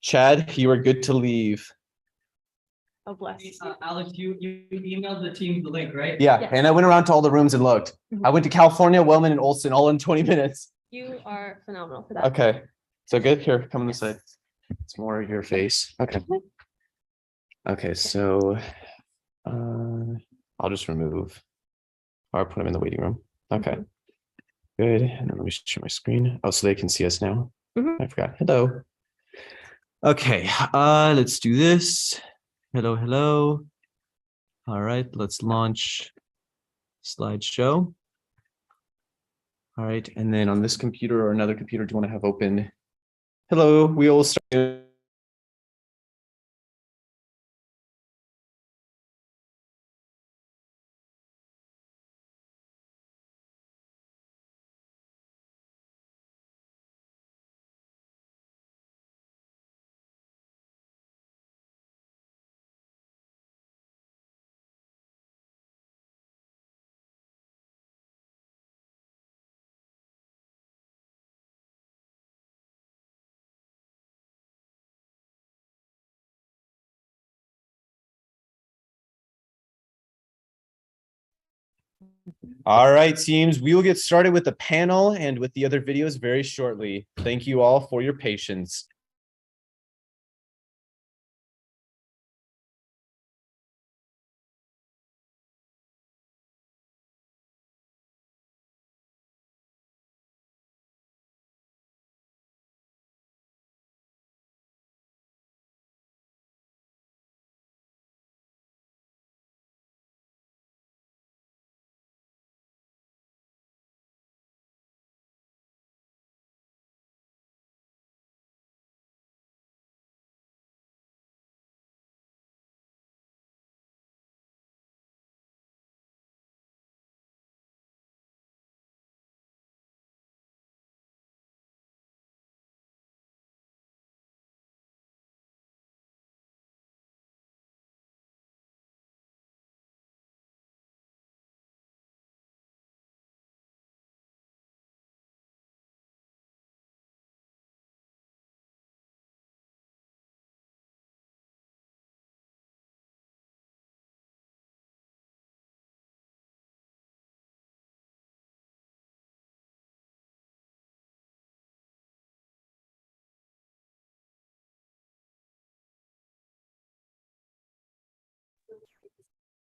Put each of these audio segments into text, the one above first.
Chad, you are good to leave. Oh, bless. Alex, you emailed the team the link, right? Yeah, Yes. and I went around to all the rooms and looked. I went to California, Wellman, and Olson all in 20 minutes. You are phenomenal for that. Okay, so good. Here, come on this side. It's more your face. Okay. Okay, so I'll just remove or put them in the waiting room. Okay, good. And then let me share my screen. Oh, so they can see us now. Mhm. I forgot. Hello. Okay, let's do this. Hello, hello. All right, let's launch slideshow. All right, and then on this computer or another computer, do you want to have open? Hello, we will start. All right, teams, we will get started with the panel and with the other videos very shortly. Thank you all for your patience.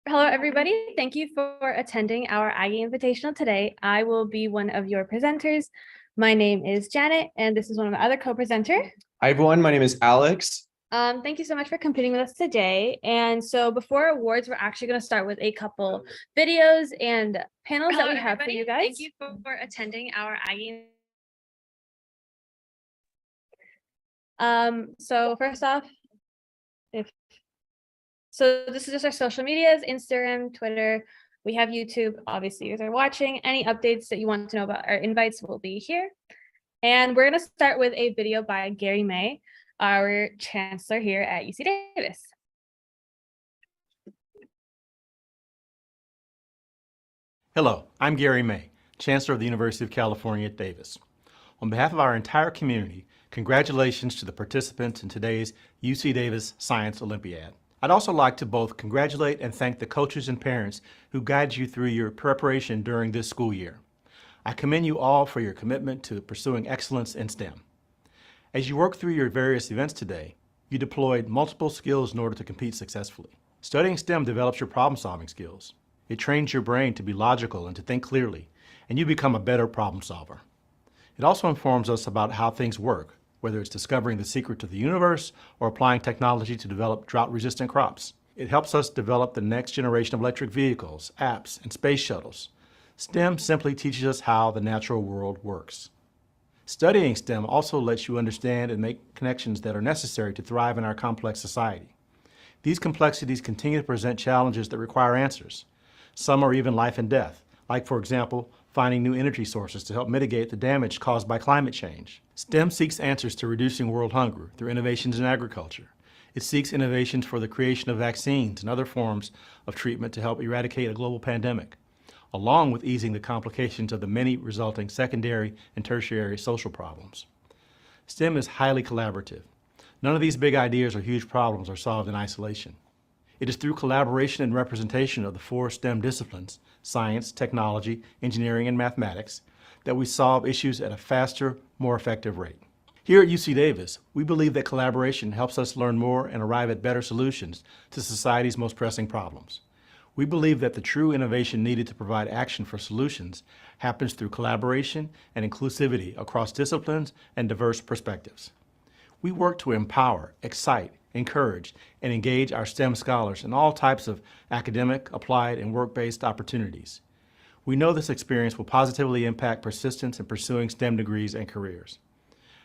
Hello, everybody. Thank you for attending our Aggie Invitational today. I will be one of your presenters. My name is Janet, and this is one of my other co-presenter. Hi, everyone. My name is Alex. Thank you so much for competing with us today. And so before awards, we're actually going to start with a couple videos and panels that we have for you guys. Thank you for attending our Aggie. So first off, so this is just our social medias, Instagram, Twitter. We have YouTube. Obviously, you guys are watching. Any updates that you want to know about our invites will be here. And we're going to start with a video by Gary May, our chancellor here at UC Davis. Hello, I'm Gary May, Chancellor of the University of California at Davis. On behalf of our entire community, congratulations to the participants in today's UC Davis Science Olympiad. I'd also like to both congratulate and thank the coaches and parents who guided you through your preparation during this school year. I commend you all for your commitment to pursuing excellence in STEM. As you work through your various events today, you deployed multiple skills in order to compete successfully. Studying STEM develops your problem-solving skills. It trains your brain to be logical and to think clearly, and you become a better problem solver. It also informs us about how things work, whether it's discovering the secret to the universe or applying technology to develop drought-resistant crops. It helps us develop the next generation of electric vehicles, apps, and space shuttles. STEM simply teaches us how the natural world works. Studying STEM also lets you understand and make connections that are necessary to thrive in our complex society. These complexities continue to present challenges that require answers. Some are even life and death, like, for example, finding new energy sources to help mitigate the damage caused by climate change. STEM seeks answers to reducing world hunger through innovations in agriculture. It seeks innovations for the creation of vaccines and other forms of treatment to help eradicate a global pandemic, along with easing the complications of the many resulting secondary and tertiary social problems. STEM is highly collaborative. None of these big ideas or huge problems are solved in isolation. It is through collaboration and representation of the 4 STEM disciplines, science, technology, engineering, and mathematics, that we solve issues at a faster, more effective rate. Here at UC Davis, we believe that collaboration helps us learn more and arrive at better solutions to society's most pressing problems. We believe that the true innovation needed to provide action for solutions happens through collaboration and inclusivity across disciplines and diverse perspectives. We work to empower, excite, encourage, and engage our STEM scholars in all types of academic, applied, and work-based opportunities. We know this experience will positively impact persistence in pursuing STEM degrees and careers.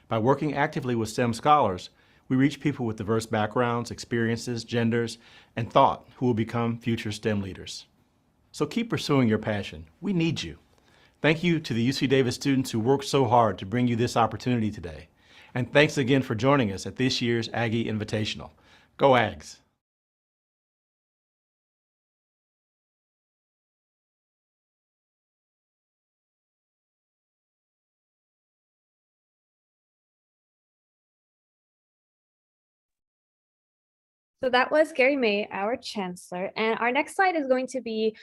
By working actively with STEM scholars, we reach people with diverse backgrounds, experiences, genders, and thought who will become future STEM leaders. So keep pursuing your passion. We need you. Thank you to the UC Davis students who worked so hard to bring you this opportunity today. And thanks again for joining us at this year's Aggie Invitational. Go Ags! So that was Gary May, our chancellor. And our next slide is going to be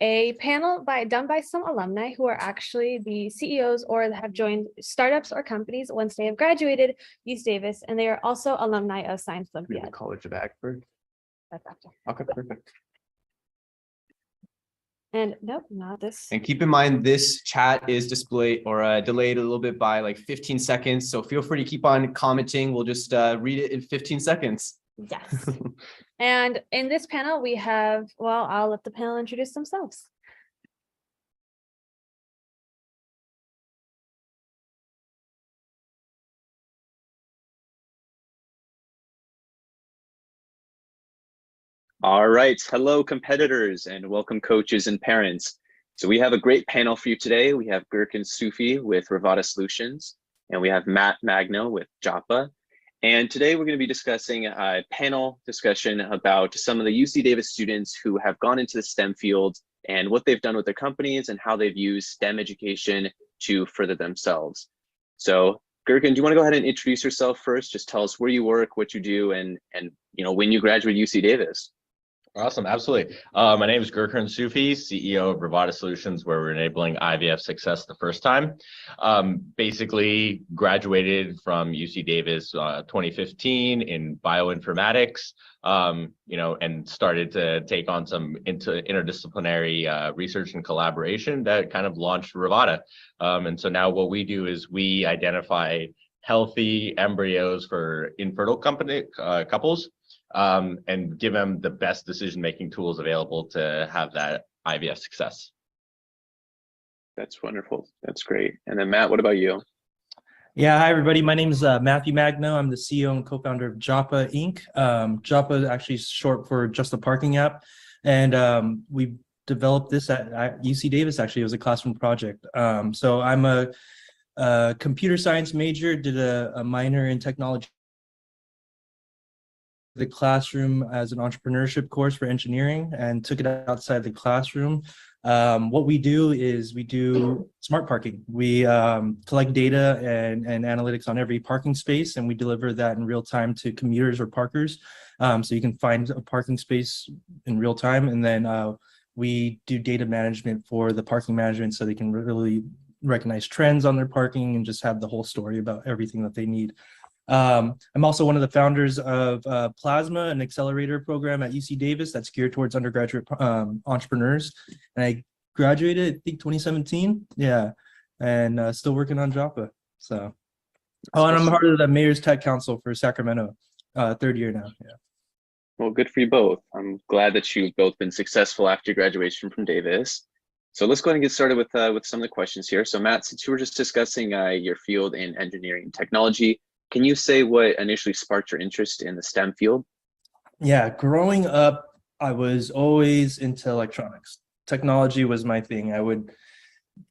a panel done by some alumni who are actually the CEOs or have joined startups or companies once they have graduated UC Davis, and they are also alumni of Science Olympiad. The College of Agford. That's after. Okay, perfect. And nope, not this. And keep in mind, this chat is displayed or delayed a little bit by like 15 seconds. So feel free to keep on commenting. We'll just read it in 15 seconds. Yes. And in this panel, we have, well, I'll let the panel introduce themselves. All right, hello competitors and welcome coaches and parents. So we have a great panel for you today. We have Gurkan Sufi with Rivada Solutions, and we have Matt Magno with Joppa. And today we're going to be discussing a panel discussion about some of the UC Davis students who have gone into the STEM field and what they've done with their companies and how they've used STEM education to further themselves. So Gurkan, do you want to go ahead and introduce yourself first? Just tell us where you work, what you do, and when you graduate UC Davis. Awesome, absolutely. My name is Gurkan Sufi, CEO of Rivada Solutions, where we're enabling IVF success the first time. Basically graduated from UC Davis 2015 in bioinformatics, and started to take on some interdisciplinary research and collaboration that kind of launched Rivada. And so now what we do is we identify healthy embryos for infertile couples, and give them the best decision-making tools available to have that IVF success. That's wonderful. That's great. And then Matt, what about you? Yeah, hi everybody. My name is Matthew Magno. I'm the CEO and co-founder of Joppa Inc. Joppa is actually short for Just a Parking App, and we developed this at UC Davis. Actually, it was a classroom project. So I'm a computer science major, did a minor in technology, the classroom as an entrepreneurship course for engineering, and took it outside the classroom. What we do is we do smart parking. We collect data and analytics on every parking space, and we deliver that in real time to commuters or parkers. So you can find a parking space in real time, and then we do data management for the parking management so they can really recognize trends on their parking and just have the whole story about everything that they need. I'm also one of the founders of Plasma, an accelerator program at UC Davis that's geared towards undergraduate entrepreneurs. And I graduated, I think, 2017. Yeah, and still working on Joppa. So, and I'm part of the Mayor's Tech Council for Sacramento, third year now. Yeah. Well, good for you both. I'm glad that you've both been successful after graduation from Davis. So let's go ahead and get started with some of the questions here. So Matt, since you were just discussing your field in engineering and technology, can you say what initially sparked your interest in the STEM field? Yeah, growing up, I was always into electronics. Technology was my thing. I would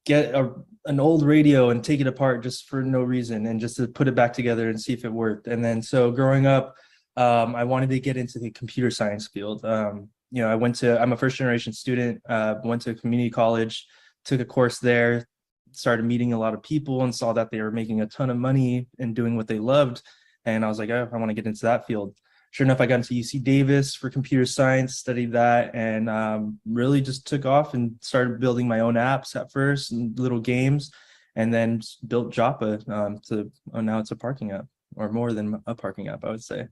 get an old radio and take it apart just for no reason and just to put it back together and see if it worked. And then so growing up, I wanted to get into the computer science field. I'm a first generation student, went to a community college, took a course there, started meeting a lot of people and saw that they were making a ton of money and doing what they loved. And I was like, oh, I want to get into that field. Sure enough, I got into UC Davis for computer science, studied that, and really just took off and started building my own apps at first and little games, and then built Joppa now it's a parking app, or more than a parking app, I would say.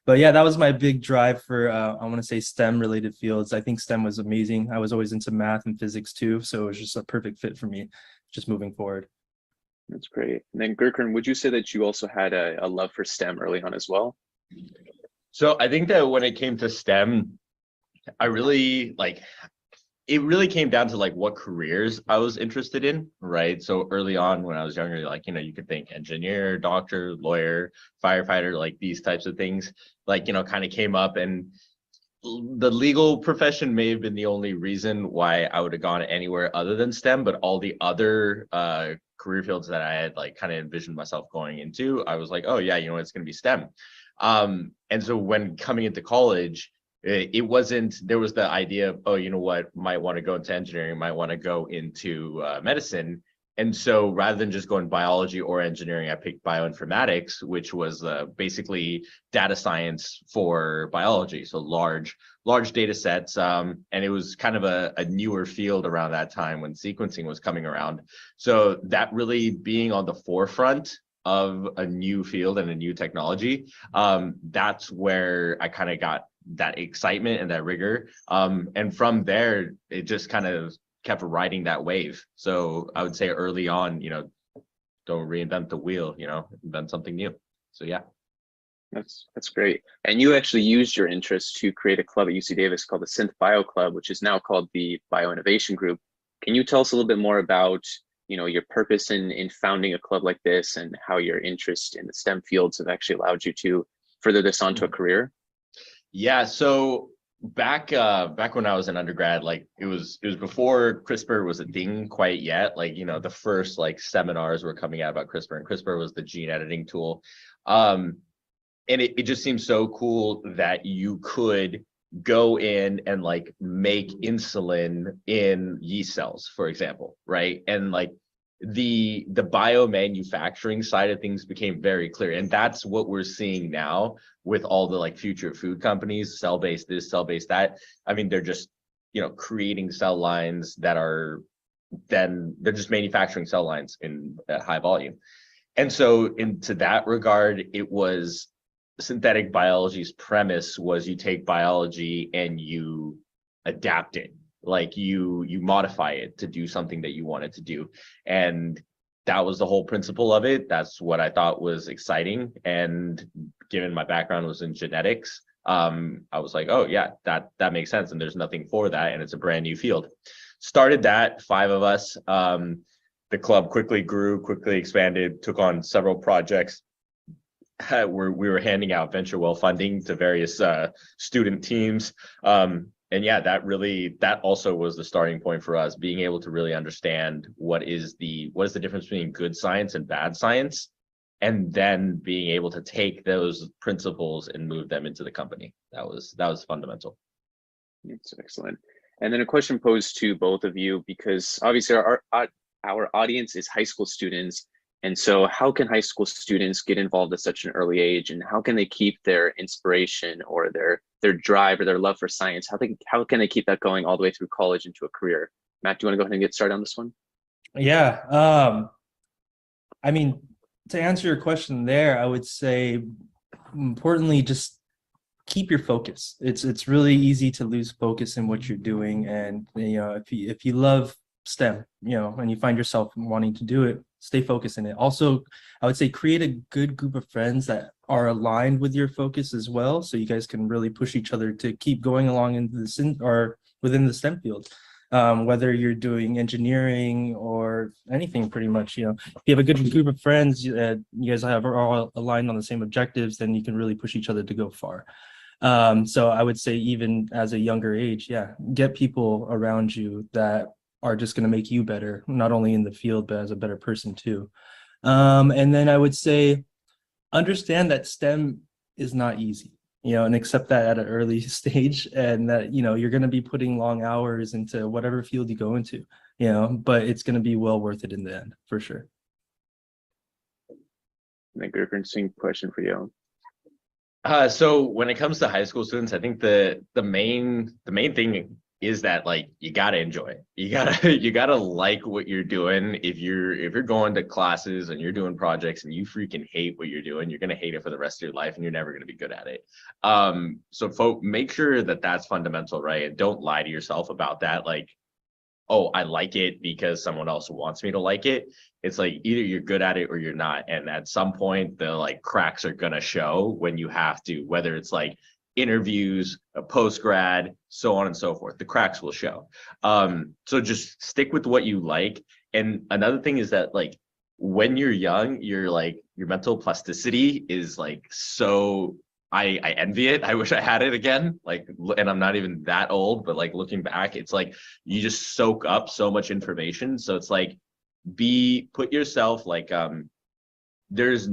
But yeah, that was my big drive for, I want to say, STEM related fields. I think STEM was amazing. I was always into math and physics too, so it was just a perfect fit for me just moving forward. That's great. And then Gurkhan, would you say that you also had a love for STEM early on as well? So I think that when it came to STEM, I really it really came down to like what careers I was interested in, right? So early on when I was younger, like, you could think engineer, doctor, lawyer, firefighter, like these types of things, like, kind of came up, and the legal profession may have been the only reason why I would have gone anywhere other than STEM, but all the other career fields that I had like kind of envisioned myself going into, I was like, oh yeah, it's going to be STEM. And so when coming into college, it wasn't, there was the idea of, oh, might want to go into engineering, might want to go into medicine. And so rather than just going biology or engineering, I picked bioinformatics, which was basically data science for biology. So large data sets. And it was kind of a newer field around that time when sequencing was coming around. So that really being on the forefront of a new field and a new technology, that's where I kind of got that excitement and that rigor. And from there, it just kind of kept riding that wave. So I would say early on, don't reinvent the wheel, invent something new. So yeah. That's great. And you actually used your interest to create a club at UC Davis called the Synth Bio Club, which is now called the Bio Innovation Group. Can you tell us a little bit more about, your purpose in founding a club like this, and how your interest in the STEM fields have actually allowed you to further this onto a career? Yeah, so back when I was an undergrad, like it was before CRISPR was a thing quite yet. Like, the first like seminars were coming out about CRISPR, and CRISPR was the gene editing tool. And it just seems so cool that you could go in and like make insulin in yeast cells, for example, right? And like the biomanufacturing side of things became very clear, and that's what we're seeing now with all the like future food companies, cell-based this, cell-based that. I mean, they're just creating cell lines that are, then they're just manufacturing cell lines in at high volume. And so into that regard, it was synthetic biology's premise was you take biology and you adapt it, like you modify it to do something that you want it to do. And that was the whole principle of it. That's what I thought was exciting. And given my background was in genetics, I was like, oh yeah, that makes sense. And there's nothing for that. And it's a brand new field. Started that, 5 of us. The club quickly grew, quickly expanded, took on several projects. We were handing out venture well funding to various student teams. And yeah, that also was the starting point for us, being able to really understand what is the difference between good science and bad science, and then being able to take those principles and move them into the company. That was fundamental. That's excellent. And then a question posed to both of you, because obviously our audience is high school students. And so how can high school students get involved at such an early age, and how can they keep their inspiration or their drive or their love for science? How can they keep that going all the way through college into a career? Matt, do you want to go ahead and get started on this one? Yeah. I mean, to answer your question there, I would say importantly, just keep your focus. It's really easy to lose focus in what you're doing. And if you love STEM, and you find yourself wanting to do it, stay focused in it. Also, I would say create a good group of friends that are aligned with your focus as well, so you guys can really push each other to keep going along into the or within the STEM field. Whether you're doing engineering or anything, pretty much, if you have a good group of friends, you guys are all aligned on the same objectives, then you can really push each other to go far. So I would say even as a younger age, get people around you that are just going to make you better, not only in the field, but as a better person too. And then I would say, understand that STEM is not easy, and accept that at an early stage, and that, you're going to be putting long hours into whatever field you go into, but it's going to be well worth it in the end, for sure. Interesting question for you. So when it comes to high school students, I think the main thing is that like you gotta enjoy it. You gotta you gotta like what you're doing. If you're going to classes and you're doing projects and you freaking hate what you're doing, you're gonna hate it for the rest of your life and you're never gonna be good at it. So make sure that that's fundamental, right? And don't lie to yourself about that. Like, oh, I like it because someone else wants me to like it. It's like either you're good at it or you're not. And at some point, the like cracks are gonna show when you have to, whether it's like interviews, a post grad, so on and so forth. The cracks will show. So just stick with what you like. And another thing is that like when you're young, you're like your mental plasticity is like so I envy it. I wish I had it again. Like, and I'm not even that old, but like looking back, it's like you just soak up so much information. So it's like put yourself like there's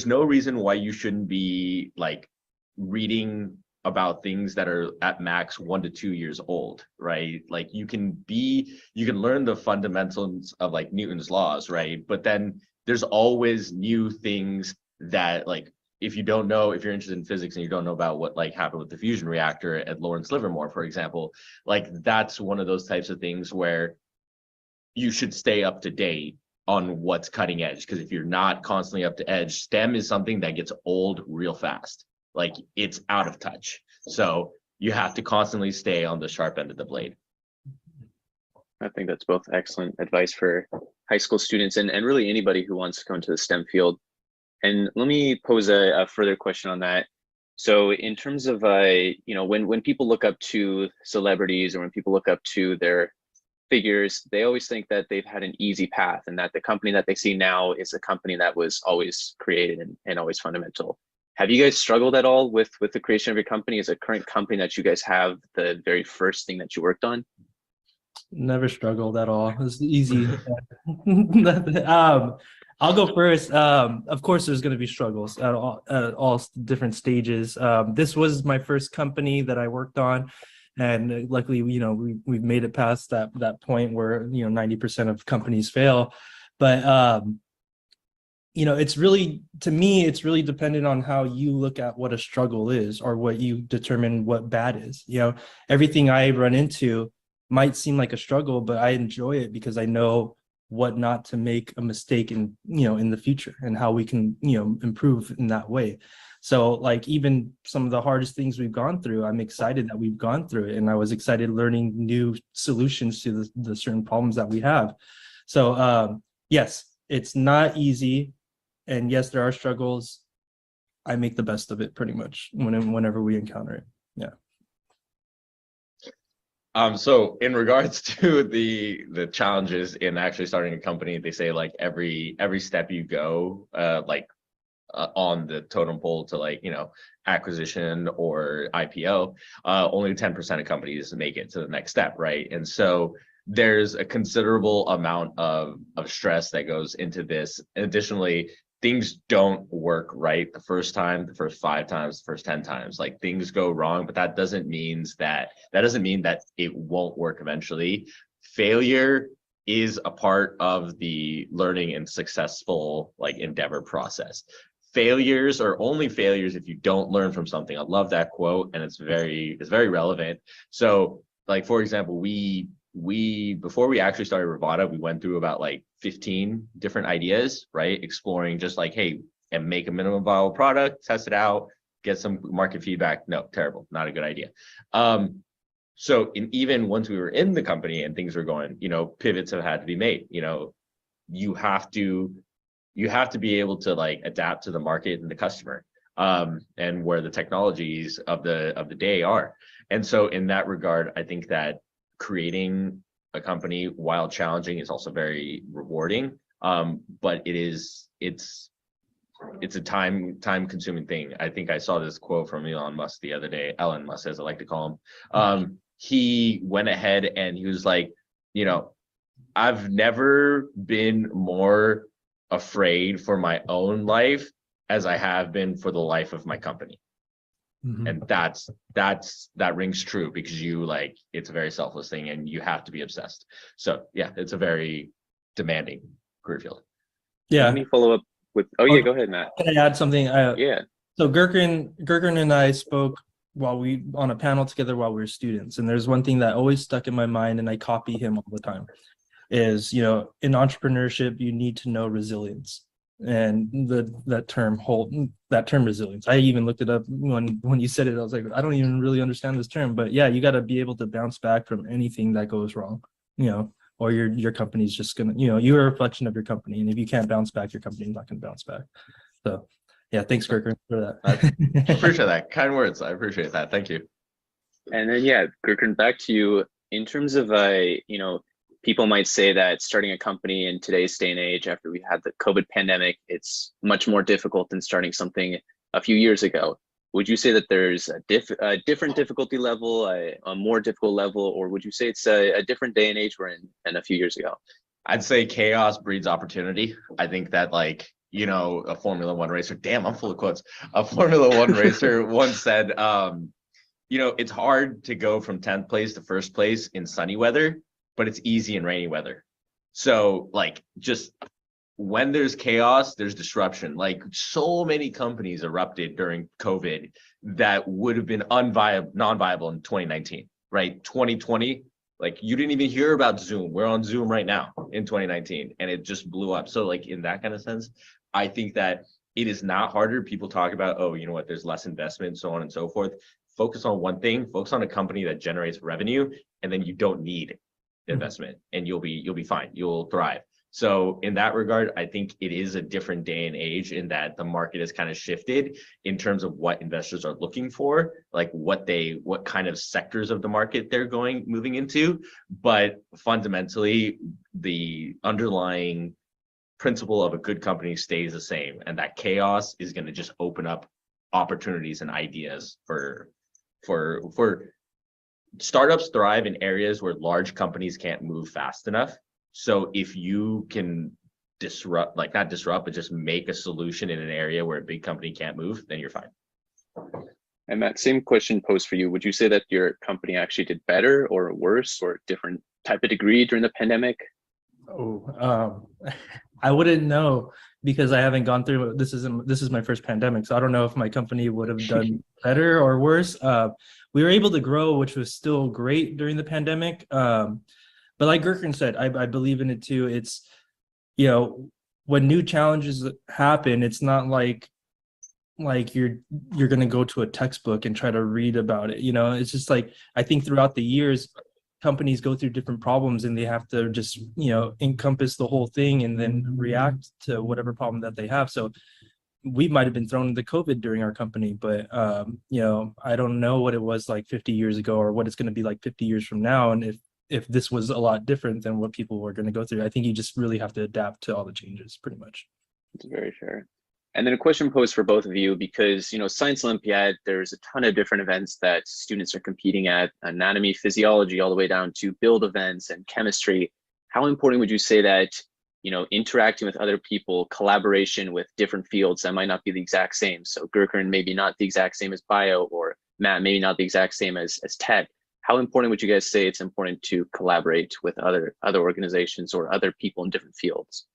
no reason why you shouldn't be like reading about things that are at max 1 to 2 years old, right? Like you can learn the fundamentals of like Newton's laws, right? But then there's always new things that like if you're interested in physics and you don't know about what like happened with the fusion reactor at Lawrence Livermore, for example, like that's one of those types of things where you should stay up to date on what's cutting edge. Because if you're not constantly up to edge, STEM is something that gets old real fast. Like it's out of touch. So you have to constantly stay on the sharp end of the blade. I think that's both excellent advice for high school students and really anybody who wants to go into the STEM field. And let me pose a further question on that. So in terms of, when people look up to celebrities or when people look up to their figures, they always think that they've had an easy path and that the company that they see now is a company that was always created and always fundamental. Have you guys struggled at all with the creation of your company? Is a current company that you guys have the very first thing that you worked on? Never struggled at all. It was easy. I'll go first. Of course, there's going to be struggles at all different stages. This was my first company that I worked on, and luckily, we've made it past that point where 90% of companies fail. But it's really, to me, it's really dependent on how you look at what a struggle is or what you determine what bad is. Everything I run into might seem like a struggle, but I enjoy it because I know what not to make a mistake in the future and how we can improve in that way. So like even some of the hardest things we've gone through, I'm excited that we've gone through it, and I was excited learning new solutions to the certain problems that we have. So yes, it's not easy, and yes, there are struggles. I make the best of it pretty much whenever we encounter it. Yeah. So in regards to the challenges in actually starting a company, they say like every step you go, on the totem pole to acquisition or IPO, only 10% of companies make it to the next step, right? And so there's a considerable amount of stress that goes into this. Additionally, things don't work right the first time, the first 5 times, the first 10 times. Like things go wrong, but that doesn't mean that it won't work eventually. Failure is a part of the learning and successful endeavor process. Failures are only failures if you don't learn from something. I love that quote, and it's very relevant. So for example, we before we actually started Rivada, we went through about 15 different ideas, right? Exploring just hey, and make a minimum viable product, test it out, get some market feedback. No, terrible, not a good idea. So even once we were in the company and things were going, pivots have had to be made. You have to be able to adapt to the market and the customer, and where the technologies of the day are. And so in that regard, I think that creating a company while challenging is also very rewarding. But it's a time consuming thing. I think I saw this quote from Elon Musk the other day, Elon Musk, as I like to call him. He went ahead and he was like, I've never been more afraid for my own life as I have been for the life of my company. Mm-hmm. And that rings true because it's a very selfless thing and you have to be obsessed. So yeah, it's a very demanding career field. Yeah. Let me follow up with, oh yeah, go ahead, Matt. Can I add something? Yeah. So Gurkhan and I spoke while we on a panel together while we were students, and there's one thing that always stuck in my mind, and I copy him all the time. Is, you know, in entrepreneurship you need to know resilience, and that term resilience. I even looked it up when you said it. I was like, I don't even really understand this term, but yeah, you got to be able to bounce back from anything that goes wrong, you know, or your company's just gonna, you know, you're a reflection of your company, and if you can't bounce back, your company's not gonna bounce back. So yeah, thanks Gurkhan for that. I appreciate that. Kind words. I appreciate that. Thank you. And then, yeah, Gurkhan, back to you. In terms of, you know, people might say that starting a company in today's day and age, after we had the COVID pandemic, it's much more difficult than starting something a few years ago. Would you say that there's a different difficulty level, a more difficult level, or would you say it's a different day and age we're in than a few years ago? I'd say chaos breeds opportunity. I think that, like, you know, a Formula One racer, damn, I'm full of quotes. A Formula One racer once said, you know, it's hard to go from 10th place to first place in sunny weather, but it's easy in rainy weather. So like, just when there's chaos, there's disruption. Like, so many companies erupted during COVID that would have been non-viable in 2019, right? 2020, like, you didn't even hear about Zoom. We're on Zoom right now in 2019, and it just blew up. So like, in that kind of sense, I think that it is not harder. People talk about, oh, you know what, there's less investment, so on and so forth. Focus on one thing, focus on a company that generates revenue, and then you don't need investment, and you'll be fine. You'll thrive. So in that regard, I think it is a different day and age in that the market has kind of shifted in terms of what investors are looking for, like what kind of sectors of the market they're moving into. But fundamentally, the underlying principle of a good company stays the same, and that chaos is going to just open up opportunities and ideas for startups. Thrive in areas where large companies can't move fast enough. So if you can disrupt, like not disrupt, but just make a solution in an area where a big company can't move, then you're fine. And Matt, same question posed for you. Would you say that your company actually did better or worse or different type of degree during the pandemic? I wouldn't know, because I haven't gone through this is my first pandemic, so I don't know if my company would have done better or worse. We were able to grow, which was still great during the pandemic. But like Gurkhan said, I believe in it too. It's, you know, when new challenges happen, it's not like you're going to go to a textbook and try to read about it. You know, it's just like, I think throughout the years, companies go through different problems, and they have to just, you know, encompass the whole thing and then react to whatever problem that they have. So we might have been thrown into COVID during our company, but you know, I don't know what it was like 50 years ago or what it's going to be like 50 years from now. And if this was a lot different than what people were going to go through, I think you just really have to adapt to all the changes, pretty much. It's very fair. And then a question posed for both of you, because, you know, Science Olympiad, there's a ton of different events that students are competing at, anatomy, physiology, all the way down to build events and chemistry. How important would you say that, you know, interacting with other people, collaboration with different fields that might not be the exact same? So Gurkhan maybe not the exact same as bio, or Matt maybe not the exact same as tech. How important would you guys say it's important to collaborate with other organizations or other people in different fields?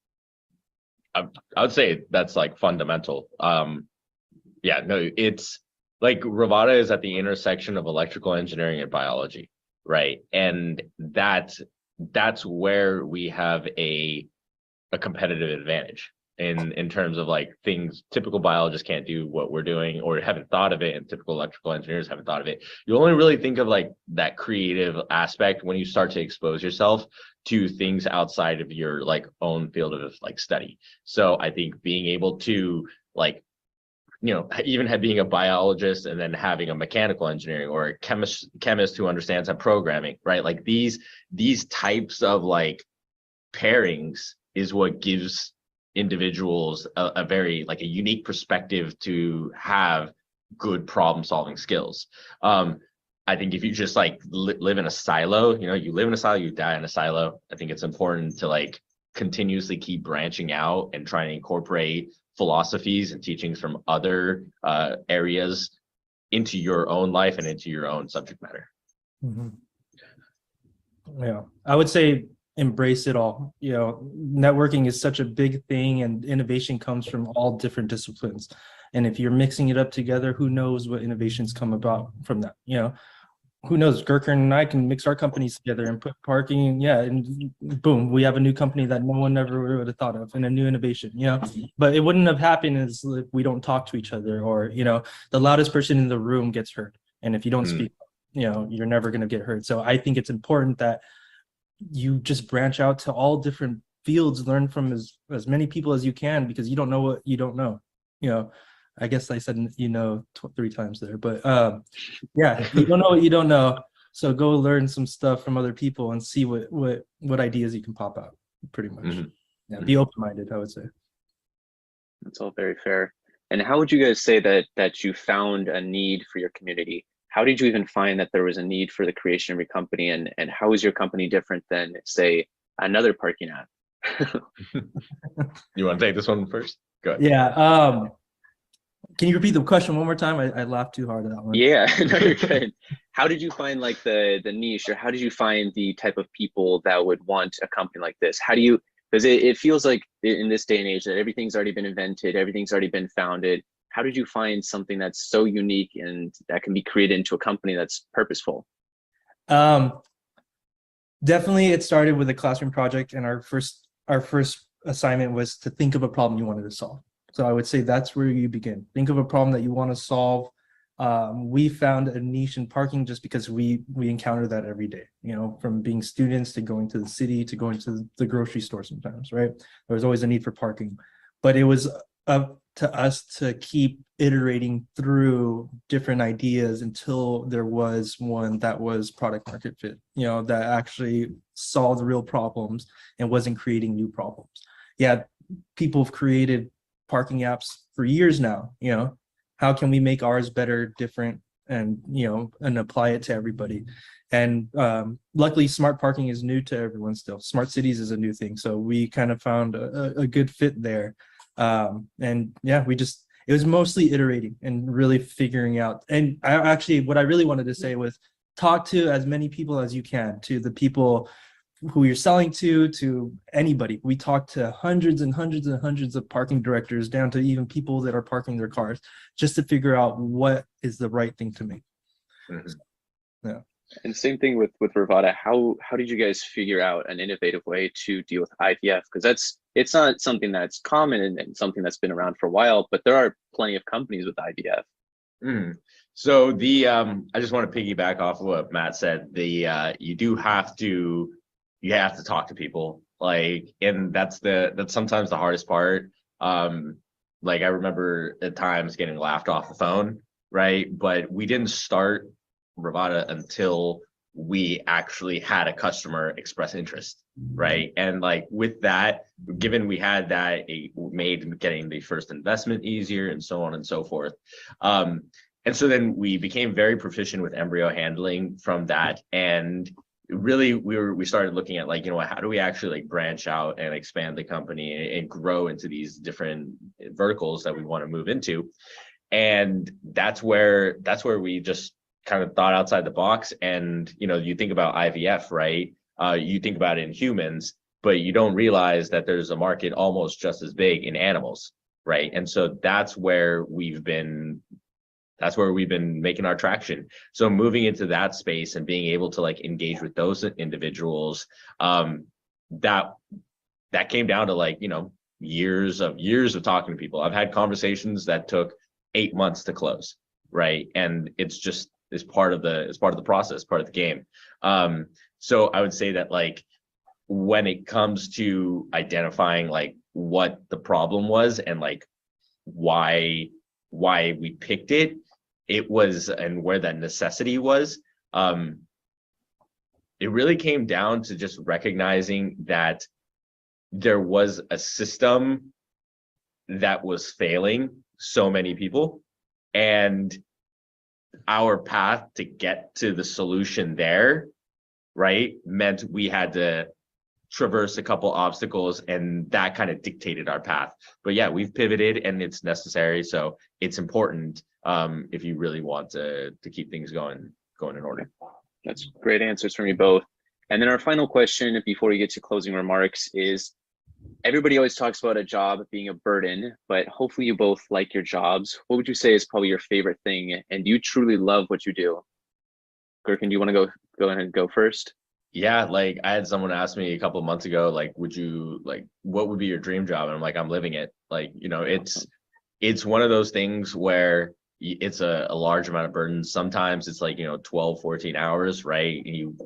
I would say that's like fundamental. Yeah, no, it's like Rivada is at the intersection of electrical engineering and biology, right? And that's where we have a competitive advantage in terms of like things typical biologists can't do what we're doing or haven't thought of it, and typical electrical engineers haven't thought of it. You only really think of like that creative aspect when you start to expose yourself to things outside of your like own field of like study. So I think being able to, like, you know, even being a biologist and then having a mechanical engineering or a chemist who understands programming, right? Like these types of like pairings is what gives individuals a very like a unique perspective to have good problem solving skills. I think if you just like live in a silo, you know, you live in a silo, you die in a silo. I think it's important to like continuously keep branching out and trying to incorporate philosophies and teachings from other areas into your own life and into your own subject matter. Mm-hmm. Yeah, I would say embrace it all. You know, networking is such a big thing, and innovation comes from all different disciplines. And if you're mixing it up together, who knows what innovations come about from that? You know, who knows? Gurkhan and I can mix our companies together and put parking, yeah, and boom, we have a new company that no one ever would have thought of, and a new innovation, you know. But it wouldn't have happened if we don't talk to each other, or, you know, the loudest person in the room gets heard, and if you don't speak, you know, you're never going to get heard. So I think it's important that you just branch out to all different fields, learn from as many people as you can, because you don't know what you don't know. You know, I guess I said, you know, 3 times there, but yeah, you don't know what you don't know. So go learn some stuff from other people and see what ideas you can pop out, pretty much. Yeah, be open-minded, I would say. That's all very fair. And how would you guys say that you found a need for your community? How did you even find that there was a need for the creation of your company, and how is your company different than, say, another parking app? You want to take this one first? Go ahead. Yeah. Can you repeat the question one more time? I laughed too hard at that one. Yeah, no, you're good. How did you find like the niche, or how did you find the type of people that would want a company like this? How do you, because it feels like in this day and age that everything's already been invented, everything's already been founded. How did you find something that's so unique and that can be created into a company that's purposeful? Definitely it started with a classroom project, and our first assignment was to think of a problem you wanted to solve. So I would say that's where you begin. Think of a problem that you want to solve. We found a niche in parking just because we encounter that every day, you know, from being students to going to the city to going to the grocery store sometimes, right? There was always a need for parking, but it was up to us to keep iterating through different ideas until there was one that was product market fit, you know, that actually solved real problems and wasn't creating new problems. Yeah, people have created parking apps for years now, you know. How can we make ours better, different, and, you know, and apply it to everybody? And luckily, smart parking is new to everyone still. Smart cities is a new thing, so we kind of found a good fit there. And yeah, it was mostly iterating and really figuring out. And what I really wanted to say was talk to as many people as you can, to the people who you're selling to anybody. We talked to hundreds and hundreds and hundreds of parking directors, down to even people that are parking their cars, just to figure out what is the right thing to make. Yeah. And same thing with Rivada. How did you guys figure out an innovative way to deal with IVF? Because it's not something that's common and something that's been around for a while, but there are plenty of companies with IVF. So I just want to piggyback off of what Matt said. You have to talk to people, like, and that's sometimes the hardest part. Like, I remember at times getting laughed off the phone, right? But we didn't start Rivada until we actually had a customer express interest, right? And like with that, given we had that, it made getting the first investment easier, and so on and so forth. And so then we became very proficient with embryo handling from that, and really we started looking at, like, you know, how do we actually like branch out and expand the company and grow into these different verticals that we want to move into. And that's where we just kind of thought outside the box. And, you know, you think about IVF, right? You think about it in humans, but you don't realize that there's a market almost just as big in animals, right? And so that's where we've been making our traction. So moving into that space and being able to like engage with those individuals, that came down to, like, you know, years of talking to people. I've had conversations that took 8 months to close, right? And it's part of the process, part of the game. So I would say that, like, when it comes to identifying like what the problem was and like why we picked it was, and where that necessity was, it really came down to just recognizing that there was a system that was failing so many people, and our path to get to the solution there, right, meant we had to traverse a couple obstacles, and that kind of dictated our path. But yeah, we've pivoted, and it's necessary, so it's important if you really want to keep things going in order. That's great answers from you both. And then our final question before we get to closing remarks is, everybody always talks about a job being a burden, but hopefully you both like your jobs. What would you say is probably your favorite thing? And do you truly love what you do? Gherkin, do you want to go ahead and go first? Yeah, like I had someone ask me a couple of months ago, like, what would be your dream job? And I'm like, I'm living it. Like, it's one of those things where it's a large amount of burden. Sometimes it's like, 12, 14 hours, right? And you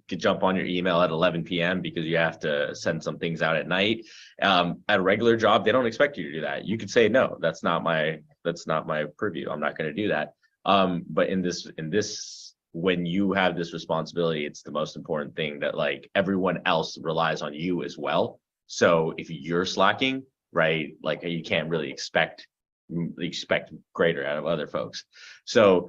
could jump on your email at 11 p.m. because you have to send some things out at night. At a regular job, they don't expect you to do that. You could say, no, that's not my purview. I'm not going to do that. But in this, when you have this responsibility, it's the most important thing that like everyone else relies on you as well. So if you're slacking, right, like you can't really expect greater out of other folks. So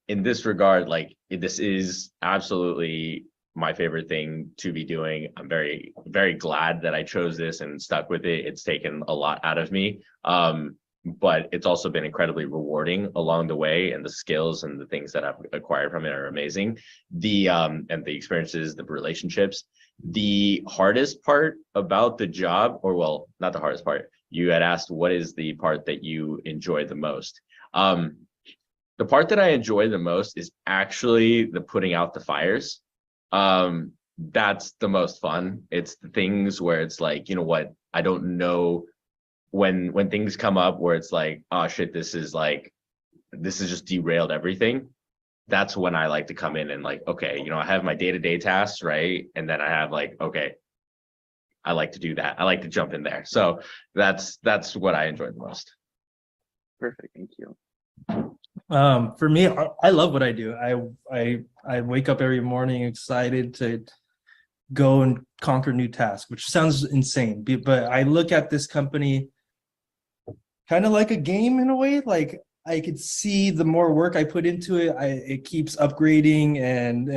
in this regard, like this is absolutely my favorite thing to be doing. I'm very, very glad that I chose this and stuck with it. It's taken a lot out of me. But it's also been incredibly rewarding along the way, and the skills and the things that I've acquired from it are amazing. And the experiences, the relationships. The hardest part about the job, or well, not the hardest part, you had asked what is the part that you enjoy the most. The part that I enjoy the most is actually the putting out the fires. That's the most fun. It's the things where it's like, you know what, I don't know, when things come up where it's like, oh shit, this is just derailed everything. That's when I like to come in and like, okay, I have my day-to-day tasks, right? And then I have like, okay, I like to do that. I like to jump in there. So that's what I enjoy the most. Perfect. Thank you. For me, I love what I do. I wake up every morning excited to go and conquer new tasks, which sounds insane, but I look at this company kind of like a game in a way. Like I could see the more work I put into it, it keeps upgrading, and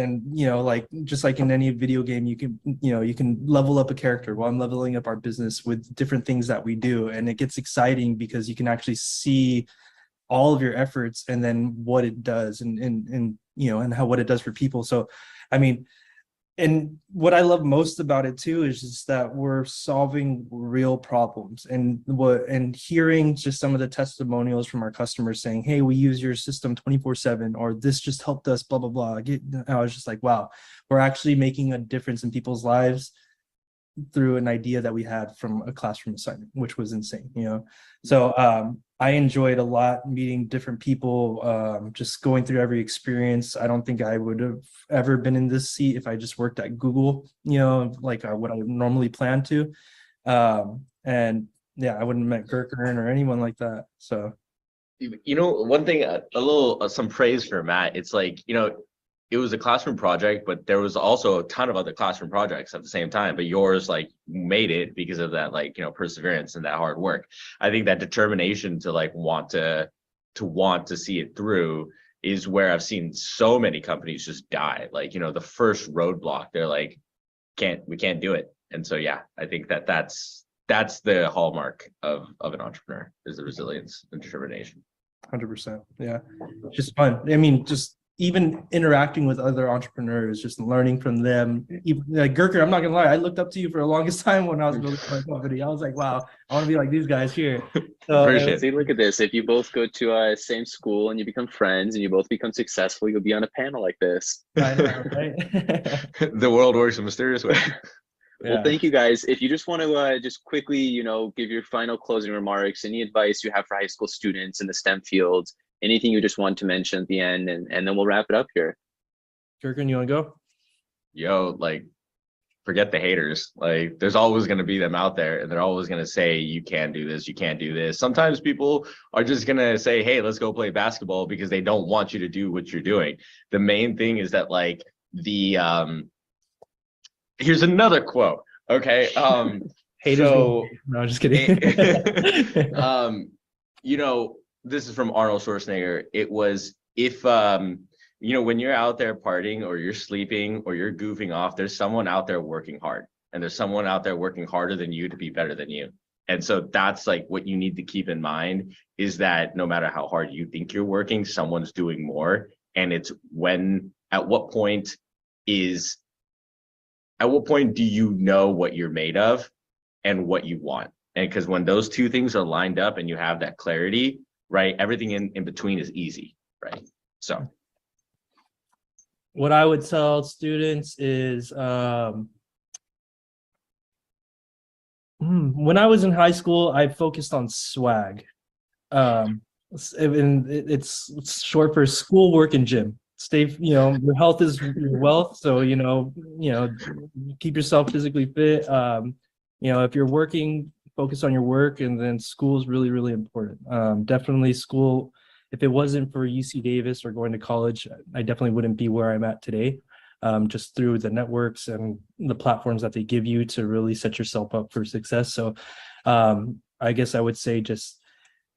like just like in any video game, you can level up a character. Well, I'm leveling up our business with different things that we do, and it gets exciting because you can actually see all of your efforts and then what it does, and what it does for people. So, I mean, and what I love most about it too is just that we're solving real problems, and hearing just some of the testimonials from our customers saying, hey, we use your system 24/7, or this just helped us, blah, blah, blah. I was just like, wow, we're actually making a difference in people's lives through an idea that we had from a classroom assignment, which was insane, So I enjoyed a lot meeting different people, just going through every experience. I don't think I would have ever been in this seat if I just worked at Google, like what I would normally plan to. And yeah, I wouldn't have met Gherkin or anyone like that. So, one thing, some praise for Matt. It's like, it was a classroom project, but there was also a ton of other classroom projects at the same time. But yours like made it because of that, like, perseverance and that hard work. I think that determination to like want to see it through is where I've seen so many companies just die. Like, the first roadblock, they're like, we can't do it. And so, yeah, I think that's the hallmark of an entrepreneur, is the resilience and determination. 100%. Yeah. Just fun. I mean, just even interacting with other entrepreneurs, just learning from them. Even, like Gherkin, I'm not gonna lie, I looked up to you for the longest time when I was building my company. I was like, wow, I want to be like these guys here. So, See, look at this. If you both go to same school and you become friends and you both become successful, you'll be on a panel like this. I know, right? The world works in mysterious ways. Well, thank you guys. If you just want to just quickly, give your final closing remarks, any advice you have for high school students in the STEM fields, anything you just want to mention at the end, and then we'll wrap it up here. Gherkin, you want to go? Yo, like, forget the haters. Like, there's always going to be them out there, and they're always going to say, you can't do this, you can't do this. Sometimes people are just going to say, hey, let's go play basketball, because they don't want you to do what you're doing. The main thing is that, like, here's another quote. Okay. Haters. So, no, just kidding. This is from Arnold Schwarzenegger. It was, if when you're out there partying, or you're sleeping, or you're goofing off, there's someone out there working hard, and there's someone out there working harder than you to be better than you. And so that's like what you need to keep in mind, is that no matter how hard you think you're working, someone's doing more. And it's at what point is at what point do you know what you're made of and what you want? And because when those two things are lined up and you have that clarity, right, everything in between is easy, right? So What I would tell students is when I was in high school, I focused on swag. And it's short for school, work, and gym. Stay, your health is your wealth. So, keep yourself physically fit. If you're working, focus on your work, and then school is really, really important. Definitely school. If it wasn't for UC Davis or going to college, I definitely wouldn't be where I'm at today. Just through the networks and the platforms that they give you to really set yourself up for success. So I guess I would say just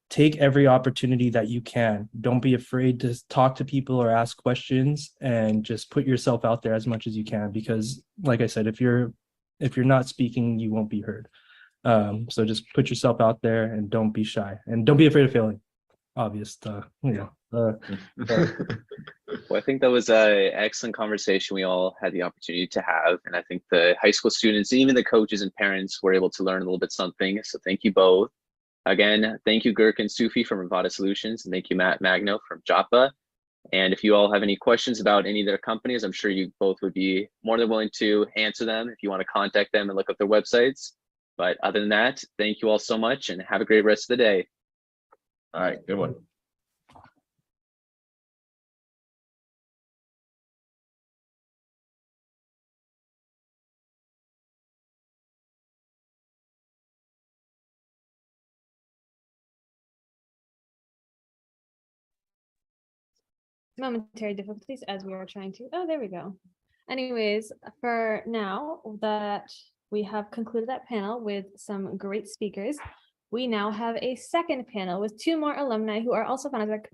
take every opportunity that you can. Don't be afraid to talk to people or ask questions, and just put yourself out there as much as you can, because like I said, if you're not speaking, you won't be heard. So just put yourself out there and don't be shy, and don't be afraid of failing. Obvious. Well, I think that was an excellent conversation we all had the opportunity to have. And I think the high school students, and even the coaches and parents, were able to learn a little bit something. So thank you both. Again, thank you, Gurk and Sufi from Rivada Solutions, and thank you, Matt Magno from Joppa. And if you all have any questions about any of their companies, I'm sure you both would be more than willing to answer them if you want to contact them and look up their websites. But other than that, thank you all so much and have a great rest of the day. all right, good one. Momentary difficulties as we are trying to, oh, there we go. Anyways, for now that we have concluded that panel with some great speakers, we now have a second panel with two more alumni who are also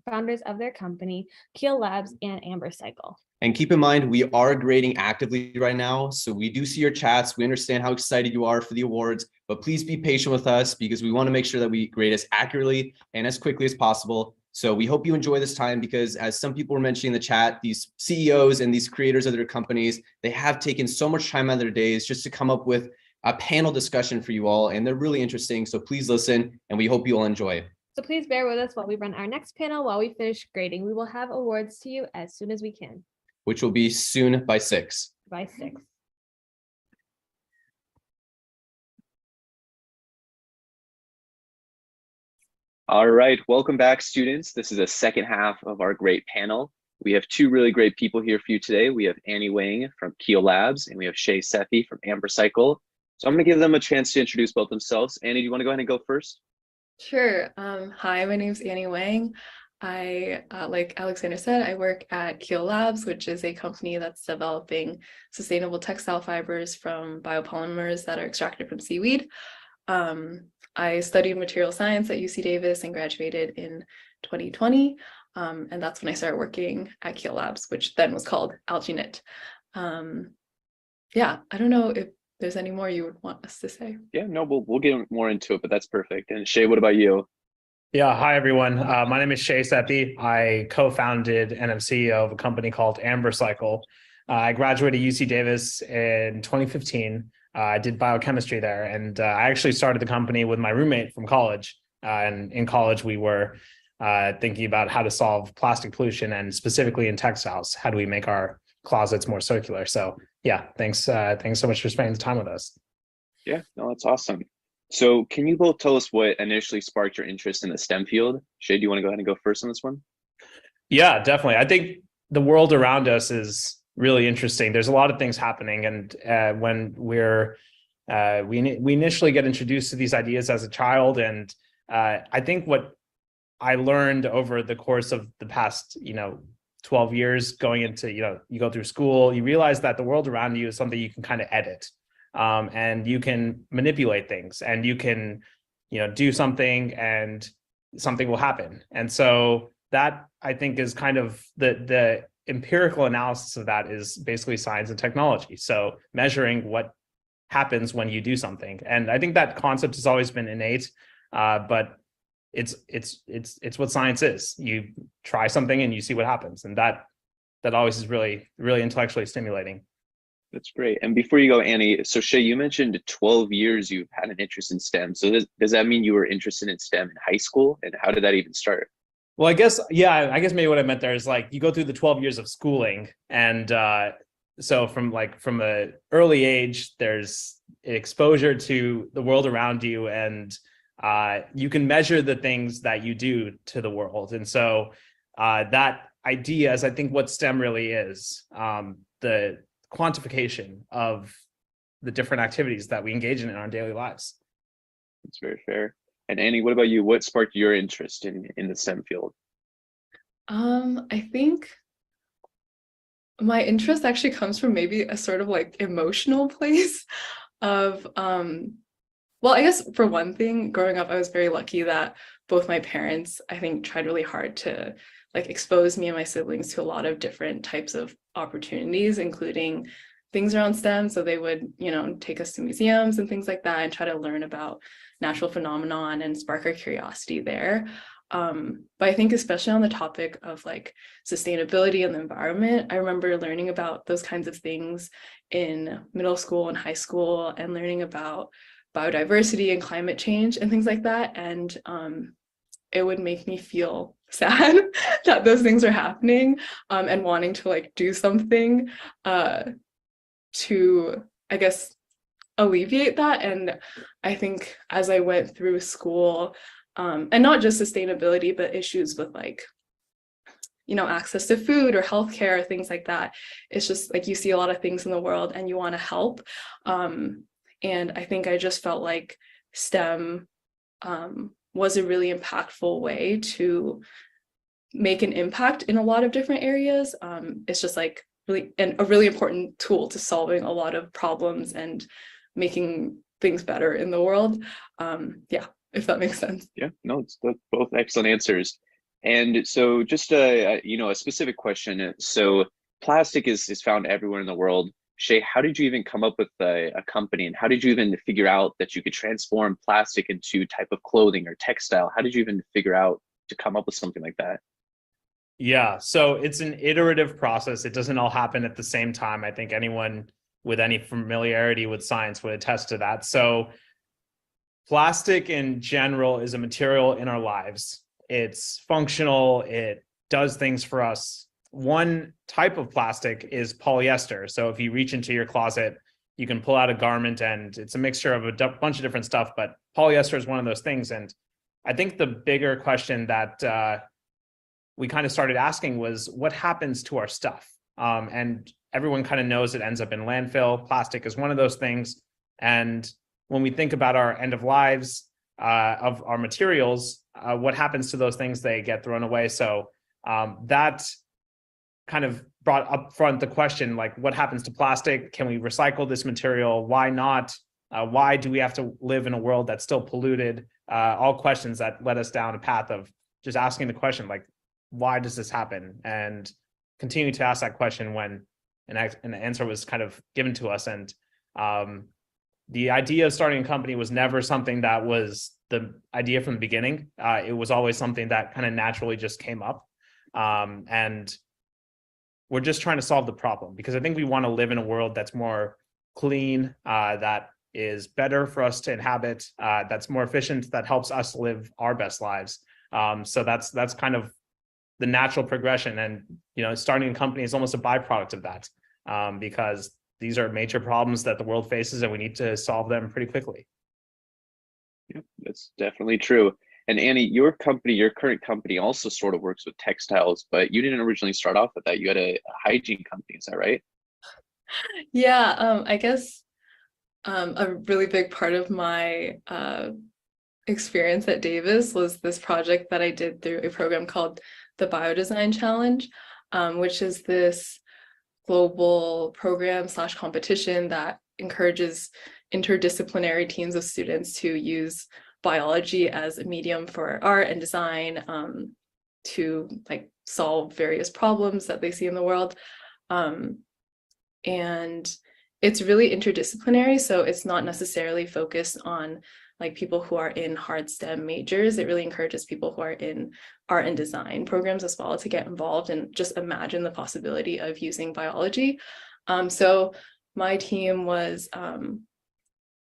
founders of their company, Keel Labs and Amber Cycle. And keep in mind, we are grading actively right now. So we do see your chats. We understand how excited you are for the awards, but please be patient with us because we want to make sure that we grade as accurately and as quickly as possible. So we hope you enjoy this time, because as some people were mentioning in the chat, these CEOs and these creators of their companies, they have taken so much time out of their days just to come up with a panel discussion for you all. And they're really interesting. So please listen, and we hope you all enjoy. So please bear with us while we run our next panel. While we finish grading, we will have awards to you as soon as we can. Which will be soon by 6. By 6. All right, welcome back, students. This is the second half of our great panel. We have two really great people here for you today. We have Annie Wang from Keel Labs, and we have Shay Sethi from Amber Cycle. So I'm going to give them a chance to introduce both themselves. Annie, do you want to go ahead and go first? Sure. Hi, my name is Annie Wang. I, like Alexander said, I work at Keel Labs, which is a company that's developing sustainable textile fibers from biopolymers that are extracted from seaweed. I studied material science at UC Davis and graduated in 2020. And that's when I started working at Keel Labs, which then was called AlgaeKnit. Yeah, I don't know if there's any more you would want us to say. Yeah, no, we'll get more into it, but that's perfect. And Shay, what about you? Yeah, hi everyone. My name is Shay Sethi. I co-founded and am CEO of a company called Amber Cycle. I graduated UC Davis in 2015. I did biochemistry there, and I actually started the company with my roommate from college. And in college, we were thinking about how to solve plastic pollution, and specifically in textiles, how do we make our closets more circular? So yeah, thanks so much for spending the time with us. Yeah, no, that's awesome. So can you both tell us what initially sparked your interest in the STEM field? Shay, do you want to go ahead and go first on this one? Yeah, definitely. I think the world around us is really interesting. There's a lot of things happening, and when we initially get introduced to these ideas as a child, and I think what I learned over the course of the past 12 years going into, you go through school, you realize that the world around you is something you can kind of edit, and you can manipulate things, and you can do something and something will happen. And so that, I think, is kind of the empirical analysis of that is basically science and technology. So measuring what happens when you do something. And I think that concept has always been innate, but it's what science is. You try something and you see what happens. And that always is really, really intellectually stimulating. That's great. And before you go, Annie, so Shay, you mentioned 12 years you've had an interest in STEM. So does that mean you were interested in STEM in high school? And how did that even start? Well, I guess, yeah, I guess maybe what I meant there is like you go through the 12 years of schooling. And so from a early age, there's exposure to the world around you, and you can measure the things that you do to the world. And so that idea is, I think, what STEM really is, the quantification of the different activities that we engage in our daily lives. It's very fair. And Annie, what about you? What sparked your interest in the STEM field? I think my interest actually comes from maybe a sort of like emotional place of well, I guess for one thing, growing up, I was very lucky that both my parents, I think, tried really hard to like expose me and my siblings to a lot of different types of opportunities, including things around STEM. So they would, you know, take us to museums and things like that and try to learn about natural phenomenon and spark our curiosity there. But I think especially on the topic of like sustainability and the environment, I remember learning about those kinds of things in middle school and high school, and learning about biodiversity and climate change and things like that. And it would make me feel sad that those things are happening, and wanting to like do something to, I guess, alleviate that. And I think as I went through school, and not just sustainability, but issues with like, you know, access to food or healthcare, things like that. It's just like you see a lot of things in the world and you want to help. And I think I just felt like STEM was a really impactful way to make an impact in a lot of different areas. It's just like really a really important tool to solving a lot of problems and making things better in the world. Yeah, if that makes sense. Yeah, no, it's both excellent answers. And so just a specific question. So plastic is found everywhere in the world. Shay, how did you even come up with a company, and how did you even figure out that you could transform plastic into type of clothing or textile? How did you even figure out to come up with something like that? Yeah, so it's an iterative process. It doesn't all happen at the same time. I think anyone with any familiarity with science would attest to that. So plastic in general is a material in our lives. It's functional. It does things for us. One type of plastic is polyester. So if you reach into your closet, you can pull out a garment, and it's a mixture of a bunch of different stuff, but polyester is one of those things. And I think the bigger question that we kind of started asking was, what happens to our stuff? And everyone kind of knows it ends up in landfill. Plastic is one of those things. And when we think about our end of lives of our materials, what happens to those things? They get thrown away. So that kind of brought up front the question, like, what happens to plastic? Can we recycle this material? Why not? Why do we have to live in a world that's still polluted? All questions that led us down a path of just asking the question, like, why does this happen? And continue to ask that question when an answer was kind of given to us. And the idea of starting a company was never something that was the idea from the beginning. It was always something that kind of naturally just came up. And we're just trying to solve the problem, because I think we want to live in a world that's more clean, that is better for us to inhabit, that's more efficient, that helps us live our best lives. So that's kind of the natural progression. And, you know, starting a company is almost a byproduct of that, because these are major problems that the world faces, and we need to solve them pretty quickly. Yeah, that's definitely true. And Annie, your current company also sort of works with textiles, but you didn't originally start off with that. You had a hygiene company, is that right? Yeah, I guess a really big part of my experience at Davis was this project that I did through a program called the Biodesign Challenge, which is this global program / competition that encourages interdisciplinary teams of students to use biology as a medium for art and design, to like solve various problems that they see in the world. And it's really interdisciplinary, so it's not necessarily focused on like people who are in hard STEM majors. It really encourages people who are in art and design programs as well to get involved and just imagine the possibility of using biology. So my team was,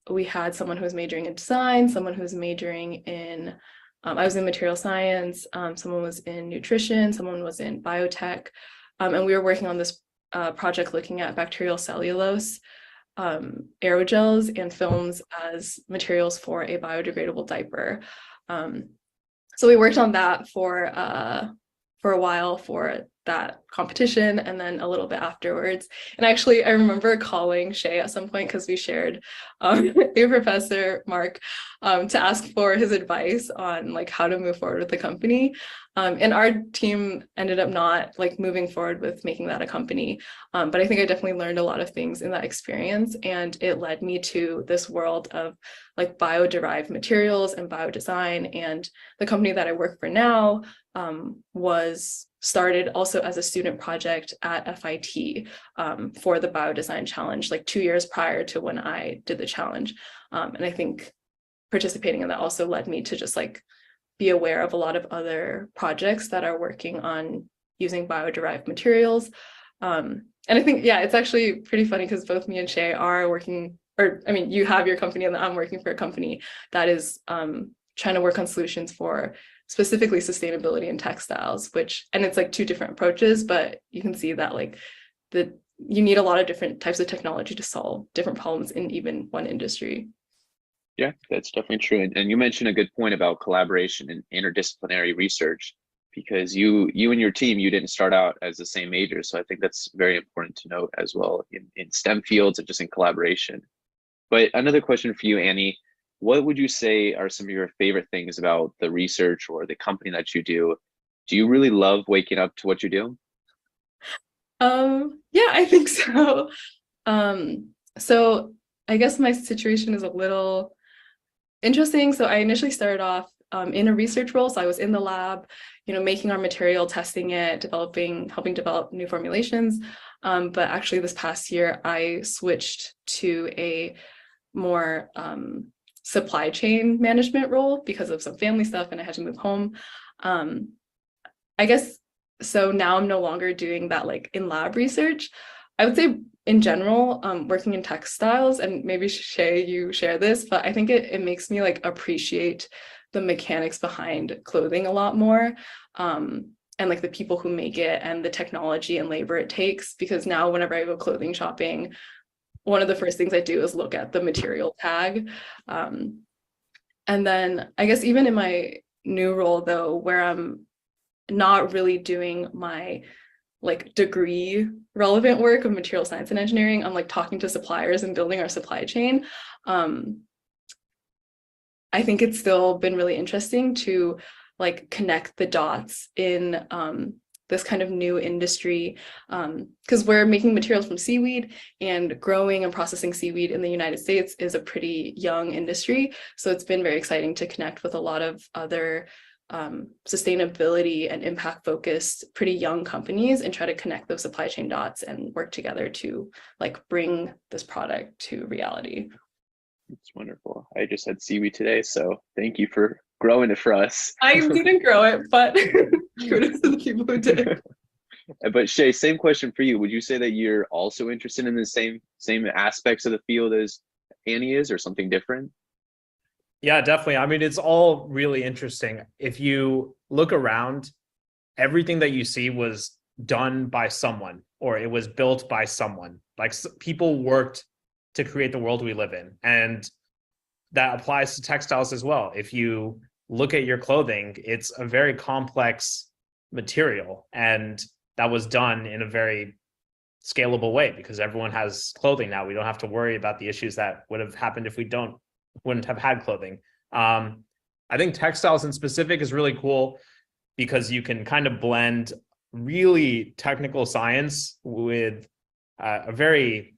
we had someone who was majoring in design, someone who was majoring in, I was in material science, someone was in nutrition, someone was in biotech, and we were working on this project looking at bacterial cellulose, aerogels and films as materials for a biodegradable diaper. So we worked on that for a while for that competition, and then a little bit afterwards. And actually, I remember calling Shay at some point because we shared a professor, Mark, to ask for his advice on like how to move forward with the company. And our team ended up not like moving forward with making that a company. But I think I definitely learned a lot of things in that experience, and it led me to this world of like bio-derived materials and biodesign. And the company that I work for now was started also as a student project at FIT for the biodesign challenge, like 2 years prior to when I did the challenge. And I think participating in that also led me to just like be aware of a lot of other projects that are working on using bio-derived materials. And I think, yeah, it's actually pretty funny because both me and Shay are working, or I mean, you have your company and I'm working for a company that is trying to work on solutions for specifically sustainability in textiles, and it's like two different approaches, but you can see that like you need a lot of different types of technology to solve different problems in even one industry. Yeah, that's definitely true. And you mentioned a good point about collaboration and interdisciplinary research, because you and your team, you didn't start out as the same major. So I think that's very important to note as well in STEM fields and just in collaboration. But another question for you, Annie, what would you say are some of your favorite things about the research or the company that you do? Do you really love waking up to what you do? Yeah, I think so. So I guess my situation is a little interesting. So I initially started off in a research role. So I was in the lab, making our material, testing it, helping develop new formulations. But actually this past year, I switched to a more supply chain management role because of some family stuff and I had to move home. I guess, so now I'm no longer doing that like in lab research. I would say in general, working in textiles, and maybe Shay, you share this, but I think it makes me like appreciate the mechanics behind clothing a lot more, and like the people who make it and the technology and labor it takes, because now whenever I go clothing shopping, one of the first things I do is look at the material tag. And then I guess even in my new role though, where I'm not really doing my like degree relevant work of material science and engineering, I'm like talking to suppliers and building our supply chain. I think it's still been really interesting to like connect the dots in this kind of new industry, because we're making materials from seaweed, and growing and processing seaweed in the United States is a pretty young industry. So it's been very exciting to connect with a lot of other sustainability and impact focused pretty young companies and try to connect those supply chain dots and work together to like bring this product to reality. It's wonderful. I just had seaweed today, so thank you for growing it for us. I didn't grow it, but kudos to the people who did. But Shay, same question for you. Would you say that you're also interested in the same aspects of the field as Annie is, or something different? Yeah, definitely. I mean, it's all really interesting. If you look around, everything that you see was done by someone, or it was built by someone. Like people worked to create the world we live in. And that applies to textiles as well. If you look at your clothing, it's a very complex material, and that was done in a very scalable way because everyone has clothing now. We don't have to worry about the issues that would have happened if we wouldn't have had clothing. I think textiles in specific is really cool because you can kind of blend really technical science with a very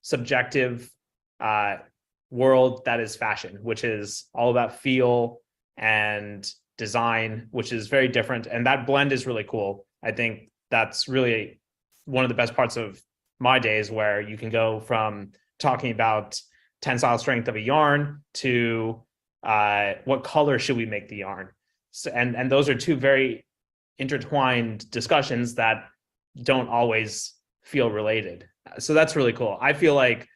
subjective world that is fashion, which is all about feel and design, which is very different. And that blend is really cool. I think that's really one of the best parts of my days, where you can go from talking about tensile strength of a yarn to what color should we make the yarn. So, and those are two very intertwined discussions that don't always feel related. So that's really cool. I feel like,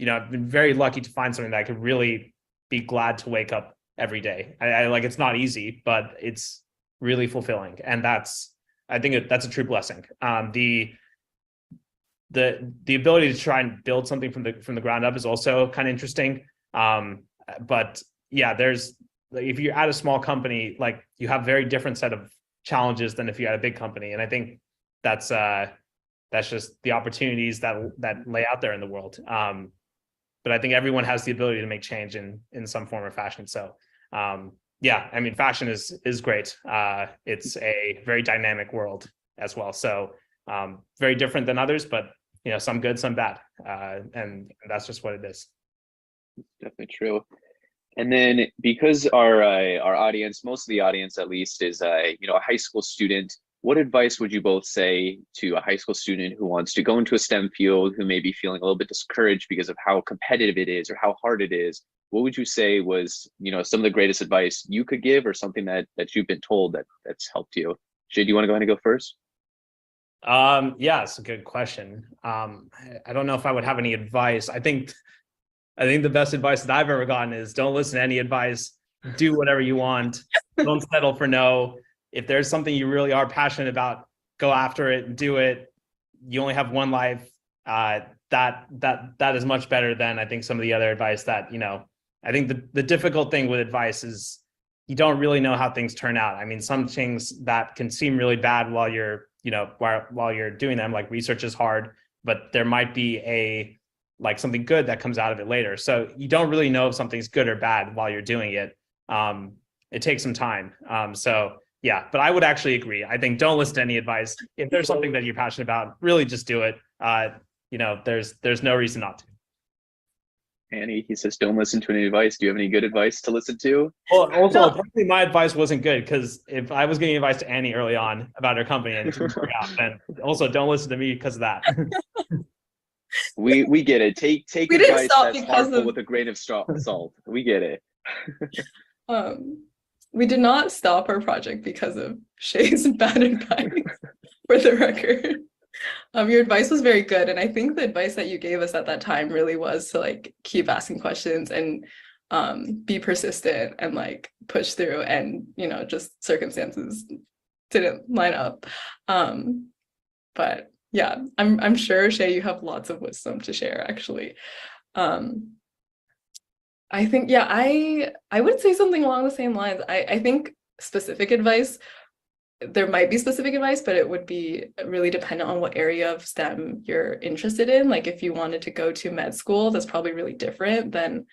I've been very lucky to find something that I could really be glad to wake up every day. I like, it's not easy, but it's really fulfilling. And I think that's a true blessing. The ability to try and build something from the ground up is also kind of interesting. But yeah, if you're at a small company, like, you have a very different set of challenges than if you're at a big company. And I think that's just the opportunities that lay out there in the world. But I think everyone has the ability to make change in some form or fashion. So yeah, I mean, fashion is great. It's a very dynamic world as well. So very different than others, but some good, some bad. And that's just what it is. Definitely true. And then, because our audience, most of the audience at least, is a high school student, what advice would you both say to a high school student who wants to go into a STEM field, who may be feeling a little bit discouraged because of how competitive it is or how hard it is? What would you say was, some of the greatest advice you could give, or something that you've been told that's helped you? Jay, do you want to go ahead and go first? Yeah, it's a good question. I don't know if I would have any advice. I think the best advice that I've ever gotten is, don't listen to any advice. Do whatever you want. Don't settle for no. If there's something you really are passionate about, go after it and do it. You only have one life. That is much better than, I think, some of the other advice that, I think the difficult thing with advice is you don't really know how things turn out. I mean, some things that can seem really bad while you're doing them, like research is hard, but there might be something good that comes out of it later. So you don't really know if something's good or bad while you're doing it. It takes some time. So yeah, but I would actually agree. I think don't listen to any advice. If there's something that you're passionate about, really just do it. There's no reason not to. Annie, he says, don't listen to any advice. Do you have any good advice to listen to? Well, also, apparently my advice wasn't good, because if I was giving advice to Annie early on about her company and it didn't work out, then also don't listen to me because of that. We get it. Take advice that's harmful with a grain of salt. We get it. We did not stop our project because of Shay's bad advice, for the record. Your advice was very good, and I think the advice that you gave us at that time really was to keep asking questions and be persistent and push through, and just circumstances didn't line up. But yeah, I'm sure, Shay, you have lots of wisdom to share, actually. I think, yeah, I would say something along the same lines. I think specific advice, there might be specific advice, but it would be really dependent on what area of STEM you're interested in. Like, if you wanted to go to med school, that's probably really different than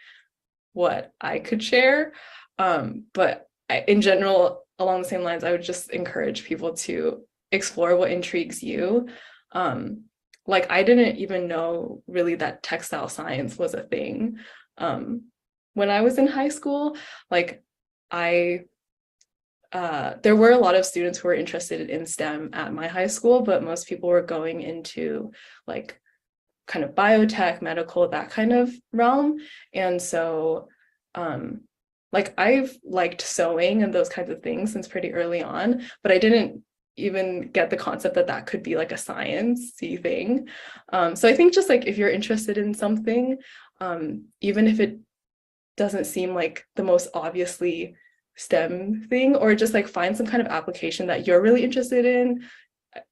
what I could share. But in general, along the same lines, I would just encourage people to explore what intrigues you. I didn't even know really that textile science was a thing. When I was in high school, there were a lot of students who were interested in STEM at my high school, but most people were going into kind of biotech, medical, that kind of realm. And so I've liked sewing and those kinds of things since pretty early on, but I didn't even get the concept that could be a science-y thing. So I think just if you're interested in something, even if it doesn't seem like the most obviously STEM thing, or just find some kind of application that you're really interested in,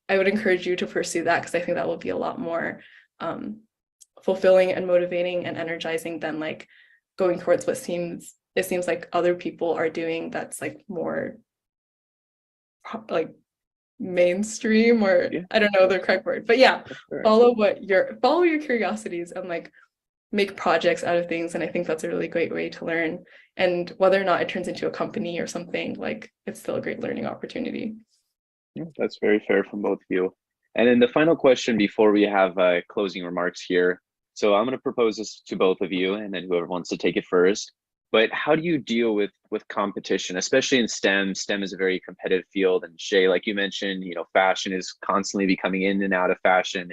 I would encourage you to pursue that, because I think that will be a lot more fulfilling and motivating and energizing than going towards what seems like other people are doing, that's more mainstream, or yeah. I don't know the correct word, but yeah, follow your curiosities and make projects out of things. And I think that's a really great way to learn. And whether or not it turns into a company or something, it's still a great learning opportunity. Yeah, that's very fair from both of you. And then the final question before we have closing remarks here. So I'm going to propose this to both of you, and then whoever wants to take it first. But how do you deal with competition, especially in STEM? STEM is a very competitive field. And Shay, like you mentioned, fashion is constantly becoming in and out of fashion.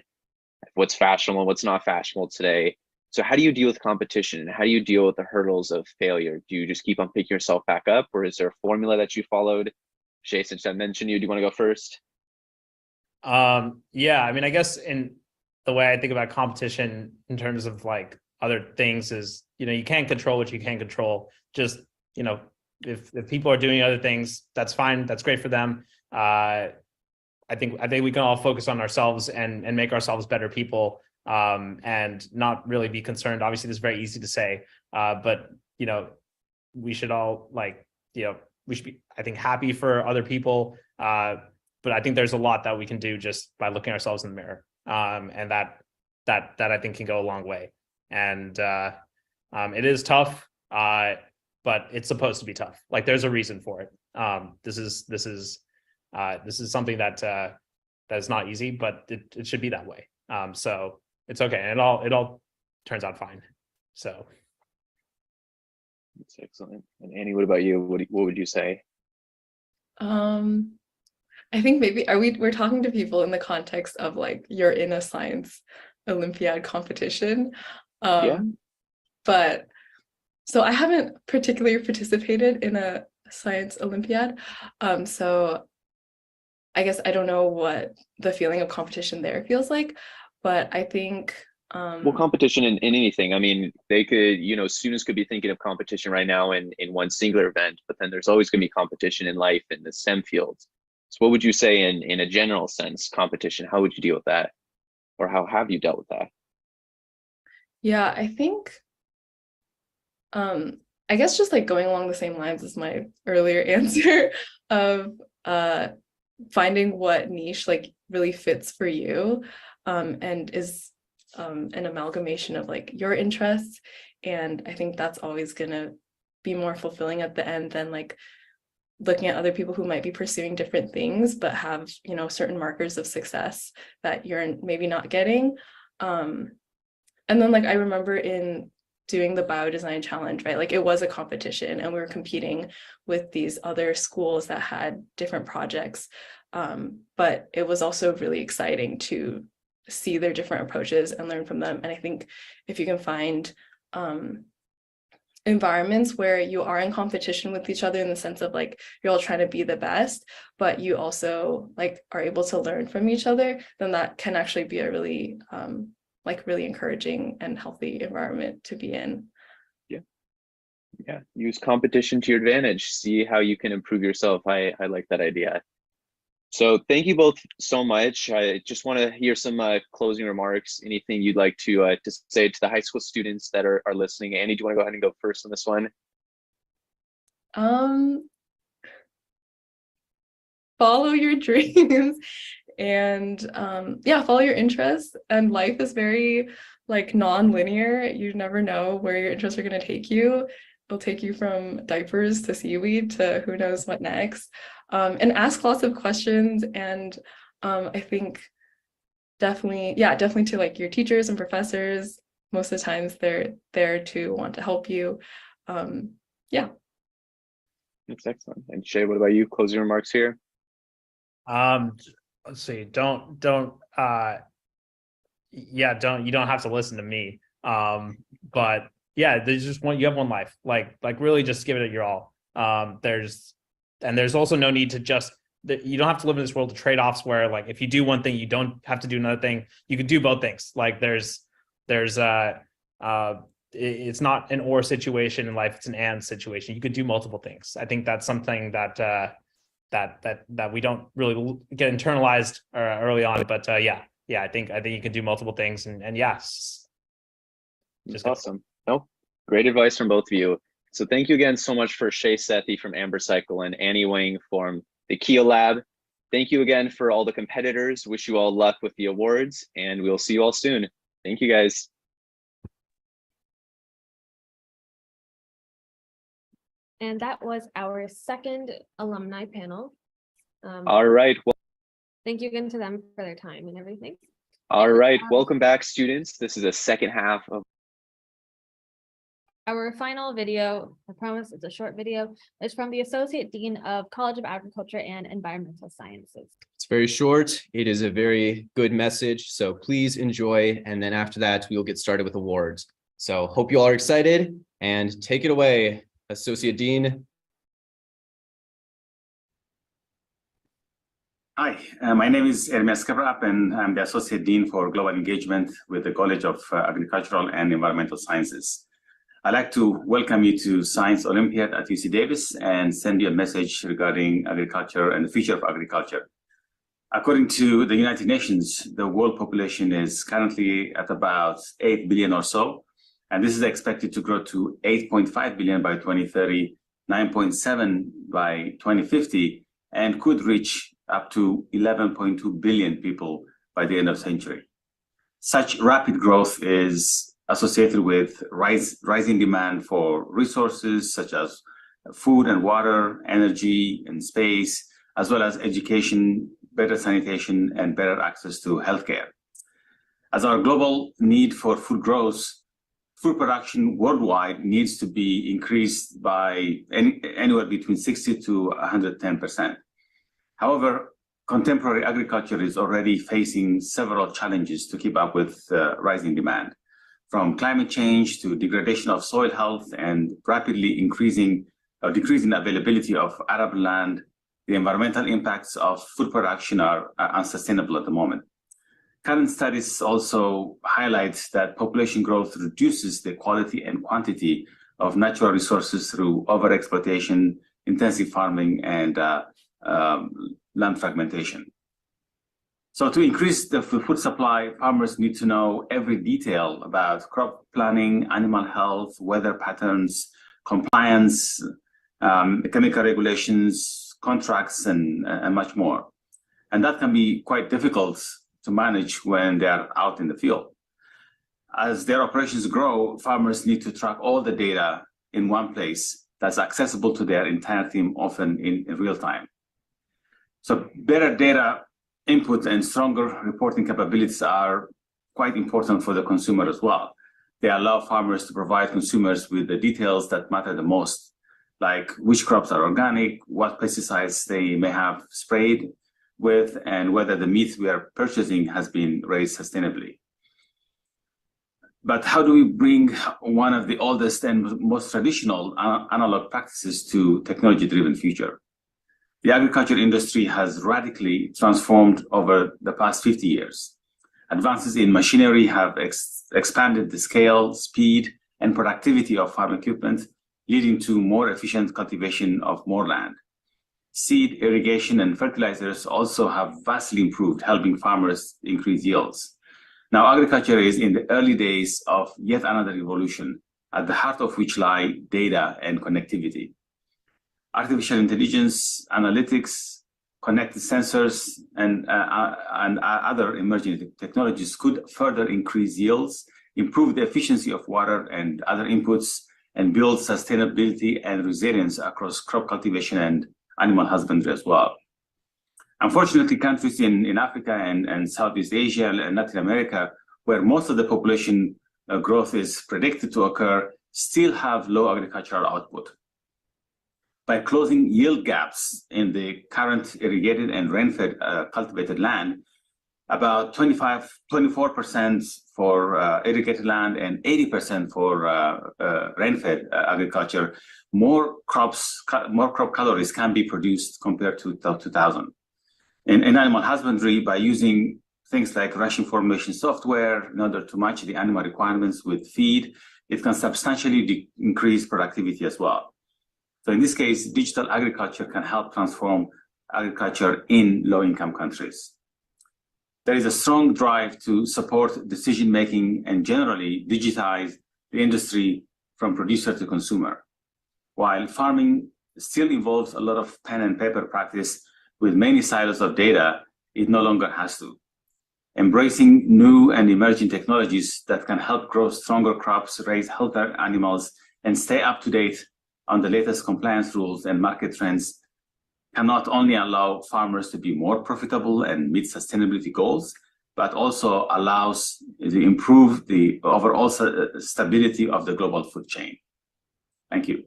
What's fashionable, what's not fashionable today. So how do you deal with competition, and how do you deal with the hurdles of failure? Do you just keep on picking yourself back up, or is there a formula that you followed? Shay, since I mentioned you, do you want to go first? Yeah, I mean, I guess in the way I think about competition in terms of like other things is, you can't control what you can't control. Just, if people are doing other things, that's fine. That's great for them. I think we can all focus on ourselves and make ourselves better people, and not really be concerned. Obviously, this is very easy to say, but we should all we should be, I think, happy for other people. But I think there's a lot that we can do just by looking ourselves in the mirror, and that I think can go a long way. And it is tough, but it's supposed to be tough. Like, there's a reason for it. This is something that is not easy, but it should be that way. So it's okay, and it all turns out fine. So that's excellent. And Annie, what about you? What would you say? I think maybe we're talking to people in the context of like you're in a science Olympiad competition. Yeah. But so I haven't particularly participated in a science Olympiad. So I guess I don't know what the feeling of competition there feels like, but I think well, competition in anything. I mean, they could, students could be thinking of competition right now in one singular event, but then there's always going to be competition in life in the STEM fields. So what would you say in a general sense, competition? How would you deal with that? Or how have you dealt with that? Yeah, I think I guess just like going along the same lines as my earlier answer of finding what niche like really fits for you, and is an amalgamation of like your interests. And I think that's always gonna be more fulfilling at the end than like looking at other people who might be pursuing different things but have certain markers of success that you're maybe not getting. And then like I remember in doing the biodesign challenge, right, like it was a competition and we were competing with these other schools that had different projects, but it was also really exciting to see their different approaches and learn from them. And I think if you can find environments where you are in competition with each other in the sense of like you're all trying to be the best, but you also like are able to learn from each other, then that can actually be a really really encouraging and healthy environment to be in. Yeah, use competition to your advantage. See how you can improve yourself. I like that idea. So thank you both so much. I just want to hear some closing remarks. Anything you'd like to say to the high school students that are listening? Annie, do you want to go ahead and go first on this one? Follow your dreams and follow your interests. And life is very like non-linear. You never know where your interests are going to take you. It'll take you from diapers to seaweed to who knows what next. And ask lots of questions. And I think definitely to like your teachers and professors. Most of the times they're there to want to help you. That's excellent. And Shay, what about you? Closing remarks here? Let's see. You don't have to listen to me. But yeah, you have one life. Like really just give it your all. There's also no need to you don't have to live in this world of trade-offs where like if you do one thing, you don't have to do another thing. You can do both things. Like there's it's not an or situation in life, it's an and situation. You could do multiple things. I think that's something that we don't really get internalized early on, but I think you can do multiple things, and yes, just awesome. No, great advice from both of you. So thank you again so much for Shay Sethi from Amber Cycle and Annie Wang from the Kia Lab. Thank you again for all the competitors. Wish you all luck with the awards, and we'll see you all soon. Thank you, guys. And that was our second alumni panel. All right. Well, thank you again to them for their time and everything. All right. Welcome back, students. This is the second half of our final video. I promise it's a short video. It's from the Associate Dean of College of Agriculture and Environmental Sciences. It's very short. It is a very good message. So please enjoy. And then after that, we'll get started with awards. So hope you all are excited, and take it away, Associate Dean. Hi, my name is Ermias Kabrap, and I'm the Associate Dean for Global Engagement with the College of Agricultural and Environmental Sciences. I'd like to welcome you to Science Olympiad at UC Davis and send you a message regarding agriculture and the future of agriculture. According to the United Nations, the world population is currently at about 8 billion or so, and this is expected to grow to 8.5 billion by 2030, 9.7 by 2050, and could reach up to 11.2 billion people by the end of the century. Such rapid growth is associated with rising demand for resources such as food and water, energy and space, as well as education, better sanitation, and better access to healthcare. As our global need for food grows, food production worldwide needs to be increased by anywhere between 60 to 110%. However, contemporary agriculture is already facing several challenges to keep up with rising demand, from climate change to degradation of soil health and rapidly decreasing availability of arable land. The environmental impacts of food production are unsustainable at the moment. Current studies also highlight that population growth reduces the quality and quantity of natural resources through overexploitation, intensive farming, and land fragmentation. So to increase the food supply, farmers need to know every detail about crop planning, animal health, weather patterns, compliance, chemical regulations, contracts, and much more. And that can be quite difficult to manage when they are out in the field. As their operations grow, farmers need to track all the data in one place that's accessible to their entire team, often in real time. So better data input and stronger reporting capabilities are quite important for the consumer as well. They allow farmers to provide consumers with the details that matter the most, like which crops are organic, what pesticides they may have sprayed with, and whether the meat we are purchasing has been raised sustainably. But how do we bring one of the oldest and most traditional analog practices to technology-driven future? The agriculture industry has radically transformed over the past 50 years. Advances in machinery have expanded the scale, speed, and productivity of farm equipment, leading to more efficient cultivation of more land. Seed, irrigation, and fertilizers also have vastly improved, helping farmers increase yields. Now, agriculture is in the early days of yet another revolution, at the heart of which lie data and connectivity. Artificial intelligence, analytics, connected sensors, and other emerging technologies could further increase yields, improve the efficiency of water and other inputs, and build sustainability and resilience across crop cultivation and animal husbandry as well. Unfortunately, countries in Africa and Southeast Asia and Latin America, where most of the population growth is predicted to occur, still have low agricultural output. By closing yield gaps in the current irrigated and rain-fed cultivated land, about 24% for irrigated land and 80% for rain-fed agriculture, more crop calories can be produced compared to 2000. In animal husbandry, by using things like ration formulation software in order to match the animal requirements with feed, it can substantially increase productivity as well. So in this case, digital agriculture can help transform agriculture in low-income countries. There is a strong drive to support decision-making and generally digitize the industry from producer to consumer. While farming still involves a lot of pen and paper practice with many silos of data, it no longer has to. Embracing new and emerging technologies that can help grow stronger crops, raise healthier animals, and stay up to date on the latest compliance rules and market trends can not only allow farmers to be more profitable and meet sustainability goals, but also allows to improve the overall stability of the global food chain. Thank you.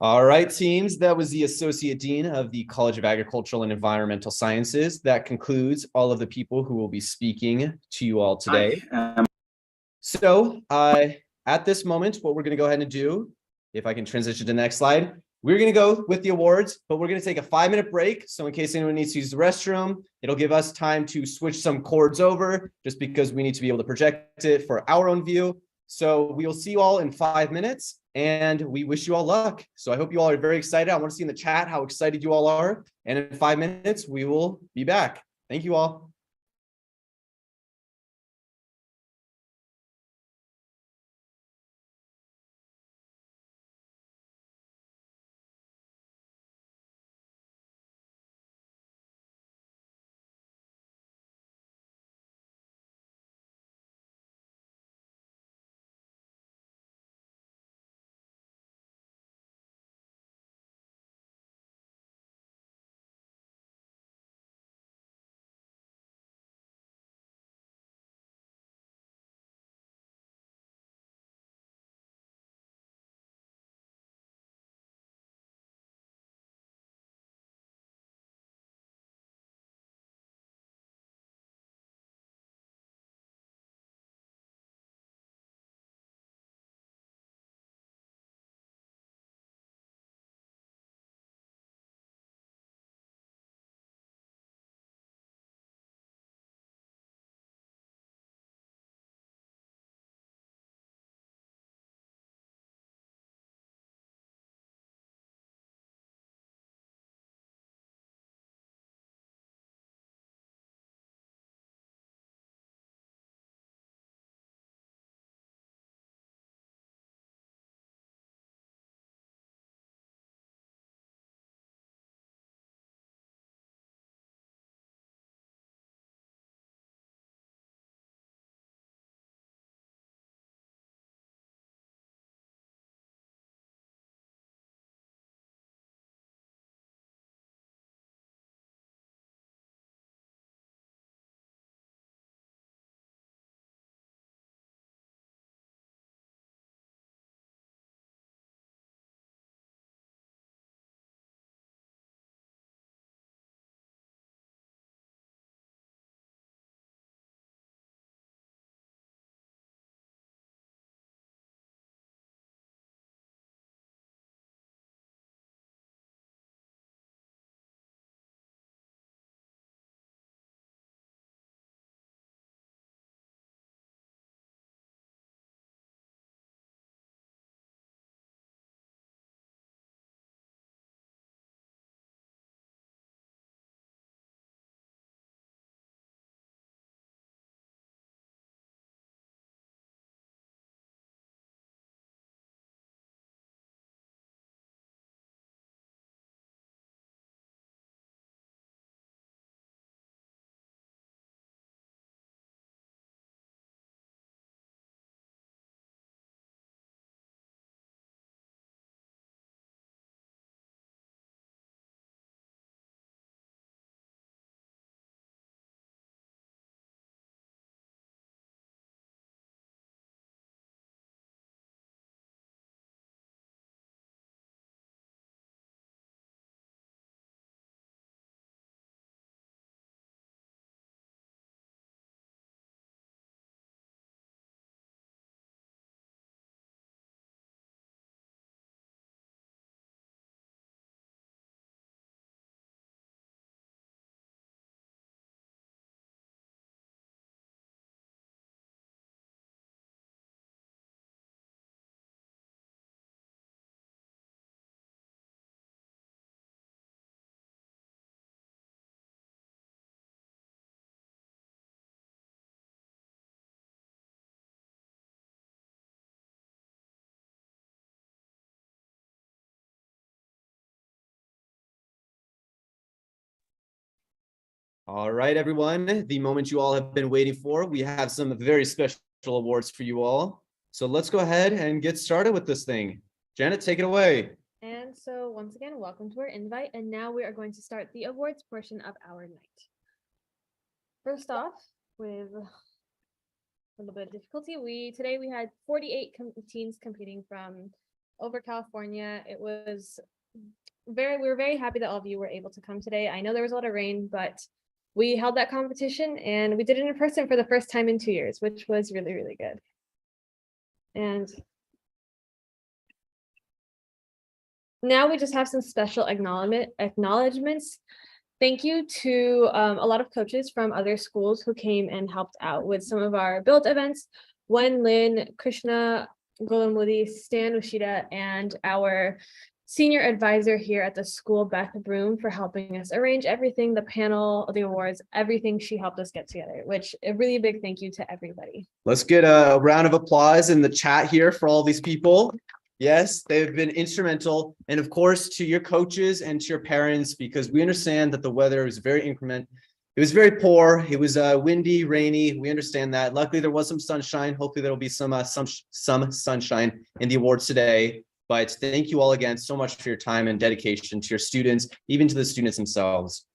All right, teams, that was the Associate Dean of the College of Agricultural and Environmental Sciences. That concludes all of the people who will be speaking to you all today. So at this moment, what we're going to go ahead and do, if I can transition to the next slide, we're going to go with the awards, but we're going to take a 5-minute break. So in case anyone needs to use the restroom, it'll give us time to switch some cords over just because we need to be able to project it for our own view. So we will see you all in 5 minutes and we wish you all luck. So I hope you all are very excited. I want to see in the chat how excited you all are. And in 5 minutes, we will be back. Thank you all. All right, everyone, the moment you all have been waiting for, we have some very special awards for you all. So let's go ahead and get started with this thing. Janet, take it away. And so once again, welcome to our invite. And now we are going to start the awards portion of our night. First off, with a little bit of difficulty, today we had 48 teams competing from over California. It was we were very happy that all of you were able to come today. I know there was a lot of rain, but we held that competition and we did it in person for the first time in 2 years, which was really, really good. And Now we just have some special acknowledgements. Thank you to a lot of coaches from other schools who came and helped out with some of our build events. Wen Lin, Krishna Golamudi, Stan Ushida, and our senior advisor here at the school, Beth Broom, for helping us arrange everything, the panel, the awards, everything she helped us get together, which a really big thank you to everybody. Let's get a round of applause in the chat here for all these people. Yes, they've been instrumental. And of course, to your coaches and to your parents, because we understand that the weather was very inclement. It was very poor. It was windy, rainy. We understand that. Luckily, there was some sunshine. Hopefully, there will be some sunshine in the awards today. But thank you all again so much for your time and dedication to your students, even to the students themselves.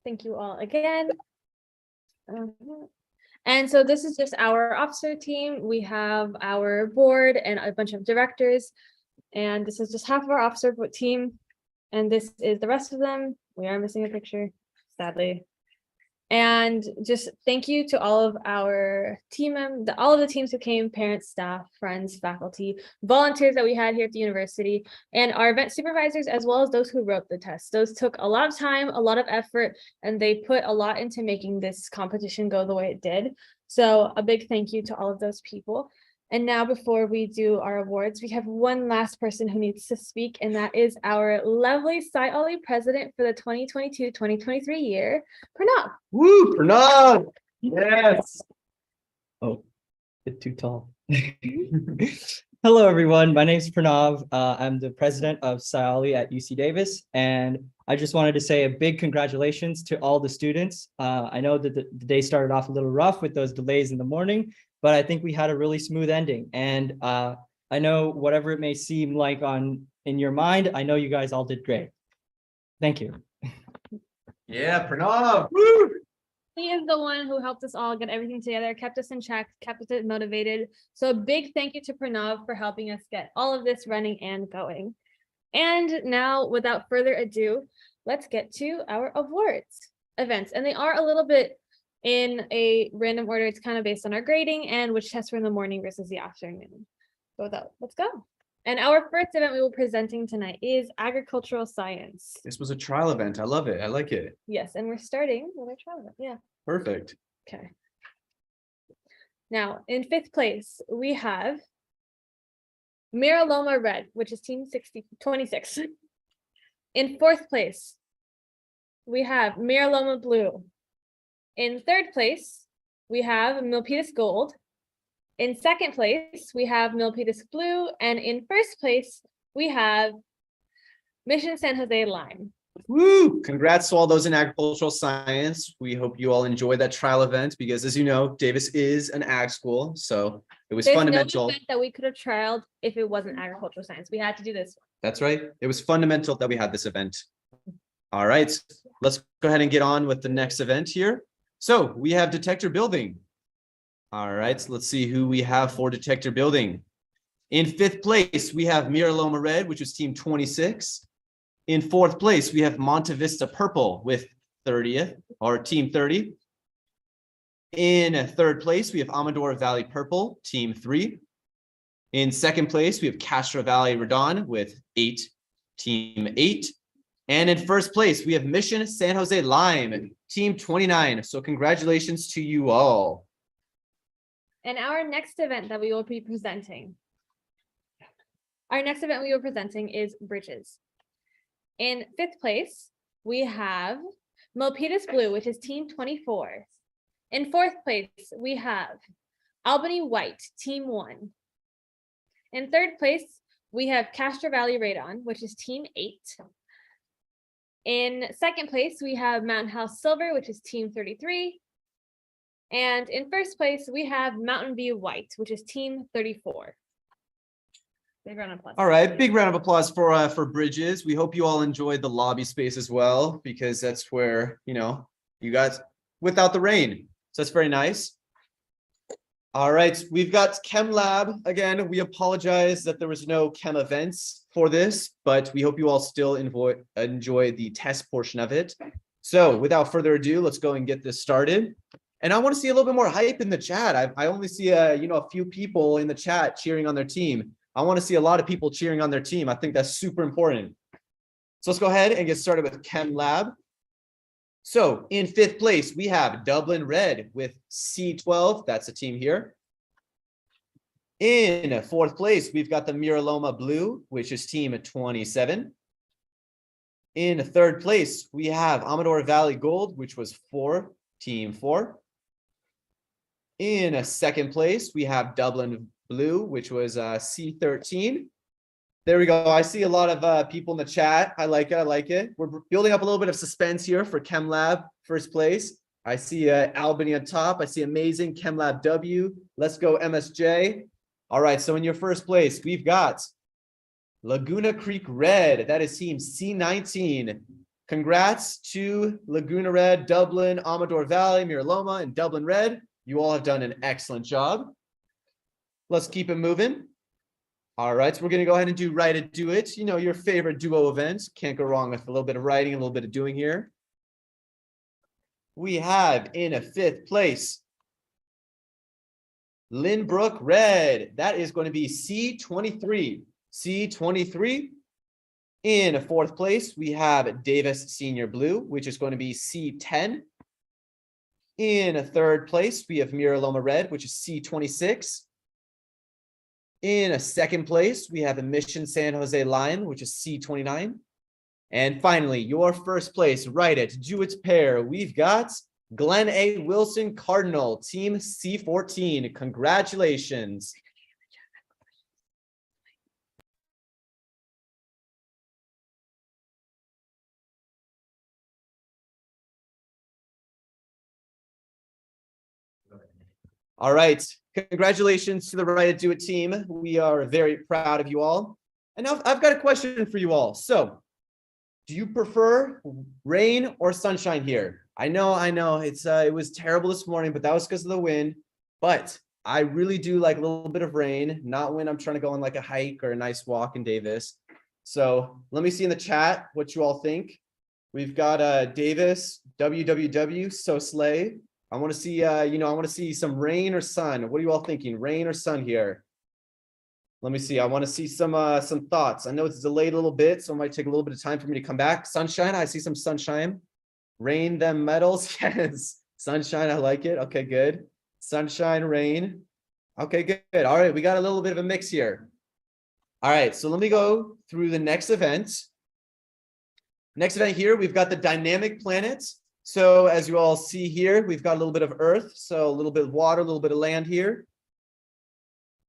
Thank you all again. And so this is just our officer team. We have our board and a bunch of directors. And this is just half of our officer team. And this is the rest of them. We are missing a picture, sadly. And just thank you to all of our team, all of the teams who came, parents, staff, friends, faculty, volunteers that we had here at the university, and our event supervisors, as well as those who wrote the tests. Those took a lot of time, a lot of effort, and they put a lot into making this competition go the way it did. So a big thank you to all of those people. And now, before we do our awards, we have one last person who needs to speak, and that is our lovely Cy Ollie president for the 2022-2023 year, Pranav. Woo, Pranav! Yes. Oh, bit too tall. Hello, everyone. My name is Pranav. I'm the president of Cy Ollie at UC Davis, and I just wanted to say a big congratulations to all the students. I know that the day started off a little rough with those delays in the morning, but I think we had a really smooth ending. And I know whatever it may seem like in your mind, I know you guys all did great. Thank you. Yeah, Pranav. Woo! He is the one who helped us all get everything together, kept us in check, kept us motivated. So a big thank you to Pranav for helping us get all of this running and going. And now, without further ado, let's get to our awards events. And they are a little bit in a random order. It's kind of based on our grading and which tests were in the morning versus the afternoon. So let's go. And our first event we will be presenting tonight is agricultural science. This was a trial event. I love it. I like it. Yes, and we're starting with our trial event. Yeah. Perfect. Okay. Now, in fifth place, we have Miraloma Red, which is team 26. In fourth place, we have Miraloma Blue. In third place, we have Milpitas Gold. In second place, we have Milpitas Blue. And in first place, we have Mission San Jose Lime. Woo! Congrats to all those in agricultural science. We hope you all enjoyed that trial event because, as you know, Davis is an ag school, so it was fundamental. No event that we could have trialed if it wasn't agricultural science. We had to do this. That's right. It was fundamental that we had this event. All right, let's go ahead and get on with the next event here. So we have detector building. All right, so let's see who we have for detector building. In fifth place, we have Miraloma Red, which was team 26. In fourth place, we have Monte Vista Purple with 30th or team 30. In third place, we have Amador Valley Purple, team 3. In second place, we have Castro Valley Redon with 8, team 8. And in first place, we have Mission San Jose Lime, team 29. So congratulations to you all. And our next event that we will be presenting. Is Bridges. In fifth place, we have Milpitas Blue, which is team 24. In fourth place, we have Albany White, team 1. In third place, we have Castro Valley Radon, which is team 8. In second place, we have Mountain House Silver, which is team 33. And in first place, we have Mountain View White, which is team 34. Big round of applause. All right, big round of applause for Bridges. We hope you all enjoyed the lobby space as well, because that's where, you guys without the rain. So that's very nice. All right, we've got Chem Lab. Again, we apologize that there was no Chem events for this, but we hope you all still enjoy the test portion of it. So without further ado, let's go and get this started. And I want to see a little bit more hype in the chat. I only see a few people in the chat cheering on their team. I want to see a lot of people cheering on their team. I think that's super important. So let's go ahead and get started with Chem Lab. So in 5th place, we have Dublin Red with C12. That's the team here. In 4th place, we've got the Miraloma Blue, which is team 27. In 3rd place, we have Amador Valley Gold, which was team 4. In 2nd place, we have Dublin Blue, which was C13. There we go. I see a lot of people in the chat. I like it. I like it. We're building up a little bit of suspense here for Chem Lab 1st place. I see Albany on top. I see amazing Chem Lab W. Let's go MSJ. All right. So in your 1st place, we've got Laguna Creek Red. That is team C19. Congrats to Laguna Red, Dublin, Amador Valley, Miraloma, and Dublin Red. You all have done an excellent job. Let's keep it moving. All right, so we're going to go ahead and do Write It, Do It. You know, your favorite duo events. Can't go wrong with a little bit of writing, a little bit of doing here. We have in 5th place, Lynbrook Red. That is going to be C23. C23. In 4th place, we have Davis Senior Blue, which is going to be C10. In 3rd place, we have Miraloma Red, which is C26. In 2nd place, we have Mission San Jose Lion, which is C29. And finally, your 1st place, Write It, Do It pair. We've got Glenn A. Wilson Cardinal, team C14. Congratulations. All right. Congratulations to the Write It, Do It team. We are very proud of you all. And now I've got a question for you all. So, do you prefer rain or sunshine here? I know it was terrible this morning, but that was because of the wind. But I really do like a little bit of rain, not when I'm trying to go on like a hike or a nice walk in Davis. So let me see in the chat what you all think. We've got Davis, WWW, so slay. I want to see, I want to see some rain or sun. What are you all thinking? Rain or sun here? Let me see. I want to see some thoughts. I know it's delayed a little bit, so it might take a little bit of time for me to come back. Sunshine. I see some sunshine. Rain them metals. Yes. Sunshine. I like it. Okay, good. Sunshine, rain. Okay, good. All right. We got a little bit of a mix here. All right. So let me go through the next event. Next event here, we've got the dynamic planets. So as you all see here, we've got a little bit of earth, so a little bit of water, a little bit of land here.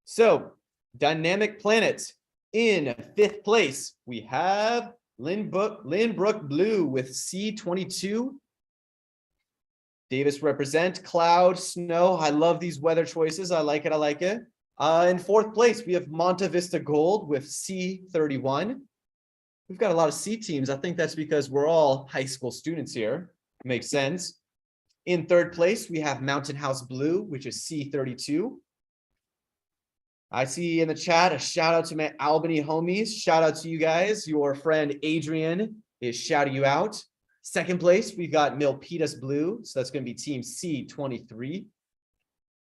So dynamic planets in 5th place, we have Lynbrook Blue with C22. Davis represent cloud, snow. I love these weather choices. I like it. I like it. In 4th place, we have Monta Vista Gold with C31. We've got a lot of C teams. I think that's because we're all high school students here. Makes sense. In 3rd place, we have Mountain House Blue, which is C32. I see in the chat a shout out to my Albany homies. Shout out to you guys. Your friend Adrian is shouting you out. 2nd place, we've got Milpitas Blue. So that's going to be team C23.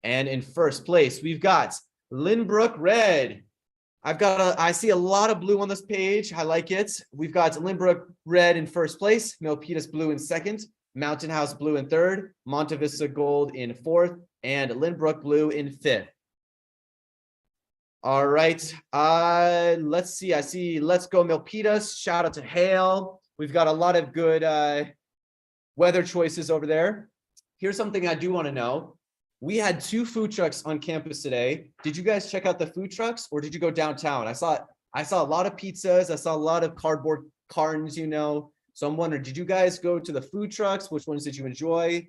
And in 1st place, we've got Lynbrook Red. I see a lot of blue on this page. I like it. We've got Lynbrook Red in 1st place, Milpitas Blue in 2nd, Mountain House Blue in 3rd, Monta Vista Gold in 4th, and Lynbrook Blue in 5th. All right. Let's see. I see Let's Go Milpitas. Shout out to Hale. We've got a lot of good weather choices over there. Here's something I do want to know. We had 2 food trucks on campus today. Did you guys check out the food trucks or did you go downtown? I saw a lot of pizzas. I saw a lot of cardboard cartons, So I'm wondering, did you guys go to the food trucks? Which ones did you enjoy?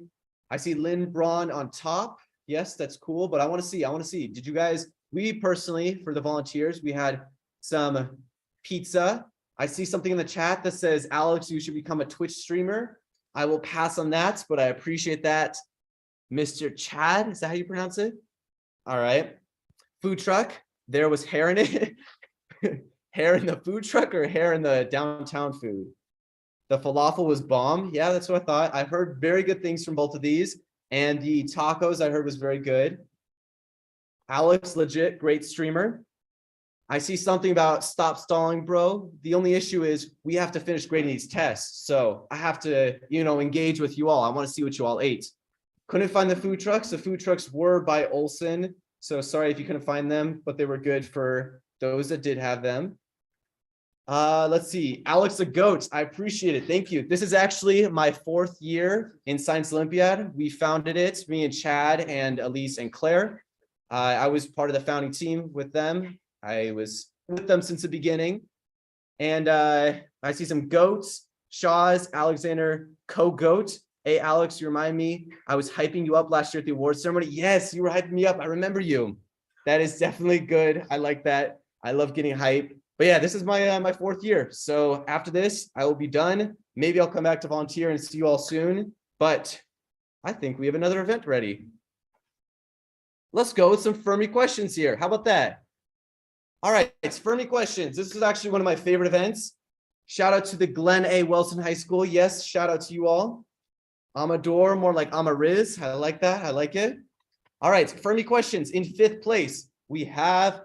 I see Lynn Braun on top. Yes, that's cool. But I want to see. Did you guys, we personally, for the volunteers, we had some pizza. I see something in the chat that says, Alex, you should become a Twitch streamer. I will pass on that, but I appreciate that. Mr. Chad, is that how you pronounce it? All right. Food truck. There was hair in it. Hair in the food truck or hair in the downtown food? The falafel was bomb. Yeah, that's what I thought. I've heard very good things from both of these. And the tacos I heard was very good. Alex, legit, great streamer. I see something about stop stalling, bro. The only issue is we have to finish grading these tests. So I have to, engage with you all. I want to see what you all ate. Couldn't find the food trucks. The food trucks were by Olson. So sorry if you couldn't find them, but they were good for those that did have them. Let's see. Alex the Goat. I appreciate it. Thank you. This is actually my 4th year in Science Olympiad. We founded it, me and Chad and Elise and Claire. I was part of the founding team with them. I was with them since the beginning. And I see some goats, Shaws, Alexander, co-goat. Hey, Alex, you remind me, I was hyping you up last year at the awards ceremony. Yes, you were hyping me up. I remember you. That is definitely good. I like that. I love getting hype. But yeah, this is my my 4th year. So after this, I will be done. Maybe I'll come back to volunteer and see you all soon. But I think we have another event ready. Let's go with some Fermi questions here. How about that? All right, it's Fermi questions. This is actually one of my favorite events. Shout out to the Glen A. Wilson High School. Yes, shout out to you all. Amador, more like Amariz. I like that. I like it. All right, Fermi questions. In 5th place, we have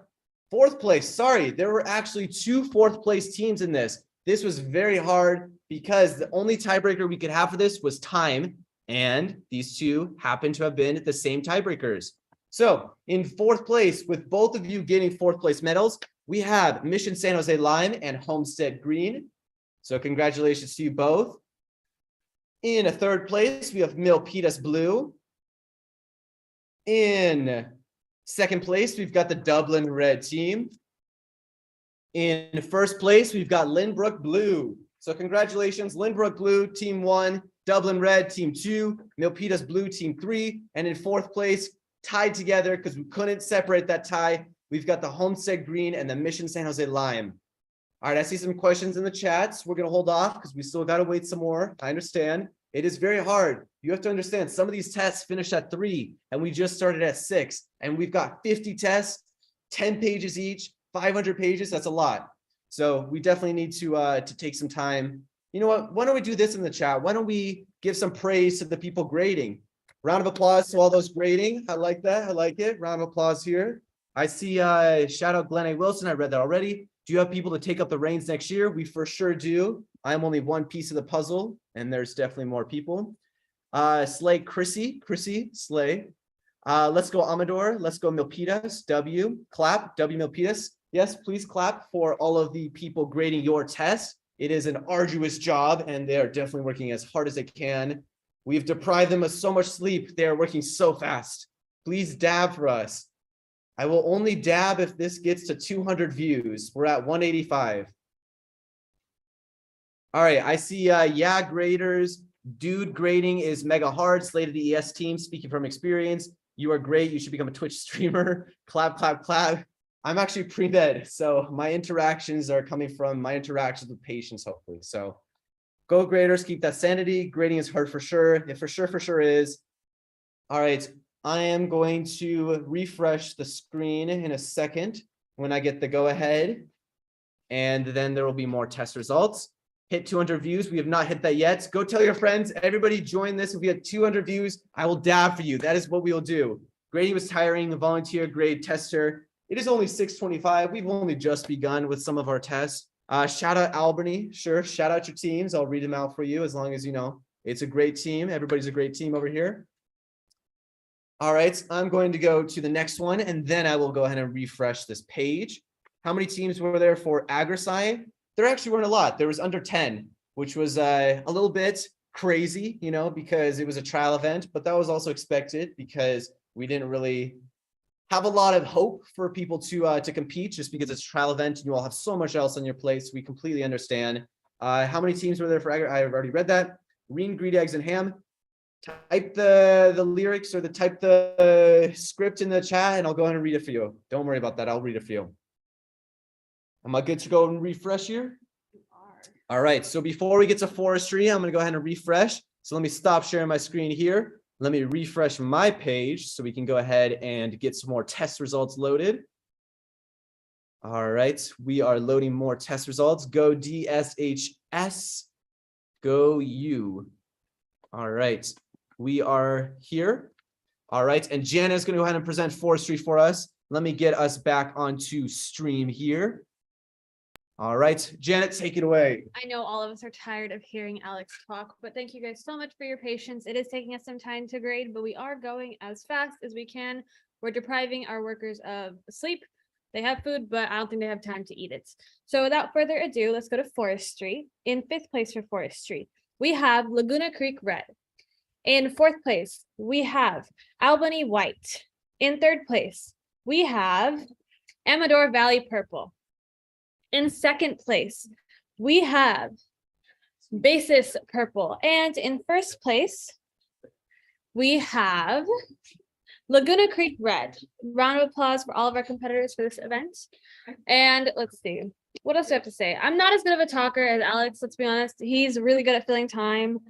4th place. Sorry, there were actually 2 4th place teams in this. This was very hard because the only tiebreaker we could have for this was time. And these 2 happen to have been the same tiebreakers. So in 4th place, with both of you getting 4th place medals, we have Mission San Jose Lime and Homestead Green. So congratulations to you both. In a 3rd place, we have Milpitas Blue. In 2nd place, we've got the Dublin Red team. In 1st place, we've got Lynbrook Blue. So congratulations, Lynbrook Blue, team 1, Dublin Red, team 2, Milpitas Blue, team 3, and in 4th place, tied together because we couldn't separate that tie, we've got the Homestead Green and the Mission San Jose Lime. All right, I see some questions in the chats. We're going to hold off because we still got to wait some more. I understand. It is very hard. You have to understand some of these tests finish at 3 and we just started at 6 and we've got 50 tests, 10 pages each, 500 pages. That's a lot. So we definitely need to take some time. You know what? Why don't we do this in the chat? Why don't we give some praise to the people grading? Round of applause to all those grading. I like that. I like it. Round of applause here. I see shout out Glenn A. Wilson. I read that already. Do you have people to take up the reins next year? We for sure do. I'm only one piece of the puzzle, and there's definitely more people. Slay Chrissy, Slay. Let's go Amador. Let's go Milpitas. W. Clap. W. Milpitas. Yes, please clap for all of the people grading your test. It is an arduous job, and they are definitely working as hard as they can. We've deprived them of so much sleep. They are working so fast. Please dab for us. I will only dab if this gets to 200 views. We're at 185. All right, I see, yeah, graders. Dude grading is mega hard. Slay to the ES team, speaking from experience. You are great. You should become a Twitch streamer. Clap, clap, clap. I'm actually pre-med, so my interactions are coming from my interactions with patients, hopefully. So go graders, keep that sanity. Grading is hard for sure. It for sure is. All right, I am going to refresh the screen in a second when I get the go ahead. And then there will be more test results. Hit 200 views. We have not hit that yet. Go tell your friends. Everybody join this. If we had 200 views, I will dab for you. That is what we will do. Grading was tiring. A volunteer grade tester. It is only 6:25. We've only just begun with some of our tests. Shout out Albany. Sure. Shout out your teams. I'll read them out for you as long as you know. It's a great team. Everybody's a great team over here. All right. I'm going to go to the next one, and then I will go ahead and refresh this page. How many teams were there for AgriSci? There actually weren't a lot. There was under 10, which was a little bit crazy, you know, because it was a trial event, but that was also expected because we didn't really have a lot of hope for people to compete just because it's a trial event and you all have so much else on your plate. So we completely understand. How many teams were there for Agri? I've already read that. Green, greedy eggs, and ham. Type the lyrics or type the script in the chat and I'll go ahead and read it for you. Don't worry about that. I'll read it for you. Am I good to go and refresh here? All right. So before we get to forestry, I'm going to go ahead and refresh. So let me stop sharing my screen here. Let me refresh my page so we can go ahead and get some more test results loaded. All right. We are loading more test results. Go DSHS. Go U. All right. We are here. All right. And Jana is going to go ahead and present forestry for us. Let me get us back onto stream here. All right, Janet, take it away. I know all of us are tired of hearing Alex talk, but thank you guys so much for your patience. It is taking us some time to grade, but we are going as fast as we can. We're depriving our workers of sleep. They have food, but I don't think they have time to eat it. So without further ado, let's go to forestry. In 5th place for forestry, we have Laguna Creek Red. In 4th place, we have Albany White. In 3rd place, we have Amador Valley Purple. In 2nd place, we have Basis Purple. And in 1st place, we have Laguna Creek Red. Round of applause for all of our competitors for this event. And let's see, what else do I have to say? I'm not as good of a talker as Alex, let's be honest. He's really good at filling time.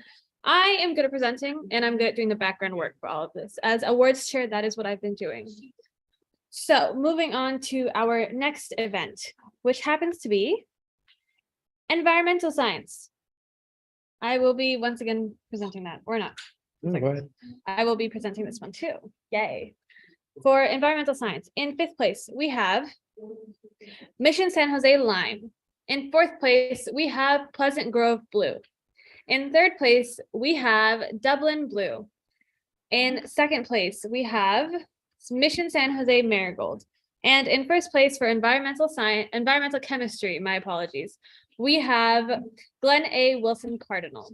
I am good at presenting, and I'm good at doing the background work for all of this. As awards chair, that is what I've been doing. So moving on to our next event, which happens to be environmental science. I will be once again presenting that, or not. Go ahead. I will be presenting this one too. Yay. For environmental science, in 5th place, we have Mission San Jose Lime. In 4th place, we have Pleasant Grove Blue. In 3rd place, we have Dublin Blue. In 2nd place, we have Mission San Jose Marigold. And in 1st place for environmental science, environmental chemistry, my apologies, we have Glen A. Wilson Cardinal.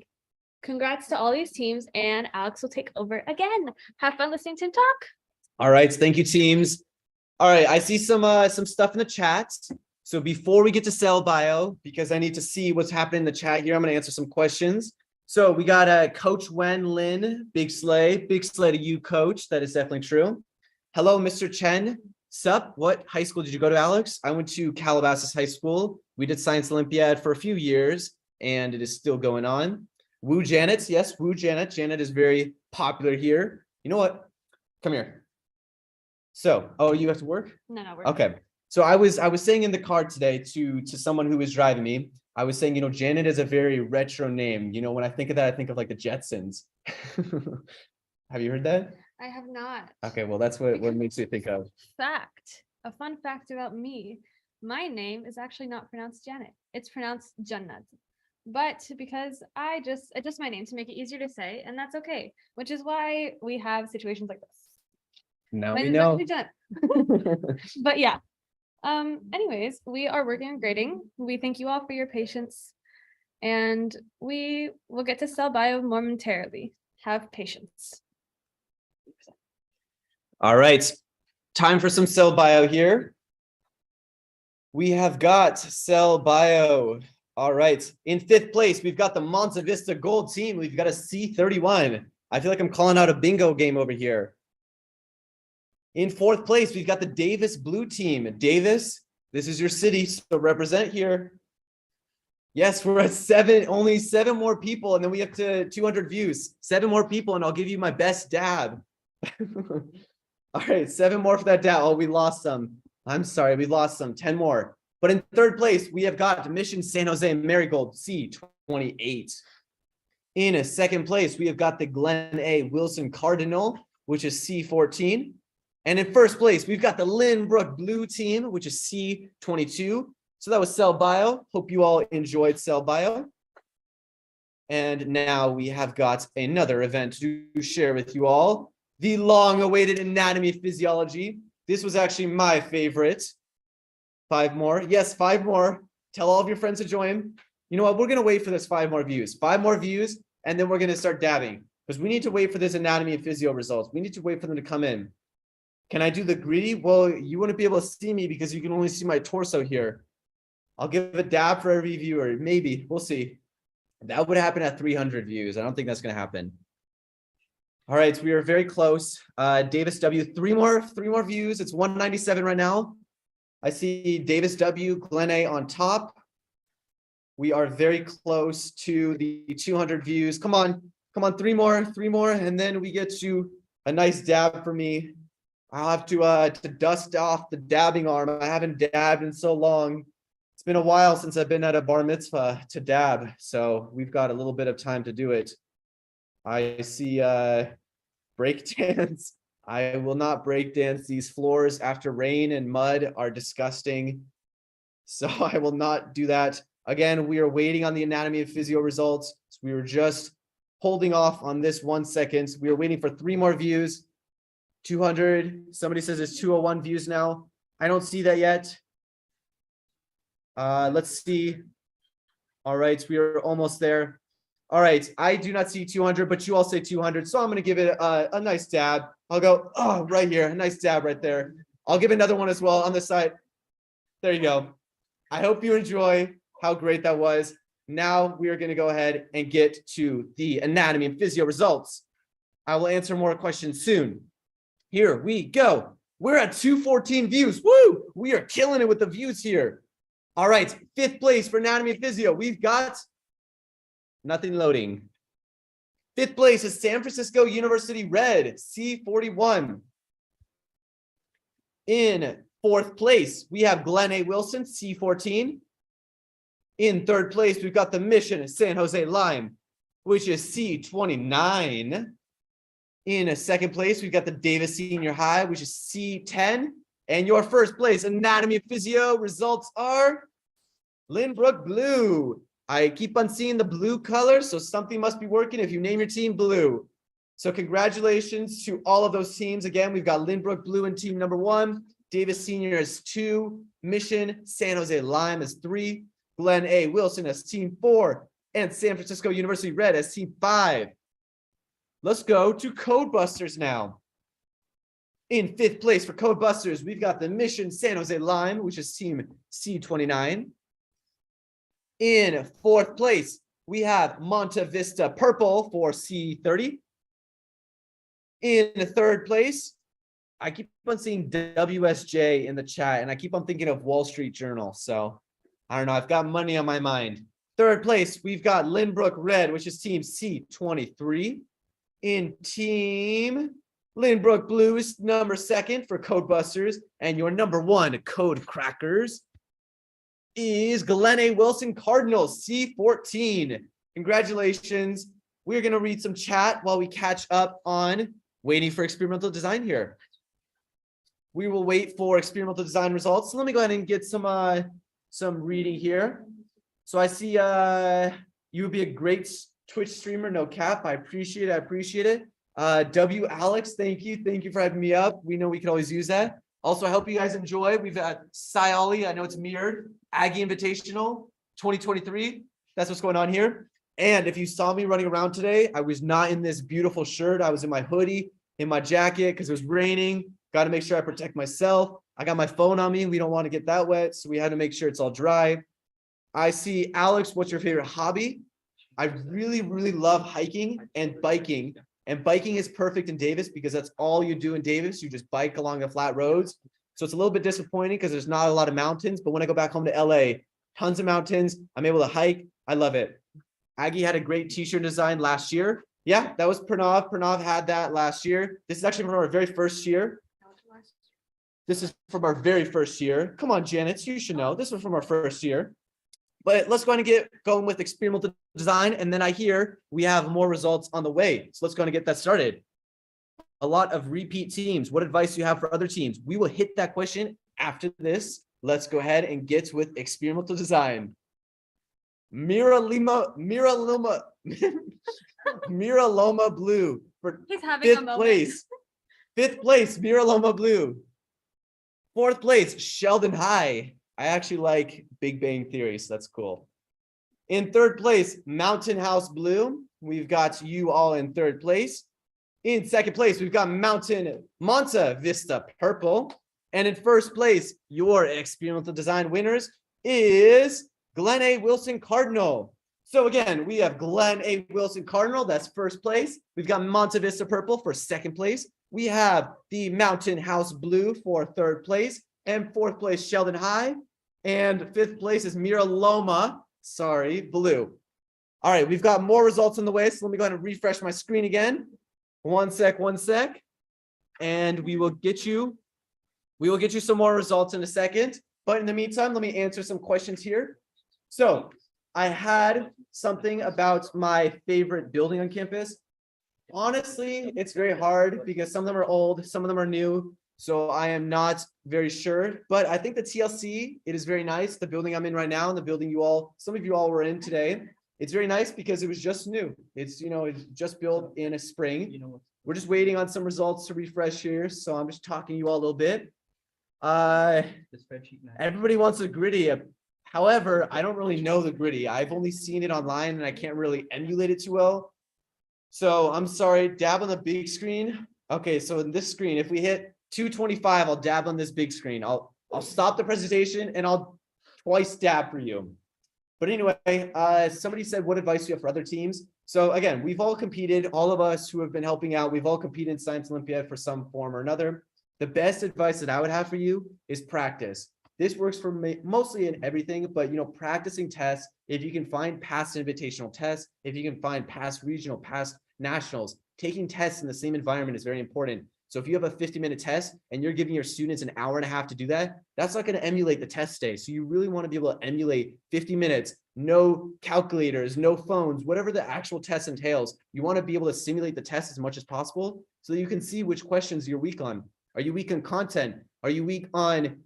Congrats to all these teams, and Alex will take over again. Have fun listening to him talk. All right, thank you, teams. All right, I see some stuff in the chat. So before we get to cell bio, because I need to see what's happening in the chat here, I'm going to answer some questions. So we got Coach Wen Lin, big slay to you, Coach. That is definitely true. Hello, Mr. Chen. Sup? What high school did you go to, Alex? I went to Calabasas High School. We did Science Olympiad for a few years, and it is still going on. Woo Janet, yes, Woo Janet. Janet is very popular here. You know what? Come here. So, oh, you have to work? No, we're Okay. So I was saying in the car today to someone who was driving me, I was saying, Janet is a very retro name. When I think of that, I think of like the Jetsons. Have you heard that? I have not. Okay, well, that's what makes me think of. A fun fact about me. My name is actually not pronounced Janet. It's pronounced Jannat. But because I just adjust my name to make it easier to say, and that's okay, which is why we have situations like this. Now My we name is know. actually Janet. But yeah. Anyways, we are working on grading. We thank you all for your patience, and we will get to cell bio momentarily. Have patience. All right, time for some cell bio here. We have got cell bio. All right, in 5th place, we've got the Monza Vista Gold team. We've got a C31. I feel like I'm calling out a bingo game over here. In 4th place, we've got the Davis Blue team. Davis, this is your city, so represent here. Yes, we're at 7, only 7 more people, and then we have to 200 views. 7 more people, and I'll give you my best dab. All right, 7 more for that dab. Oh, we lost some. I'm sorry, we lost some. 10 more. But in 3rd place, we have got Mission San Jose Marigold C28. In 2nd place, we have got the Glen A. Wilson Cardinal, which is C14. And in 1st place, we've got the Lynbrook Blue team, which is C22. So that was cell bio. Hope you all enjoyed cell bio. And now we have got another event to share with you all. The long-awaited anatomy physiology. This was actually my favorite. 5 more. Yes, 5 more. Tell all of your friends to join. You know what? We're going to wait for this 5 more views. 5 more views, and then we're going to start dabbing. Because we need to wait for this anatomy and physio results. We need to wait for them to come in. Can I do the greedy? Well, you wouldn't be able to see me because you can only see my torso here. I'll give a dab for every viewer. Maybe. We'll see. That would happen at 300 views. I don't think that's going to happen. All right. We are very close. Davis W, 3 more views. It's 197 right now. I see Davis W, Glen A on top. We are very close to the 200 views. Come on. 3 more. And then we get to a nice dab for me. I'll have to dust off the dabbing arm. I haven't dabbed in so long. It's been a while since I've been at a bar mitzvah to dab. So we've got a little bit of time to do it. I see break dance. I will not break dance. These floors after rain and mud are disgusting. So I will not do that. Again, we are waiting on the anatomy of physio results. So we were just holding off on this 1 second. We are waiting for 3 more views. 200. Somebody says it's 201 views now. I don't see that yet. Let's see. All right, we are almost there. All right, I do not see 200, but you all say 200. So I'm going to give it a nice dab. I'll go, oh, right here. A nice dab right there. I'll give another one as well on this side. There you go. I hope you enjoy how great that was. Now we are going to go ahead and get to the anatomy and physio results. I will answer more questions soon. Here we go. We're at 214 views. Woo! We are killing it with the views here. All right, 5th place for anatomy and physio. We've got nothing loading. 5th place is San Francisco University Red, C41. In 4th place, we have Glenn A. Wilson, C14. In 3rd place, we've got the Mission San Jose Lime, which is C29. In 2nd place, we've got the Davis Senior High, which is C10. And your 1st place, anatomy and physio results are Lynbrook Blue. I keep on seeing the blue color, so something must be working if you name your team blue. So congratulations to all of those teams. Again, we've got Lynbrook Blue in team number 1, Davis Senior is 2, Mission San Jose Lime is 3, Glenn A. Wilson as team 4, and San Francisco University Red as team 5. Let's go to Codebusters now. In 5th place for Codebusters, we've got the Mission San Jose Lime, which is team C29. In 4th place, we have Monta Vista Purple for C30. In 3rd place, I keep on seeing WSJ in the chat, and I keep on thinking of Wall Street Journal. So I don't know. I've got money on my mind. 3rd place, we've got Lynbrook Red, which is team C23. In team Lynbrook Blue is number 2nd for Codebusters, and your number 1 Code Crackers is Glenn A. Wilson Cardinals, C14. Congratulations. We're going to read some chat while we catch up on waiting for experimental design here. We will wait for experimental design results. So let me go ahead and get some reading here. So I see you would be a great Twitch streamer, no cap. I appreciate it. I appreciate it. W Alex, thank you. Thank you for having me up. We know we could always use that. Also, I hope you guys enjoy. We've got Siali. I know it's mirrored. Aggie Invitational 2023. That's what's going on here. And if you saw me running around today, I was not in this beautiful shirt. I was in my hoodie, in my jacket, because it was raining. Got to make sure I protect myself. I got my phone on me. We don't want to get that wet, so we had to make sure it's all dry. I see Alex, what's your favorite hobby? I really, really love hiking and biking. And biking is perfect in Davis because that's all you do in Davis. You just bike along the flat roads. So it's a little bit disappointing because there's not a lot of mountains. But when I go back home to LA, tons of mountains. I'm able to hike. I love it. Aggie had a great t-shirt design last year. Yeah, that was Pranav. Pranav had that last year. This is actually from our very first year. This is from our very first year. Come on, Janet, you should know. This was from our first year. But let's go ahead and get going with experimental design. And then I hear we have more results on the way. So let's go ahead and get that started. A lot of repeat teams. What advice do you have for other teams? We will hit that question after this. Let's go ahead and get with experimental design. Mira Loma Blue for 5th place. 5th place, Mira Loma Blue. 4th place, Sheldon High. I actually like Big Bang Theory, so that's cool. In 3rd place, Mountain House Blue. We've got you all in 3rd place. In 2nd place, we've got Monta Vista Purple. And in 1st place, your experimental design winners is Glenn A. Wilson Cardinal. So again, we have Glenn A. Wilson Cardinal, that's 1st place. We've got Monta Vista Purple for 2nd place. We have the Mountain House Blue for 3rd place. And 4th place, Sheldon High. And 5th place is Mira Loma, Blue. All right, we've got more results on the way. So let me go ahead and refresh my screen again. One sec. And we will get you some more results in a second. But in the meantime, let me answer some questions here. So I had something about my favorite building on campus. Honestly, it's very hard because some of them are old, some of them are new. So I am not very sure, but I think the TLC, it is very nice. The building I'm in right now and the building some of you all were in today. It's very nice because it was just new. It's just built in a spring. We're just waiting on some results to refresh here. So I'm just talking to you all a little bit. Everybody wants a gritty. However, I don't really know the gritty. I've only seen it online and I can't really emulate it too well. So I'm sorry, dab on the big screen. Okay, so in this screen, if we hit 225, I'll dab on this big screen. I'll stop the presentation and I'll twice dab for you. But anyway, somebody said, what advice do you have for other teams? So again, we've all competed, all of us who have been helping out, we've all competed in Science Olympiad for some form or another. The best advice that I would have for you is practice. This works for me mostly in everything, but practicing tests, if you can find past invitational tests, if you can find past regional, past nationals, taking tests in the same environment is very important. So if you have a 50-minute test and you're giving your students an hour and a half to do that, that's not going to emulate the test day. So you really want to be able to emulate 50 minutes, no calculators, no phones, whatever the actual test entails. You want to be able to simulate the test as much as possible so that you can see which questions you're weak on. Are you weak on content? Are you weak on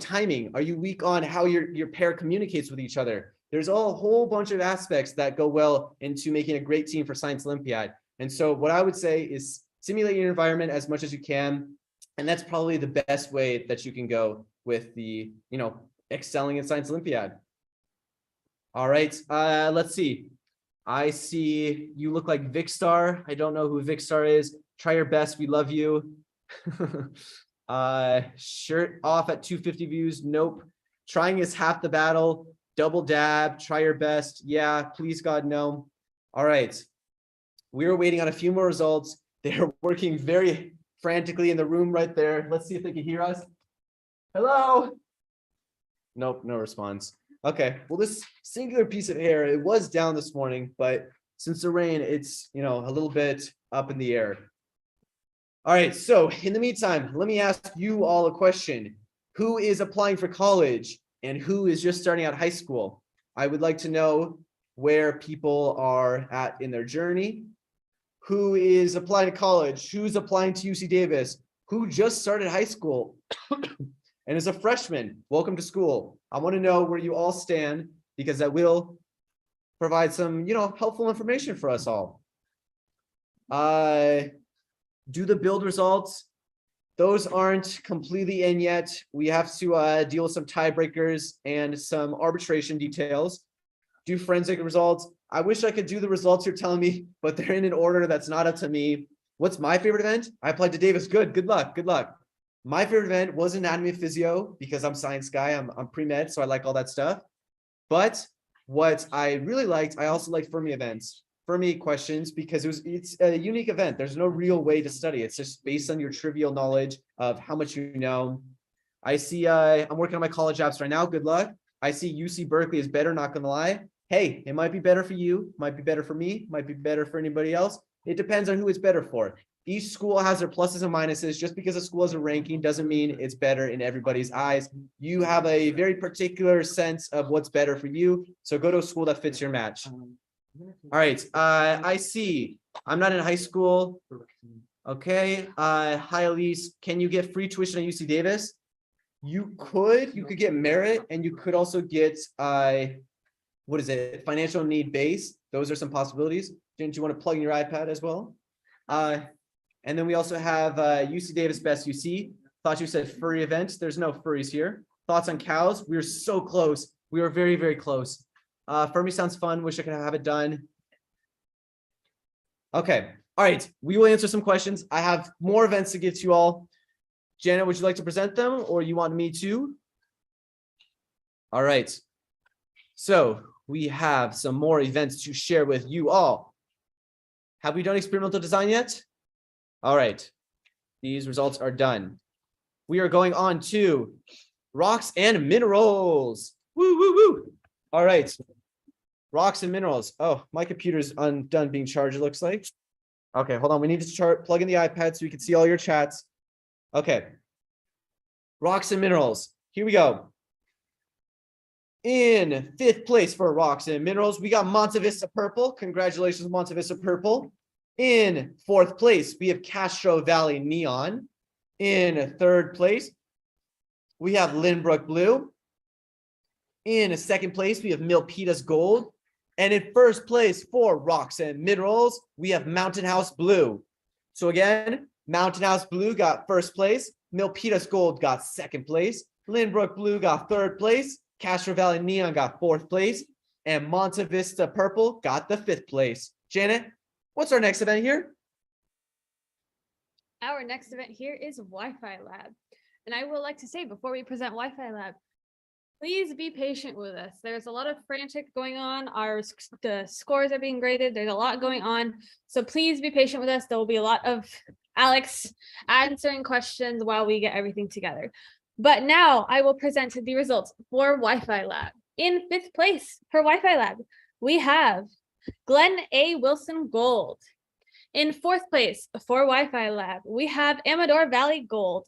timing? Are you weak on how your pair communicates with each other? There's a whole bunch of aspects that go well into making a great team for Science Olympiad. And so what I would say is simulate your environment as much as you can. And that's probably the best way that you can go with the, excelling in Science Olympiad. All right, let's see. I see you look like Vicstar. I don't know who Vicstar is. Try your best. We love you. Shirt off at 250 views. Nope. Trying is half the battle. Double dab. Try your best. Yeah, please God, no. All right. We are waiting on a few more results. They're working very frantically in the room right there. Let's see if they can hear us. Hello. Nope, no response. Okay, well, this singular piece of hair, it was down this morning, but since the rain, it's, a little bit up in the air. All right, so in the meantime, let me ask you all a question. Who is applying for college and who is just starting out high school? I would like to know where people are at in their journey. Who is applying to college? Who's applying to UC Davis? Who just started high school and is a freshman? Welcome to school. I want to know where you all stand because that will provide some, helpful information for us all. Do the build results. Those aren't completely in yet. We have to deal with some tiebreakers and some arbitration details. Do forensic results. I wish I could do the results you're telling me, but they're in an order that's not up to me. What's my favorite event? I applied to Davis. Good luck. My favorite event was anatomy and physio because I'm a science guy. I'm pre-med, so I like all that stuff. But what I really liked, I also liked Fermi events, Fermi questions, because it's a unique event. There's no real way to study. It's just based on your trivial knowledge of how much you know. I see I'm working on my college apps right now. Good luck. I see UC Berkeley is better, not gonna lie. Hey, it might be better for you, might be better for me, might be better for anybody else. It depends on who it's better for. Each school has their pluses and minuses. Just because a school has a ranking doesn't mean it's better in everybody's eyes. You have a very particular sense of what's better for you. So go to a school that fits your match. All right, I see. I'm not in high school. Okay, hi Elise. Can you get free tuition at UC Davis? You could get merit and you could also get what is it? Financial need base. Those are some possibilities. Didn't you want to plug in your iPad as well? And then we also have UC Davis Best UC. Thought you said furry events. There's no furries here. Thoughts on cows? We were so close. We were very, very close. Fermi sounds fun. Wish I could have it done. Okay. All right. We will answer some questions. I have more events to give to you all. Janet, would you like to present them or you want me to? All right. So we have some more events to share with you all. Have we done experimental design yet? All right. These results are done. We are going on to rocks and minerals. Woo, woo, woo. All right. Rocks and minerals. Oh, my computer's done being charged, it looks like. Okay, hold on. We need to plug in the iPad so we can see all your chats. Okay. Rocks and minerals. Here we go. In 5th place for rocks and minerals, we got Monte Vista Purple. Congratulations, Monte Vista Purple. In fourth place, we have Castro Valley Neon. In third place, we have Lynbrook Blue. In second place, we have Milpitas Gold. And in first place for Rocks and Minerals, we have Mountain House Blue. So again, Mountain House Blue got first place. Milpitas Gold got second place. Lynbrook Blue got third place. Castro Valley Neon got fourth place. And Monta Vista Purple got the fifth place. Janet, what's our next event here? Our next event here is Wi-Fi Lab. And I would like to say before we present Wi-Fi Lab, please be patient with us. There's a lot of frantic going on. The scores are being graded. There's a lot going on. So please be patient with us. There will be a lot of Alex answering questions while we get everything together. But now I will present the results for Wi-Fi Lab. In fifth place for Wi-Fi Lab, we have Glenn A. Wilson Gold. In fourth place for Wi-Fi Lab, we have Amador Valley Gold.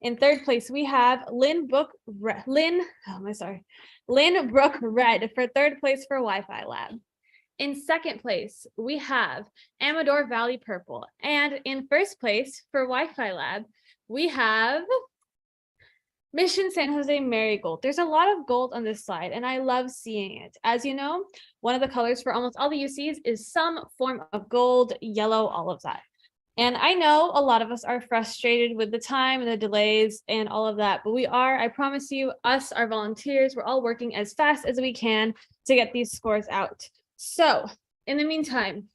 In third place, we have Lynbrook Red for third place for Wi-Fi Lab. In second place, we have Amador Valley Purple. And in first place for Wi-Fi Lab, we have Mission San Jose Marigold. There's a lot of gold on this slide, and I love seeing it. As you know, one of the colors for almost all the UCs is some form of gold, yellow, all of that. And I know a lot of us are frustrated with the time and the delays and all of that, but I promise you, us, our volunteers, we're all working as fast as we can to get these scores out. So in the meantime,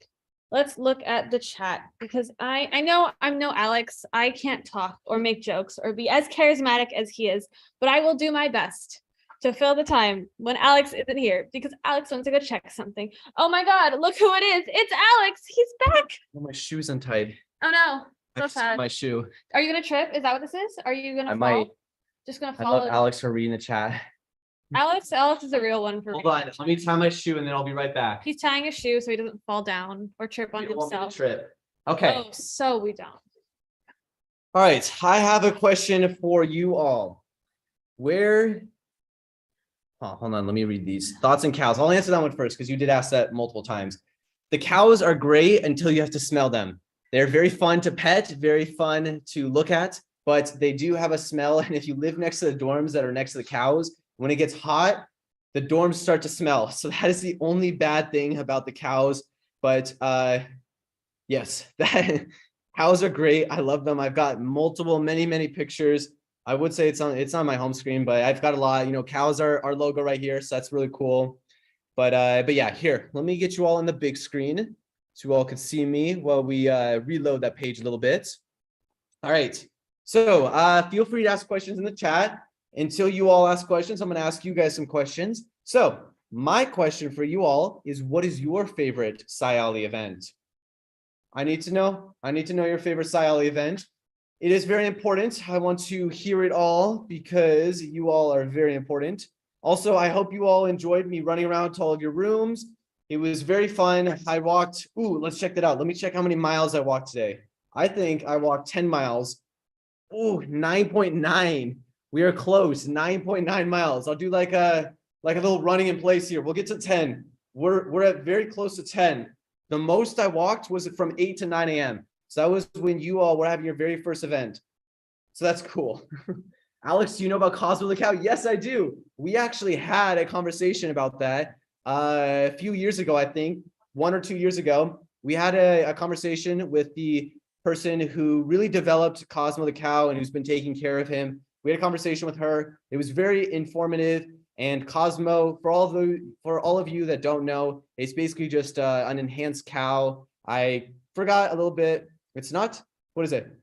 let's look at the chat, because I know I'm no Alex. I can't talk or make jokes or be as charismatic as he is, but I will do my best to fill the time when Alex isn't here, because Alex wants to go check something. Oh my God, look who it is. It's Alex. He's back. Oh, my shoe's untied. Oh no, I so just sad. my shoe. Are you gonna trip? Is that what this is? Are you gonna I fall? might. Just gonna I follow love Alex for reading the chat. Alex is a real one for me. Hold on, let me tie my shoe and then I'll be right back. He's tying his shoe so he doesn't fall down or trip on You don't want me to himself. trip. Okay. Oh, so we don't. All right, I have a question for you all. Hold on, let me read these. Thoughts on cows. I'll answer that one first because you did ask that multiple times. The cows are great until you have to smell them. They're very fun to pet, very fun to look at, but they do have a smell. And if you live next to the dorms that are next to the cows, when it gets hot, the dorms start to smell. So that is the only bad thing about the cows. But yes, cows are great. I love them. I've got many pictures. I would say it's on my home screen, but I've got a lot. You know, cows are our logo right here, so that's really cool. But yeah, here, let me get you all on the big screen so you all can see me while we reload that page a little bit. All right, so feel free to ask questions in the chat. Until you all ask questions, I'm going to ask you guys some questions. So my question for you all is, what is your favorite SciOly event? I need to know your favorite SciOly event. It is very important. I want to hear it all because you all are very important. Also, I hope you all enjoyed me running around to all of your rooms. It was very fun. I walked, let's check that out. Let me check how many miles I walked today. I think I walked 10 miles. 9.9. We are close, 9.9 miles. I'll do like a little running in place here. We'll get to 10. We're at very close to 10. The most I walked was from 8 to 9 a.m. So that was when you all were having your very first event. So that's cool. Alex, do you know about Cosmo the Cow? Yes, I do. We actually had a conversation about that a few years ago, I think, 1 or 2 years ago. We had a conversation with the person who really developed Cosmo the Cow and who's been taking care of him. We had a conversation with her. It was very informative. And Cosmo, for all of you that don't know, it's basically just an enhanced cow. I forgot a little bit. It's not. What is it?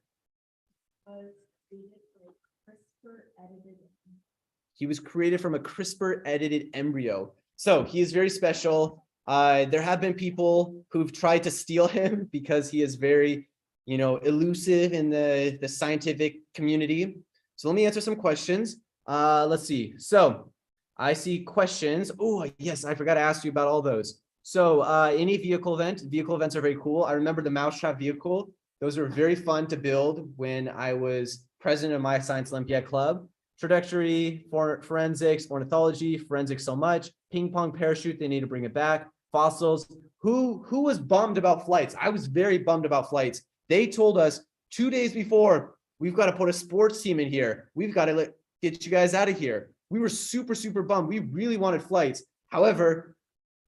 He was created from a CRISPR edited embryo. So he is very special. There have been people who've tried to steal him because he is very, elusive in the scientific community. So let me answer some questions. Let's see. So I see questions. Oh, yes, I forgot to ask you about all those. So any vehicle events are very cool. I remember the Mousetrap vehicle. Those were very fun to build when I was president of my Science Olympiad Club. Trajectory, forensics, ornithology, forensics so much. Ping pong parachute, they need to bring it back. fossils. Who was bummed about flights? I was very bummed about flights. They told us 2 days before, we've got to put a sports team in here. We've got to get you guys out of here. We were super, super bummed. We really wanted flights. However,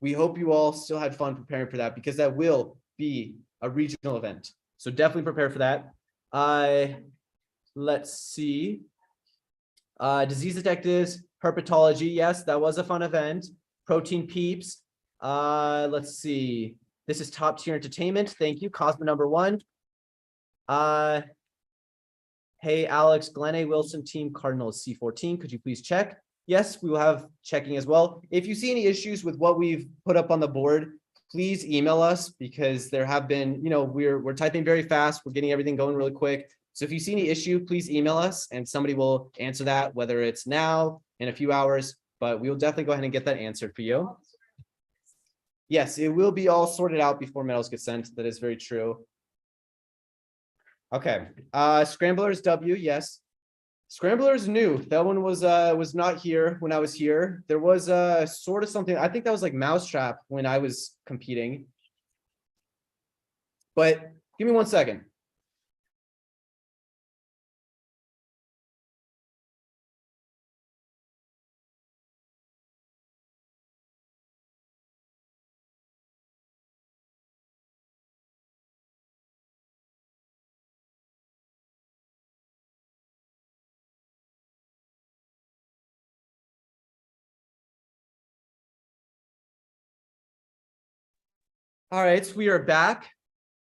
we hope you all still had fun preparing for that, because that will be a regional event. So definitely prepare for that. Let's see. Disease detectives, herpetology. Yes, that was a fun event. Protein peeps. Let's see. This is top tier entertainment. Thank you. Cosmo number 1. Hey, Alex, Glenn A. Wilson, Team Cardinals C14. Could you please check? Yes, we will have checking as well. If you see any issues with what we've put up on the board, please email us, because there have been, we're typing very fast. We're getting everything going really quick. So if you see any issue, please email us and somebody will answer that, whether it's now, in a few hours, but we will definitely go ahead and get that answered for you. Yes, it will be all sorted out before medals get sent. That is very true. Okay, Scramblers W, yes. Scramblers new. That one was not here when I was here. There was sort of something, I think that was like Mousetrap when I was competing. But give me 1 second. All right, we are back.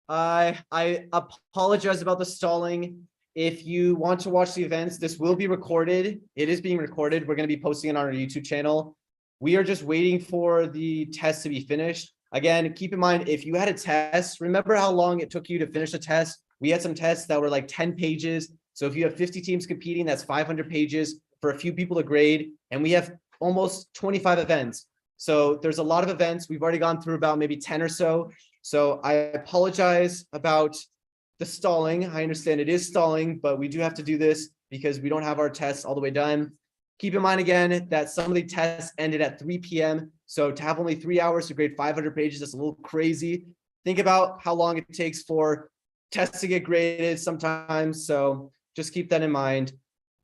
I apologize about the stalling. If you want to watch the events, this will be recorded. It is being recorded. We're going to be posting it on our YouTube channel. We are just waiting for the test to be finished. Again, keep in mind, if you had a test, remember how long it took you to finish a test? We had some tests that were like 10 pages. So if you have 50 teams competing, that's 500 pages for a few people to grade. And we have almost 25 events. So there's a lot of events. We've already gone through about maybe 10 or so. So I apologize about the stalling. I understand it is stalling, but we do have to do this because we don't have our tests all the way done. Keep in mind again that some of the tests ended at 3 p.m. So to have only 3 hours to grade 500 pages, that's a little crazy. Think about how long it takes for tests to get graded sometimes. So just keep that in mind.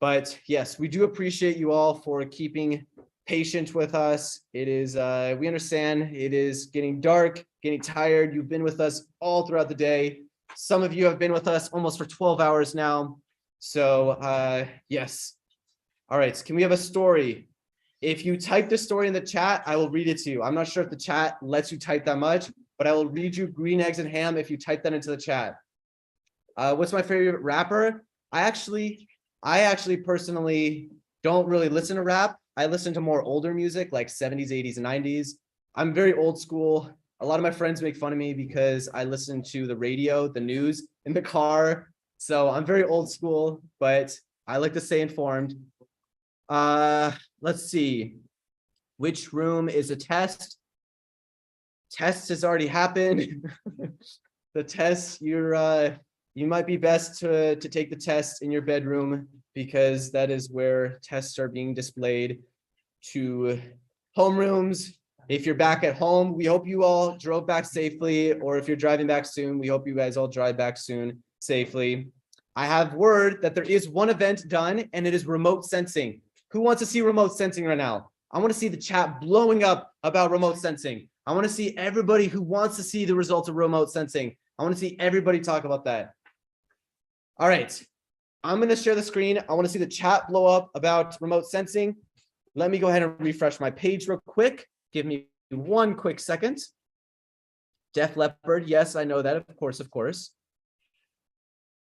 But yes, we do appreciate you all for keeping patient with us. It is, we understand it is getting dark, getting tired. You've been with us all throughout the day. Some of you have been with us almost for 12 hours now. So yes. All right, can we have a story? If you type the story in the chat, I will read it to you. I'm not sure if the chat lets you type that much, but I will read you green eggs and ham if you type that into the chat. What's my favorite rapper? I actually personally don't really listen to rap. I listen to more older music like 70s, 80s, and 90s. I'm very old school. A lot of my friends make fun of me because I listen to the radio, the news in the car. So I'm very old school, but I like to stay informed. Let's see. Which room is a test? Test has already happened. The test, you might be best to take the test in your bedroom, because that is where tests are being displayed. To homerooms, if you're back at home, we hope you all drove back safely, or if you're driving back soon, we hope you guys all drive back soon safely. I have word that there is one event done, and it is remote sensing. Who wants to see remote sensing right now? I want to see the chat blowing up about remote sensing. I want to see everybody who wants to see the results of remote sensing. I want to see everybody talk about that. All right, I'm going to share the screen. I want to see the chat blow up about remote sensing. Let me go ahead and refresh my page real quick. Give me 1 quick second. Def Leppard, yes, I know that, of course, of course.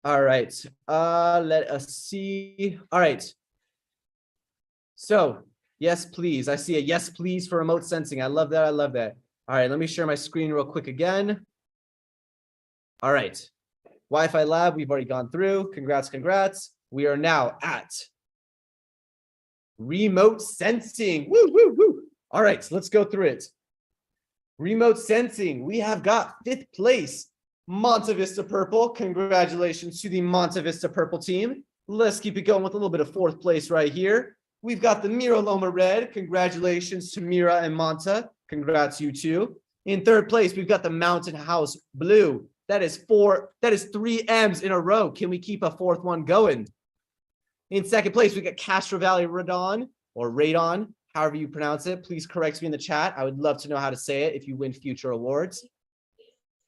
All right, let us see. All right. So, yes, please. I see a yes, please for remote sensing. I love that. I love that. All right, let me share my screen real quick again. All right. Wi-Fi lab, we've already gone through. Congrats, congrats. We are now at remote sensing. Woo, woo, woo. All right, so let's go through it. Remote sensing, we have got 5th place, Monta Vista Purple. Congratulations to the Monta Vista Purple team. Let's keep it going with a little bit of 4th place right here. We've got the Mira Loma Red. Congratulations to Mira and Monta. Congrats, you two. In third place, we've got the Mountain House Blue. That is 3 M's in a row. Can we keep a fourth one going? In second place, we got Castro Valley Radon or Radon, however you pronounce it. Please correct me in the chat. I would love to know how to say it if you win future awards.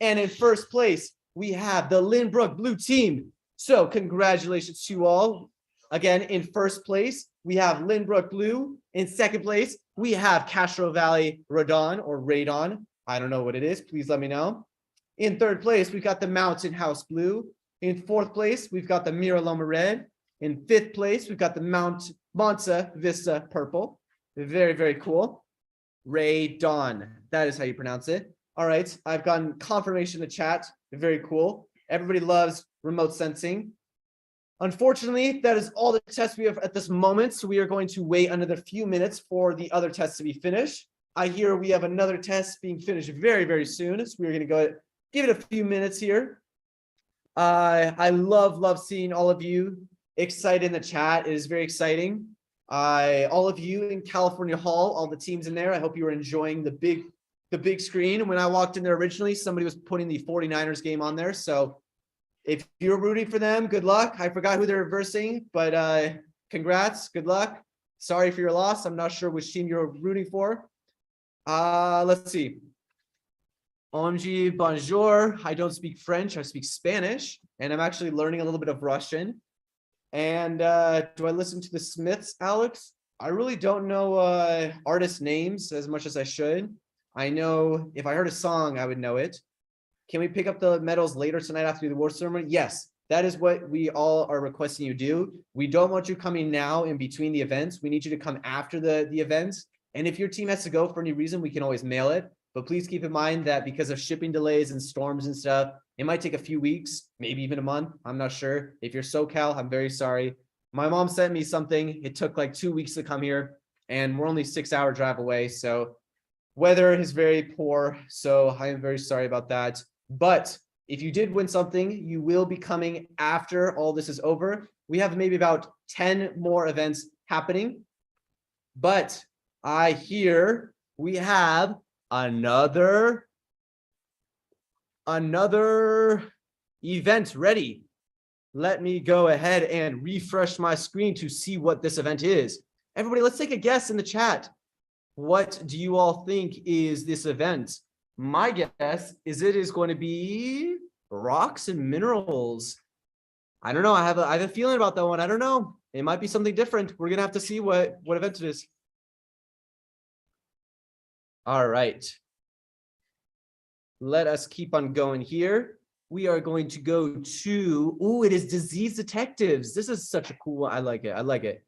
And in first place, we have the Lynbrook Blue Team. So congratulations to you all. Again, in first place, we have Lynbrook Blue. In second place, we have Castro Valley Radon or Radon. I don't know what it is. Please let me know. In third place, we've got the Mountain House Blue. In fourth place, we've got the Mira Loma Red. In fifth place, we've got the Monza Vista Purple. Very, very cool. Radon. That is how you pronounce it. All right. I've gotten confirmation in the chat. Very cool. Everybody loves remote sensing. Unfortunately, that is all the tests we have at this moment. So we are going to wait another few minutes for the other tests to be finished. I hear we have another test being finished very, very soon. So we're going to go give it a few minutes here. I love seeing all of you excited in the chat. It is very exciting. All of you in California Hall, all the teams in there, I hope you were enjoying the big screen. When I walked in there originally, somebody was putting the 49ers game on there. So if you're rooting for them, good luck. I forgot who they're versing, but congrats, good luck. Sorry for your loss. I'm not sure which team you're rooting for. Let's see. OMG, bonjour. I don't speak French, I speak Spanish, and I'm actually learning a little bit of Russian. And do I listen to the Smiths, Alex? I really don't know artist names as much as I should. I know if I heard a song, I would know it. Can we pick up the medals later tonight after the award ceremony? Yes, that is what we all are requesting you do. We don't want you coming now in between the events. We need you to come after the events. And if your team has to go for any reason, we can always mail it. But please keep in mind that because of shipping delays and storms and stuff, it might take a few weeks, maybe even a month. I'm not sure. If you're SoCal, I'm very sorry. My mom sent me something. It took like 2 weeks to come here, and we're only 6-hour drive away. So weather is very poor. So I am very sorry about that. But if you did win something, you will be coming after all this is over. We have maybe about 10 more events happening. But I hear we have another event ready. Let me go ahead and refresh my screen to see what this event is. Everybody, let's take a guess in the chat. What do you all think is this event? My guess is it is going to be rocks and minerals. I don't know. I have a feeling about that one. I don't know. It might be something different. We're gonna have to see what event it is. All right. Let us keep on going here. We are going to go to, oh, it is disease detectives. This is such a cool one. I like it. I like it.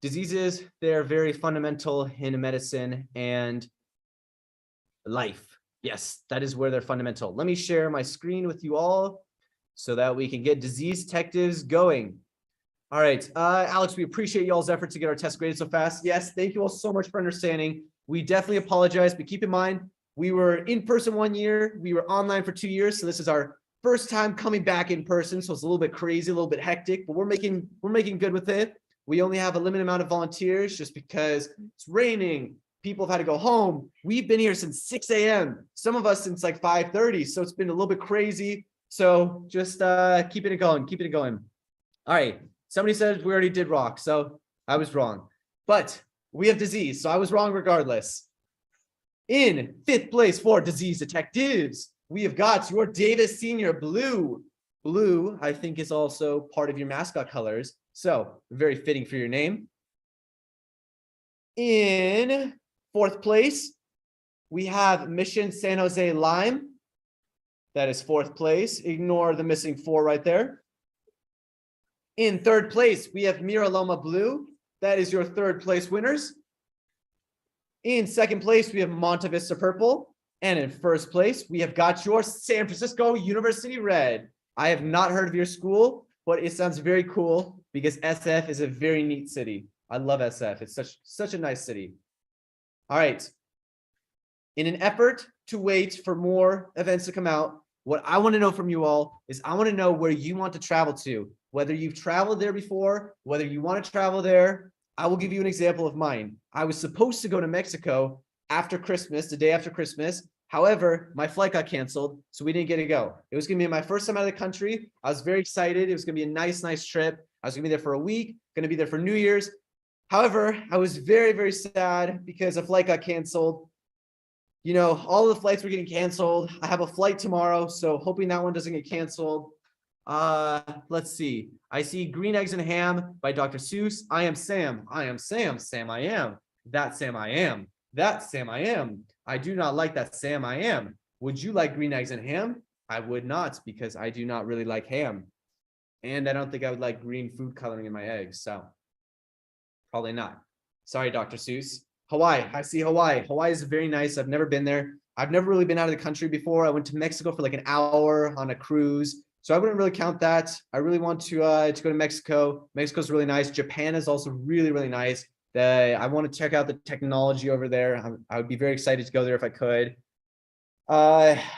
Diseases, they're very fundamental in medicine and life. Yes, that is where they're fundamental. Let me share my screen with you all so that we can get disease detectives going. All right, Alex, we appreciate y'all's effort to get our test graded so fast. Yes, thank you all so much for understanding. We definitely apologize, but keep in mind, we were in person 1 year, we were online for 2 years, so this is our first time coming back in person, so it's a little bit crazy, a little bit hectic, but we're making good with it. We only have a limited amount of volunteers just because it's raining. People have had to go home. We've been here since 6 a.m. Some of us since like 5:30, so it's been a little bit crazy. So just keeping it going, keeping it going. All right, somebody said we already did rock, so I was wrong. But we have disease, so I was wrong regardless. In fifth place for disease detectives, we have got your Davis Senior Blue. Blue, I think, is also part of your mascot colors, so very fitting for your name. In fourth place, we have Mission San Jose Lime. That is fourth place. Ignore the missing 4 right there. In third place, we have Mira Loma Blue. That is your third place winners. In second place, we have Monta Vista Purple. And in first place, we have got your San Francisco University Red. I have not heard of your school, but it sounds very cool because SF is a very neat city. I love SF. It's such a nice city. All right. In an effort to wait for more events to come out, what I want to know from you all is I want to know where you want to travel to, whether you've traveled there before, whether you want to travel there. I will give you an example of mine. I was supposed to go to Mexico after Christmas, the day after Christmas, However, my flight got canceled, so we didn't get to go. It was gonna be my first time out of the country. I was very excited. It was gonna be a nice trip. I was gonna be there for a week, gonna be there for New Year's. However, I was very sad because a flight got canceled. You know, all the flights were getting canceled. I have a flight tomorrow, so hoping that one doesn't get canceled. Let's see. I see Green Eggs and Ham by Dr. Seuss. I am Sam. I am Sam. Sam I am. That Sam I am. That Sam I am. I do not like that Sam I am. Would you like green eggs and ham? I would not, because I do not really like ham. And I don't think I would like green food coloring in my eggs, so probably not. Sorry, Dr. Seuss. Hawaii. I see Hawaii. Hawaii is very nice. I've never been there. I've never really been out of the country before. I went to Mexico for like an hour on a cruise. So I wouldn't really count that. I really want to go to Mexico. Mexico's really nice. Japan is also really nice. I want to check out the technology over there. I would be very excited to go there if I could.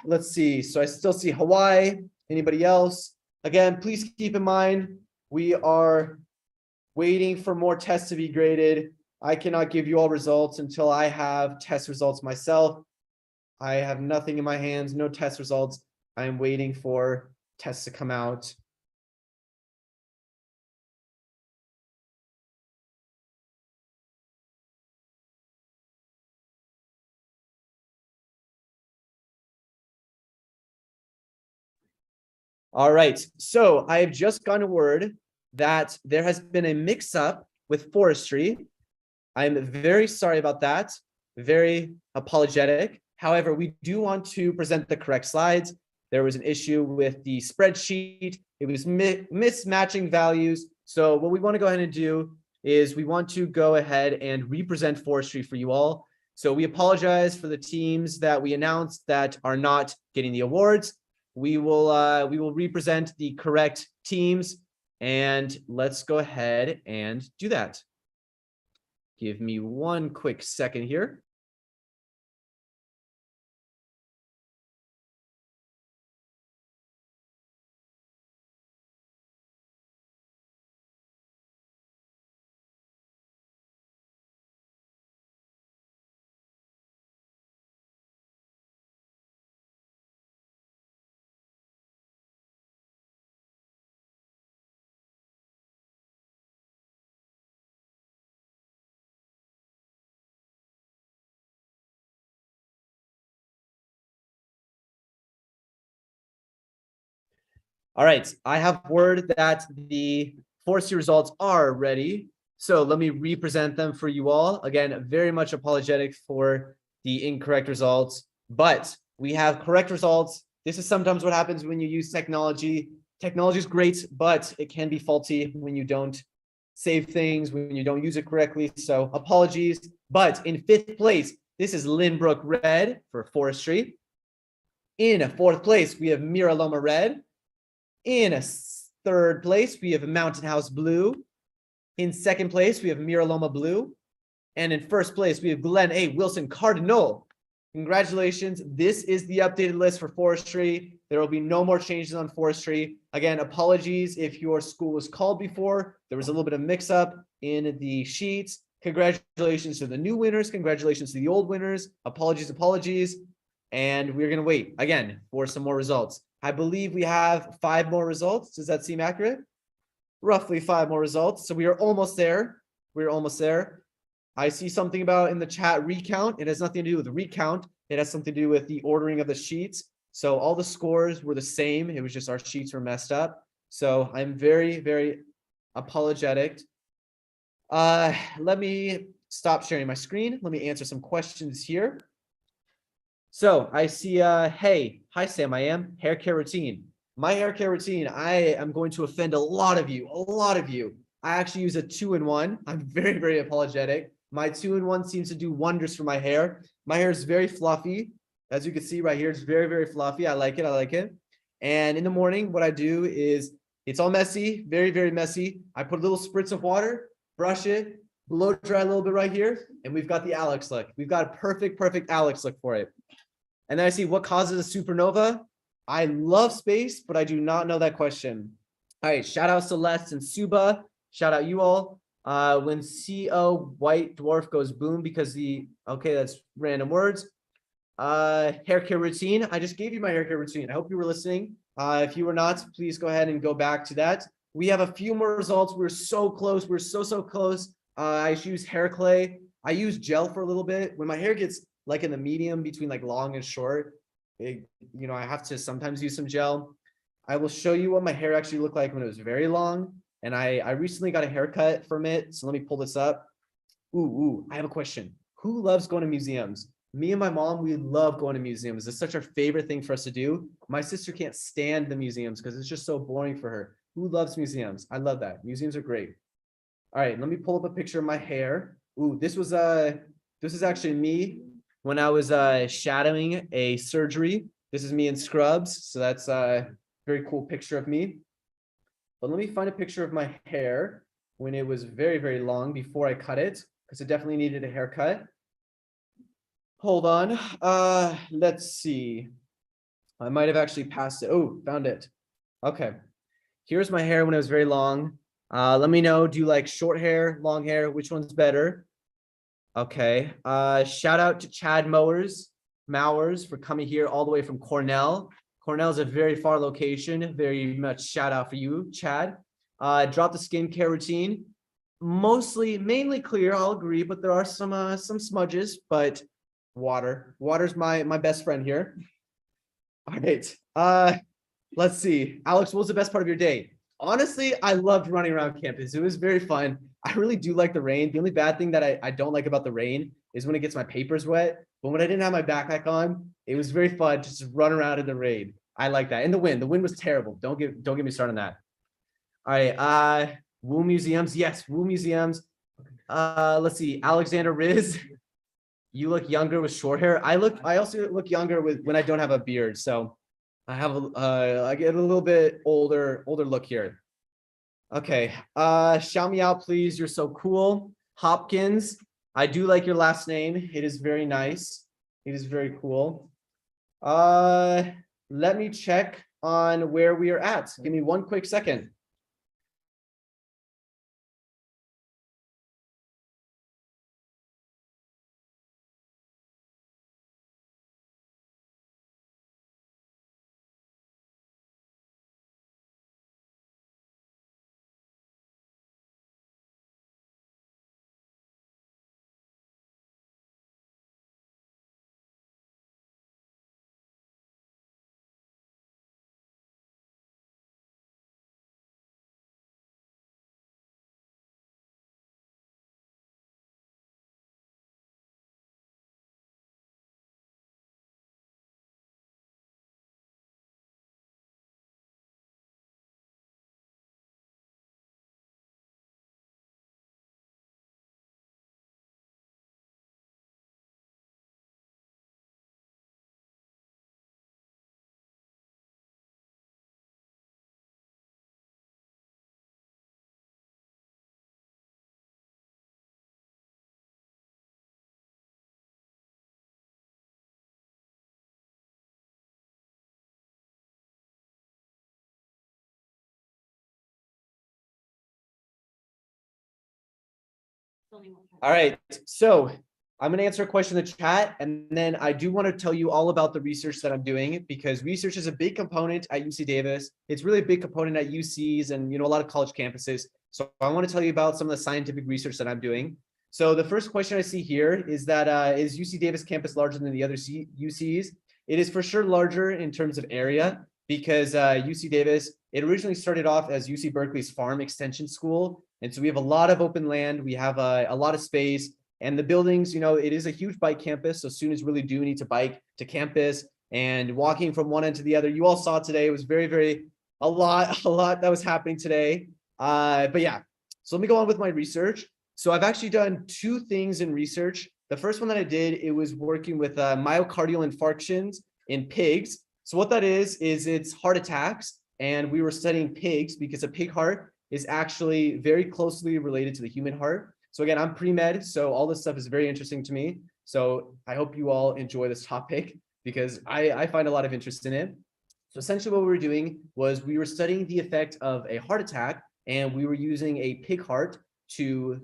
Let's see. So I still see Hawaii. Anybody else? Again, please keep in mind, we are waiting for more tests to be graded. I cannot give you all results until I have test results myself. I have nothing in my hands, no test results. I am waiting for tests to come out. All right, so I have just gotten word that there has been a mix-up with forestry. I'm very sorry about that, very apologetic. However, we do want to present the correct slides. There was an issue with the spreadsheet. It was mismatching values. So what we want to go ahead and do is we want to go ahead and represent forestry for you all. So we apologize for the teams that we announced that are not getting the awards. We will represent the correct teams, and let's go ahead and do that. Give me one quick second here. All right, I have word that the forestry results are ready. So let me represent them for you all. Again, very much apologetic for the incorrect results, but we have correct results. This is sometimes what happens when you use technology. Technology is great, but it can be faulty when you don't save things, when you don't use it correctly. So apologies, but in 5th place, this is Lynbrook Red for forestry. In 4th place, we have Miraloma Red. In 3rd place, we have Mountain House Blue. In 2nd place, we have Miraloma Blue. And in 1st place, we have Glen A. Wilson Cardinal. Congratulations. This is the updated list for forestry. There will be no more changes on forestry. Again, apologies if your school was called before. There was a little bit of mix up in the sheets. Congratulations to the new winners. Congratulations to the old winners. Apologies. And we're going to wait again for some more results. I believe we have 5 more results. Does that seem accurate? Roughly 5 more results. So we are almost there. We're almost there. I see something about in the chat recount. It has nothing to do with the recount. It has something to do with the ordering of the sheets. So all the scores were the same. It was just our sheets were messed up. So I'm very apologetic. Let me stop sharing my screen. Let me answer some questions here. So I see, hey, hi Sam, I am hair care routine. My hair care routine, I am going to offend a lot of you. I actually use a 2-in-1. I'm very apologetic. My 2-in-1 seems to do wonders for my hair. My hair is very fluffy. As you can see right here, it's very fluffy. I like it. And in the morning, what I do is, it's all messy, very messy. I put a little spritz of water, brush it, blow dry a little bit right here, and we've got the Alex look. We've got a perfect Alex look for it. And then I see what causes a supernova. I love space, but I do not know that question. All right, shout out Celeste and Suba. Shout out you all. When CO white dwarf goes boom because okay, that's random words. hair care routine. I just gave you my hair care routine. I hope you were listening. If you were not, please go ahead and go back to that. We have a few more results. We're so close. We're so close. I use hair clay. I use gel for a little bit. When my hair gets like in the medium between like long and short, I have to sometimes use some gel. I will show you what my hair actually looked like when it was very long. And I recently got a haircut from it. So let me pull this up. Ooh, I have a question. Who loves going to museums? Me and my mom, we love going to museums. It's such our favorite thing for us to do. My sister can't stand the museums because it's just so boring for her. Who loves museums? I love that. Museums are great. All right, let me pull up a picture of my hair. Ooh, this is actually me when I was shadowing a surgery. This is me in scrubs. So that's a very cool picture of me. But let me find a picture of my hair when it was very long before I cut it, because it definitely needed a haircut. Hold on. Let's see. I might have actually passed it. Oh, found it. Okay. Here's my hair when it was very long. Let me know, do you like short hair, long hair? Which one's better? Okay. Shout out to Chad Mowers for coming here all the way from Cornell. Cornell is a very far location. Very much shout out for you, Chad. Drop the skincare routine. Mainly clear, I'll agree, but there are some smudges, but water's my best friend here. All right. Let's see. Alex, what was the best part of your day? Honestly, I loved running around campus. It was very fun. I really do like the rain. The only bad thing that I don't like about the rain is when it gets my papers wet. But when I didn't have my backpack on, it was very fun to just run around in the rain. I like that. And the wind was terrible. Don't get me started on that. All right. Woo museums. Yes, woo museums. Let's see. Alexander Riz. You look younger with short hair. I also look younger when I don't have a beard. So I have I get a little bit older look here. Okay. Shout me out, please. You're so cool. Hopkins. I do like your last name. It is very nice. It is very cool. Let me check on where we are at. Give me one quick second. All right, so I'm going to answer a question in the chat, and then I do want to tell you all about the research that I'm doing, because research is a big component at UC Davis. It's really a big component at UCs and a lot of college campuses. So I want to tell you about some of the scientific research that I'm doing. So the first question I see here is that is UC Davis campus larger than the other UCs? It is for sure larger in terms of area, because UC Davis, it originally started off as UC Berkeley's Farm Extension School. And so we have a lot of open land. We have a lot of space, and the buildings, it is a huge bike campus. So students really do need to bike to campus, and walking from one end to the other. You all saw today, it was a lot that was happening today. But yeah, so let me go on with my research. So I've actually done two things in research. The first one that I did, it was working with myocardial infarctions in pigs. So what that is it's heart attacks, and we were studying pigs because a pig heart is actually very closely related to the human heart. So again, I'm pre-med, so all this stuff is very interesting to me. So I hope you all enjoy this topic, because I find a lot of interest in it. So essentially what we were doing was we were studying the effect of a heart attack, and we were using a pig heart to,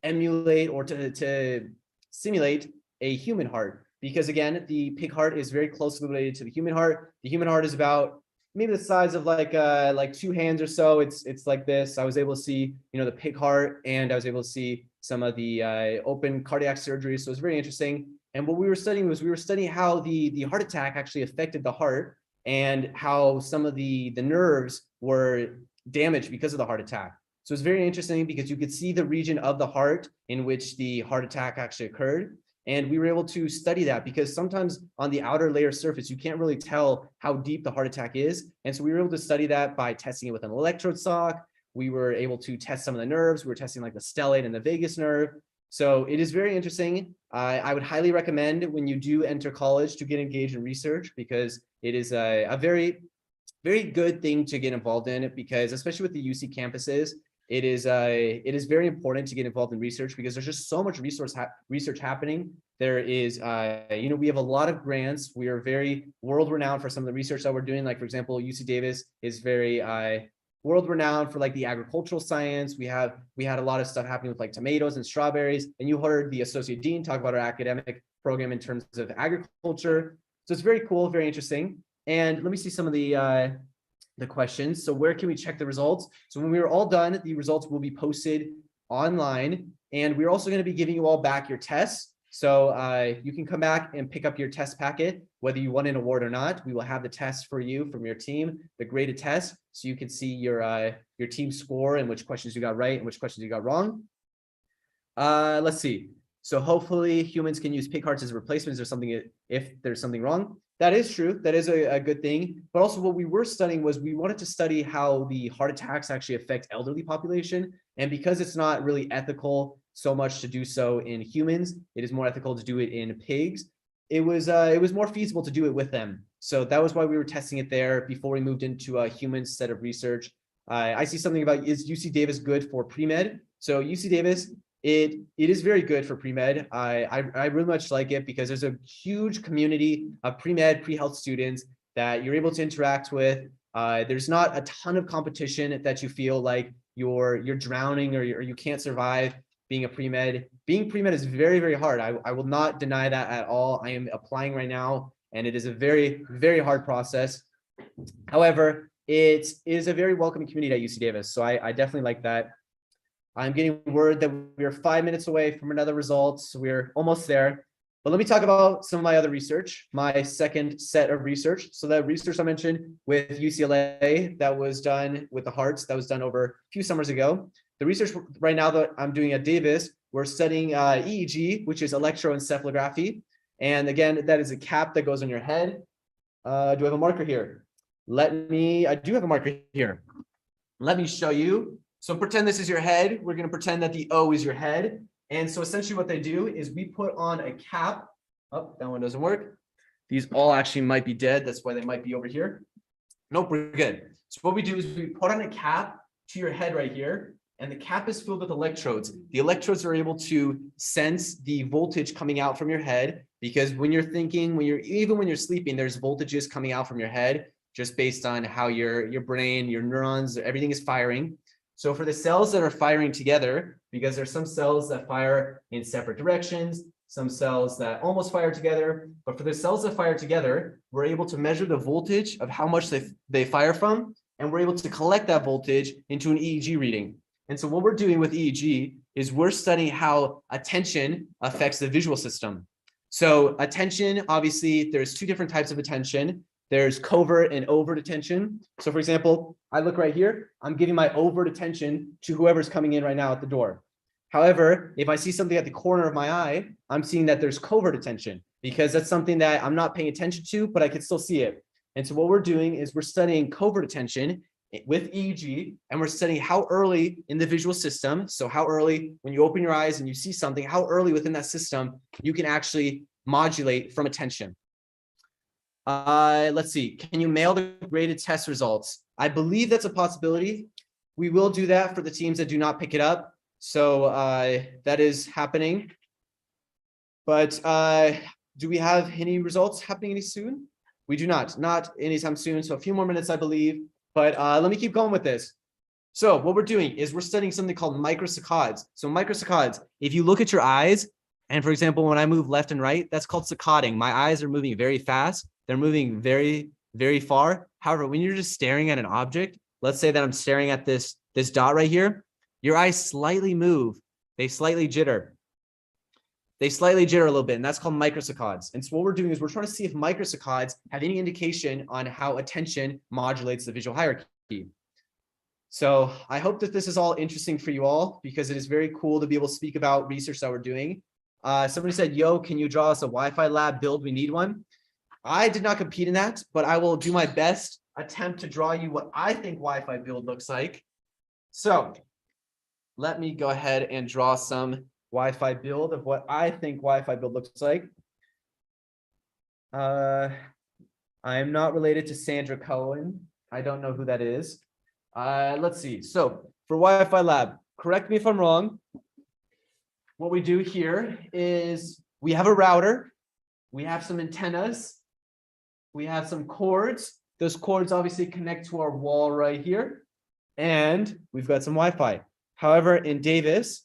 emulate or to simulate a human heart. because again, the pig heart is very closely related to the human heart. The human heart is about maybe the size of like 2 hands or so. It's like this. I was able to see, the pig heart, and I was able to see some of the open cardiac surgery. So it's very interesting. And what we were studying was how the heart attack actually affected the heart, and how some of the nerves were damaged because of the heart attack. So it's very interesting because you could see the region of the heart in which the heart attack actually occurred. And we were able to study that because sometimes on the outer layer surface, you can't really tell how deep the heart attack is. And so we were able to study that by testing it with an electrode sock. We were able to test some of the nerves. We were testing like the stellate and the vagus nerve. So it is very interesting. I would highly recommend when you do enter college to get engaged in research, because it is a very, very good thing to get involved in, because especially with the UC campuses, it is very important to get involved in research, because there's just so much research happening. There is, we have a lot of grants. We are very world renowned for some of the research that we're doing. Like, for example, UC Davis is very world renowned for like the agricultural science. We had a lot of stuff happening with like tomatoes and strawberries. And you heard the associate dean talk about our academic program in terms of agriculture. So it's very cool, very interesting. And let me see some of the questions. So where can we check the results? So when we are all done, the results will be posted online, and we're also going to be giving you all back your tests. So you can come back and pick up your test packet, whether you won an award or not. We will have the test for you from your team, the graded test, so you can see your team score and which questions you got right and which questions you got wrong. Let's see. So hopefully humans can use pig hearts as replacements or something if there's something wrong. That is true. That is a good thing. But also what we were studying was we wanted to study how the heart attacks actually affect elderly population. And because it's not really ethical so much to do so in humans, it is more ethical to do it in pigs. It was more feasible to do it with them. So that was why we were testing it there before we moved into a human set of research. I see something about, is UC Davis good for pre-med? So UC Davis, it is very good for pre-med. I really much like it because there's a huge community of pre-med, pre-health students that you're able to interact with. There's not a ton of competition that you feel like you're drowning or you can't survive being a pre-med. Being pre-med is very, very hard. I will not deny that at all. I am applying right now, and it is a very, very hard process. However, it is a very welcoming community at UC Davis. So I definitely like that. I'm getting word that we're 5 minutes away from another result. So we're almost there. But let me talk about some of my other research, my second set of research. So that research I mentioned with UCLA that was done with the hearts, that was done over a few summers ago. The research right now that I'm doing at Davis, we're studying EEG, which is electroencephalography. And again, that is a cap that goes on your head. Do I have a marker here? I do have a marker here. Let me show you. So pretend this is your head. We're going to pretend that the O is your head. And so essentially what they do is we put on a cap. Oh, that one doesn't work. These all actually might be dead. That's why they might be over here. Nope, we're good. So what we do is we put on a cap to your head right here. And the cap is filled with electrodes. The electrodes are able to sense the voltage coming out from your head, because when you're thinking, even when you're sleeping, there's voltages coming out from your head just based on how your brain, your neurons, everything is firing. So for the cells that are firing together, because there's some cells that fire in separate directions, some cells that almost fire together, but for the cells that fire together, we're able to measure the voltage of how much they fire from, and we're able to collect that voltage into an EEG reading. And so what we're doing with EEG is we're studying how attention affects the visual system. So attention, obviously, there's two different types of attention. There's covert and overt attention. So for example, I look right here, I'm giving my overt attention to whoever's coming in right now at the door. However, if I see something at the corner of my eye, I'm seeing that there's covert attention, because that's something that I'm not paying attention to, but I can still see it. And so what we're doing is we're studying covert attention with EEG, and we're studying how early in the visual system, so how early when you open your eyes and you see something, how early within that system you can actually modulate from attention. Let's see, can you mail the graded test results? I believe that's a possibility. We will do that for the teams that do not pick it up. So that is happening. But do we have any results happening any soon? We do not anytime soon. So a few more minutes, I believe. But let me keep going with this. So what we're doing is we're studying something called microsaccades. So microsaccades, if you look at your eyes And for example, when I move left and right, that's called saccading. My eyes are moving very fast. They're moving very, very far. However, when you're just staring at an object, let's say that I'm staring at this dot right here, your eyes slightly move. They slightly jitter. They slightly jitter a little bit, and that's called microsaccades. And so what we're doing is we're trying to see if microsaccades have any indication on how attention modulates the visual hierarchy. So I hope that this is all interesting for you all, because it is very cool to be able to speak about research that we're doing. Somebody said, yo, can you draw us a Wi-Fi lab build? We need one. I did not compete in that, but I will do my best attempt to draw you what I think Wi-Fi build looks like. So let me go ahead and draw some Wi-Fi build of what I think Wi-Fi build looks like. I am not related to Sandra Cohen. I don't know who that is. Let's see. So for Wi-Fi lab, correct me if I'm wrong. What we do here is we have a router. We have some antennas. We have some cords. Those cords obviously connect to our wall right here. And we've got some Wi-Fi. However, in Davis,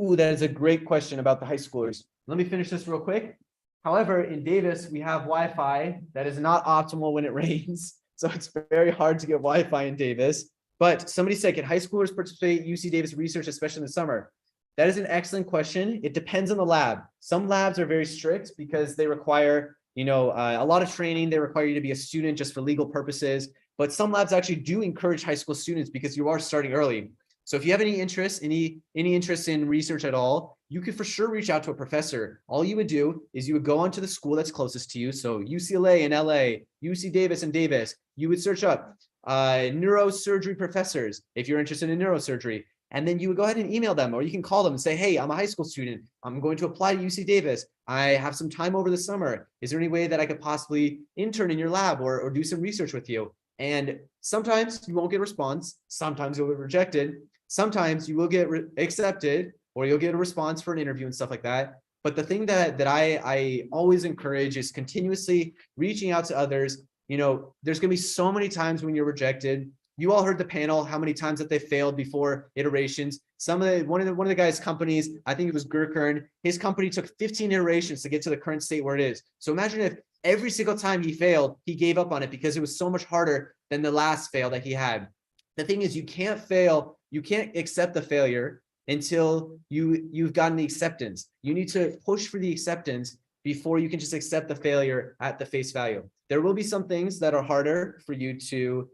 ooh, that is a great question about the high schoolers. Let me finish this real quick. However, in Davis, we have Wi-Fi that is not optimal when it rains. So it's very hard to get Wi-Fi in Davis. But somebody said, can high schoolers participate in UC Davis research, especially in the summer? That is an excellent question. It depends on the lab. Some labs are very strict because they require, a lot of training. They require you to be a student just for legal purposes. But some labs actually do encourage high school students because you are starting early. So if you have any interest, any interest in research at all, you could for sure reach out to a professor. All you would do is you would go onto the school that's closest to you. So UCLA in LA, UC Davis in Davis. You would search up neurosurgery professors if you're interested in neurosurgery. And then you would go ahead and email them, or you can call them and say, hey, I'm a high school student. I'm going to apply to UC Davis. I have some time over the summer. Is there any way that I could possibly intern in your lab or do some research with you? And sometimes you won't get a response. Sometimes you'll get rejected. Sometimes you will get accepted, or you'll get a response for an interview and stuff like that. But the thing that I always encourage is continuously reaching out to others. There's going to be so many times when you're rejected. You all heard the panel, how many times that they failed before iterations. One of the guys' companies, I think it was Gurkern, his company took 15 iterations to get to the current state where it is. So imagine if every single time he failed, he gave up on it because it was so much harder than the last fail that he had. The thing is, you can't fail. You can't accept the failure until you've gotten the acceptance. You need to push for the acceptance before you can just accept the failure at the face value. There will be some things that are harder for you to,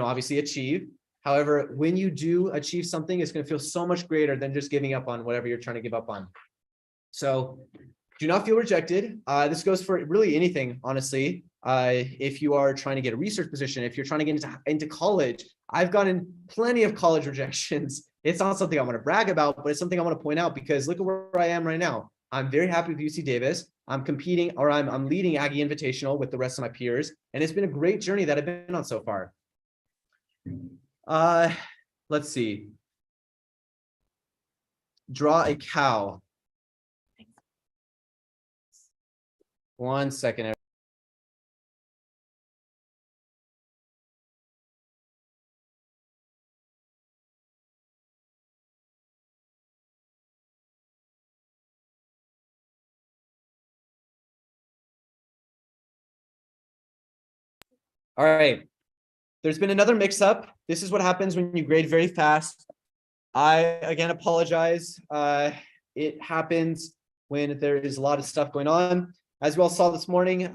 obviously achieve. However, when you do achieve something, it's going to feel so much greater than just giving up on whatever you're trying to give up on. So do not feel rejected. This goes for really anything, honestly. If you are trying to get a research position, if you're trying to get into college, I've gotten plenty of college rejections. It's not something I want to brag about, but it's something I want to point out because look at where I am right now. I'm very happy with UC Davis. I'm competing, or I'm leading Aggie Invitational with the rest of my peers. And it's been a great journey that I've been on so far. Let's see. Draw a cow. 1 second. All right. There's been another mix-up. This is what happens when you grade very fast. I, again, apologize. It happens when there is a lot of stuff going on. As you all saw this morning,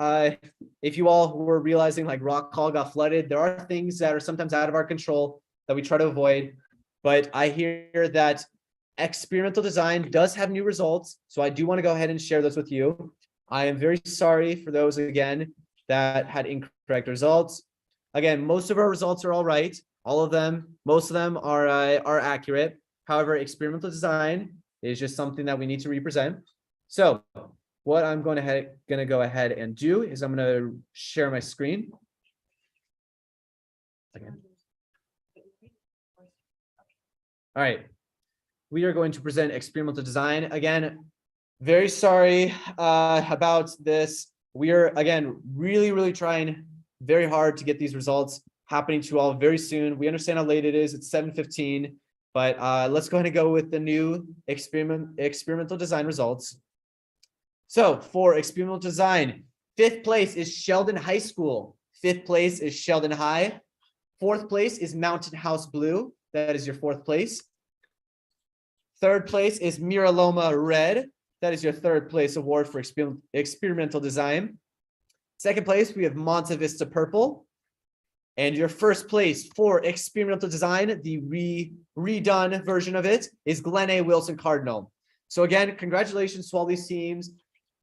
if you all were realizing like Rock Hall got flooded, there are things that are sometimes out of our control that we try to avoid. But I hear that experimental design does have new results. So I do want to go ahead and share those with you. I am very sorry for those, again, that had incorrect results. Again, most of our results are all right. All of them, most of them are accurate. However, experimental design is just something that we need to represent. So what I'm going to go ahead and do is I'm going to share my screen. All right. We are going to present experimental design. Again, very sorry about this. We are, again, really trying very hard to get these results happening to you all very soon. We understand how late it is. It's 7:15, But let's go ahead and go with the new experimental design results. So for experimental design, 5th place is Sheldon High School. 5th place is Sheldon High. 4th place is Mountain House Blue. That is your 4th place. 3rd place is Miraloma Red. That is your 3rd place award for experimental design. 2nd place, we have Monta Vista Purple. And your 1st place for experimental design, the redone version of it, is Glen A. Wilson Cardinal. So again, congratulations to all these teams.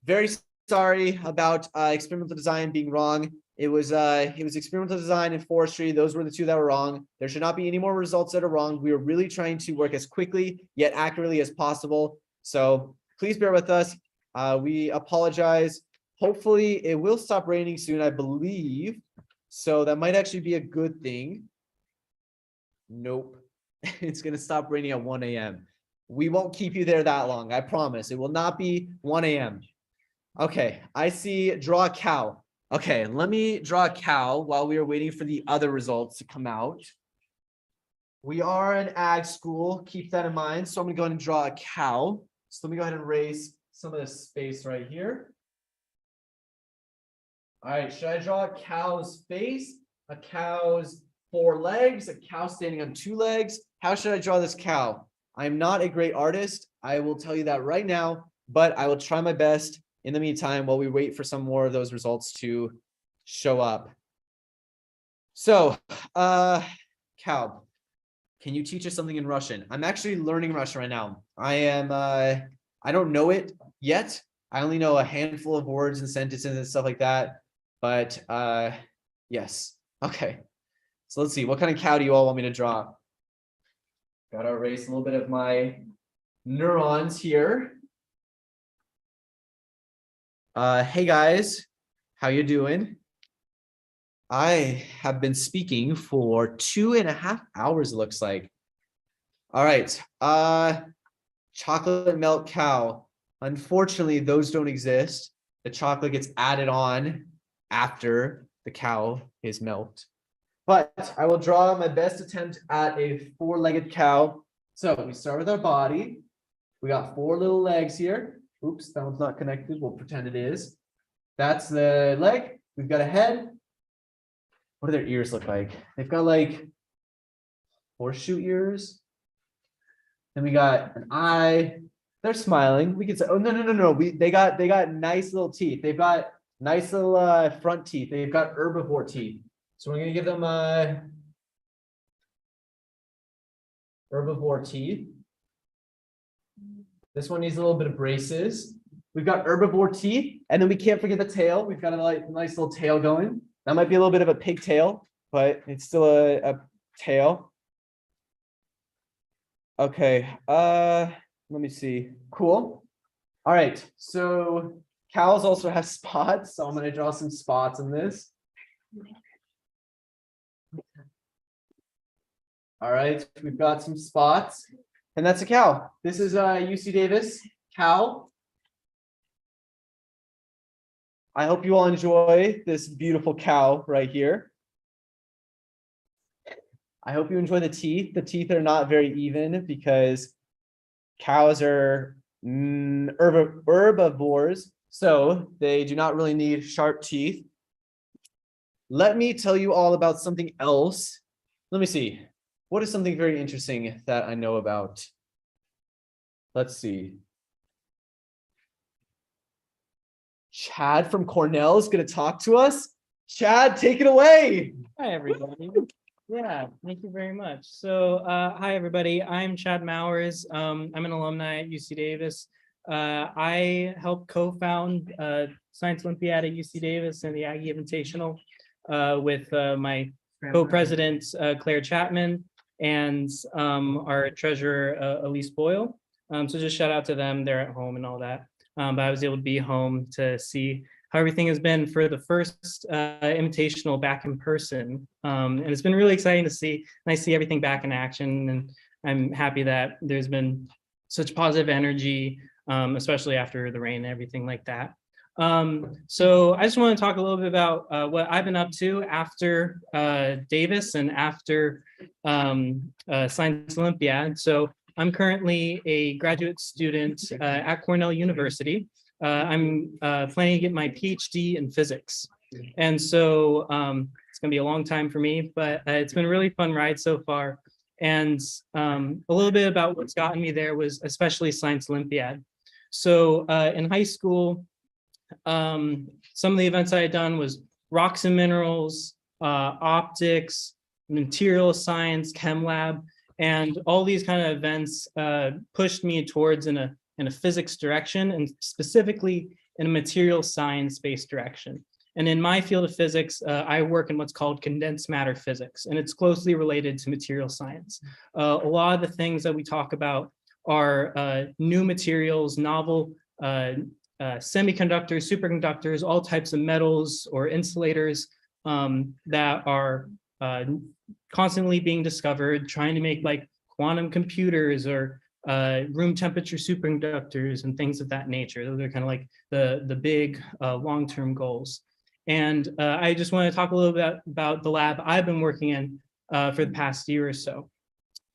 Very sorry about experimental design being wrong. It was experimental design and forestry. Those were the 2 that were wrong. There should not be any more results that are wrong. We are really trying to work as quickly yet accurately as possible. So please bear with us. We apologize. Hopefully it will stop raining soon, I believe. So that might actually be a good thing. Nope. It's going to stop raining at 1 a.m. We won't keep you there that long. I promise. It will not be 1 a.m. Okay. I see draw a cow. Okay. Let me draw a cow while we are waiting for the other results to come out. We are an ag school. Keep that in mind. So I'm going to go ahead and draw a cow. So let me go ahead and erase some of this space right here. All right, should I draw a cow's face, a cow's 4 legs, a cow standing on 2 legs? How should I draw this cow? I'm not a great artist. I will tell you that right now, but I will try my best in the meantime while we wait for some more of those results to show up. So, cow, can you teach us something in Russian? I'm actually learning Russian right now. I don't know it yet. I only know a handful of words and sentences and stuff like that. But yes. Okay. So let's see. What kind of cow do you all want me to draw? Gotta erase a little bit of my neurons here. Hey guys, how you doing? I have been speaking for 2.5 hours, it looks like. All right. Chocolate milk cow. Unfortunately, those don't exist. The chocolate gets added on after the cow is milked. But I will draw my best attempt at a 4-legged cow. So we start with our body. We got 4 little legs here. Oops, that one's not connected. We'll pretend it is. That's the leg. We've got a head. What do their ears look like? They've got like horseshoe ears. Then we got an eye. They're smiling. We could say, oh no. They got nice little teeth. They've got nice little front teeth. They've got herbivore teeth. So we're gonna give them herbivore teeth. This one needs a little bit of braces. We've got herbivore teeth, and then we can't forget the tail. We've got a nice little tail going. That might be a little bit of a pigtail, but it's still a tail. Okay, let me see. Cool. All right, so cows also have spots, so I'm gonna draw some spots in this. All right, we've got some spots, and that's a cow. This is UC Davis cow. I hope you all enjoy this beautiful cow right here. I hope you enjoy the teeth. The teeth are not very even because cows are herbivores, so they do not really need sharp teeth. Let me tell you all about something else. Let me see. What is something very interesting that I know about? Let's see. Chad from Cornell is going to talk to us. Chad, take it away. Hi, everybody. Yeah, thank you very much. So, hi, everybody. I'm Chad Mowers. I'm an alumni at UC Davis. I helped co-found Science Olympiad at UC Davis and the Aggie Invitational with my co-president, Claire Chapman, and our treasurer, Elise Boyle. So just shout out to them. They're at home and all that. But I was able to be home to see how everything has been for the first Invitational back in person. And it's been really exciting to see, and I see everything back in action. And I'm happy that there's been such positive energy, especially after the rain and everything like that. So I just want to talk a little bit about what I've been up to after Davis and after Science Olympiad. So I'm currently a graduate student at Cornell University. I'm planning to get my PhD in physics. And so it's going to be a long time for me, but it's been a really fun ride so far. And a little bit about what's gotten me there was especially Science Olympiad. So in high school, some of the events I had done was rocks and minerals, optics, material science, chem lab, and all these kind of events pushed me towards in a physics direction, and specifically in a material science-based direction. And in my field of physics, I work in what's called condensed matter physics, and it's closely related to material science. A lot of the things that we talk about are new materials, novel semiconductors, superconductors, all types of metals or insulators that are constantly being discovered, trying to make like quantum computers or room temperature superconductors and things of that nature. Those are kind of like the big long-term goals. And I just want to talk a little bit about the lab I've been working in for the past year or so.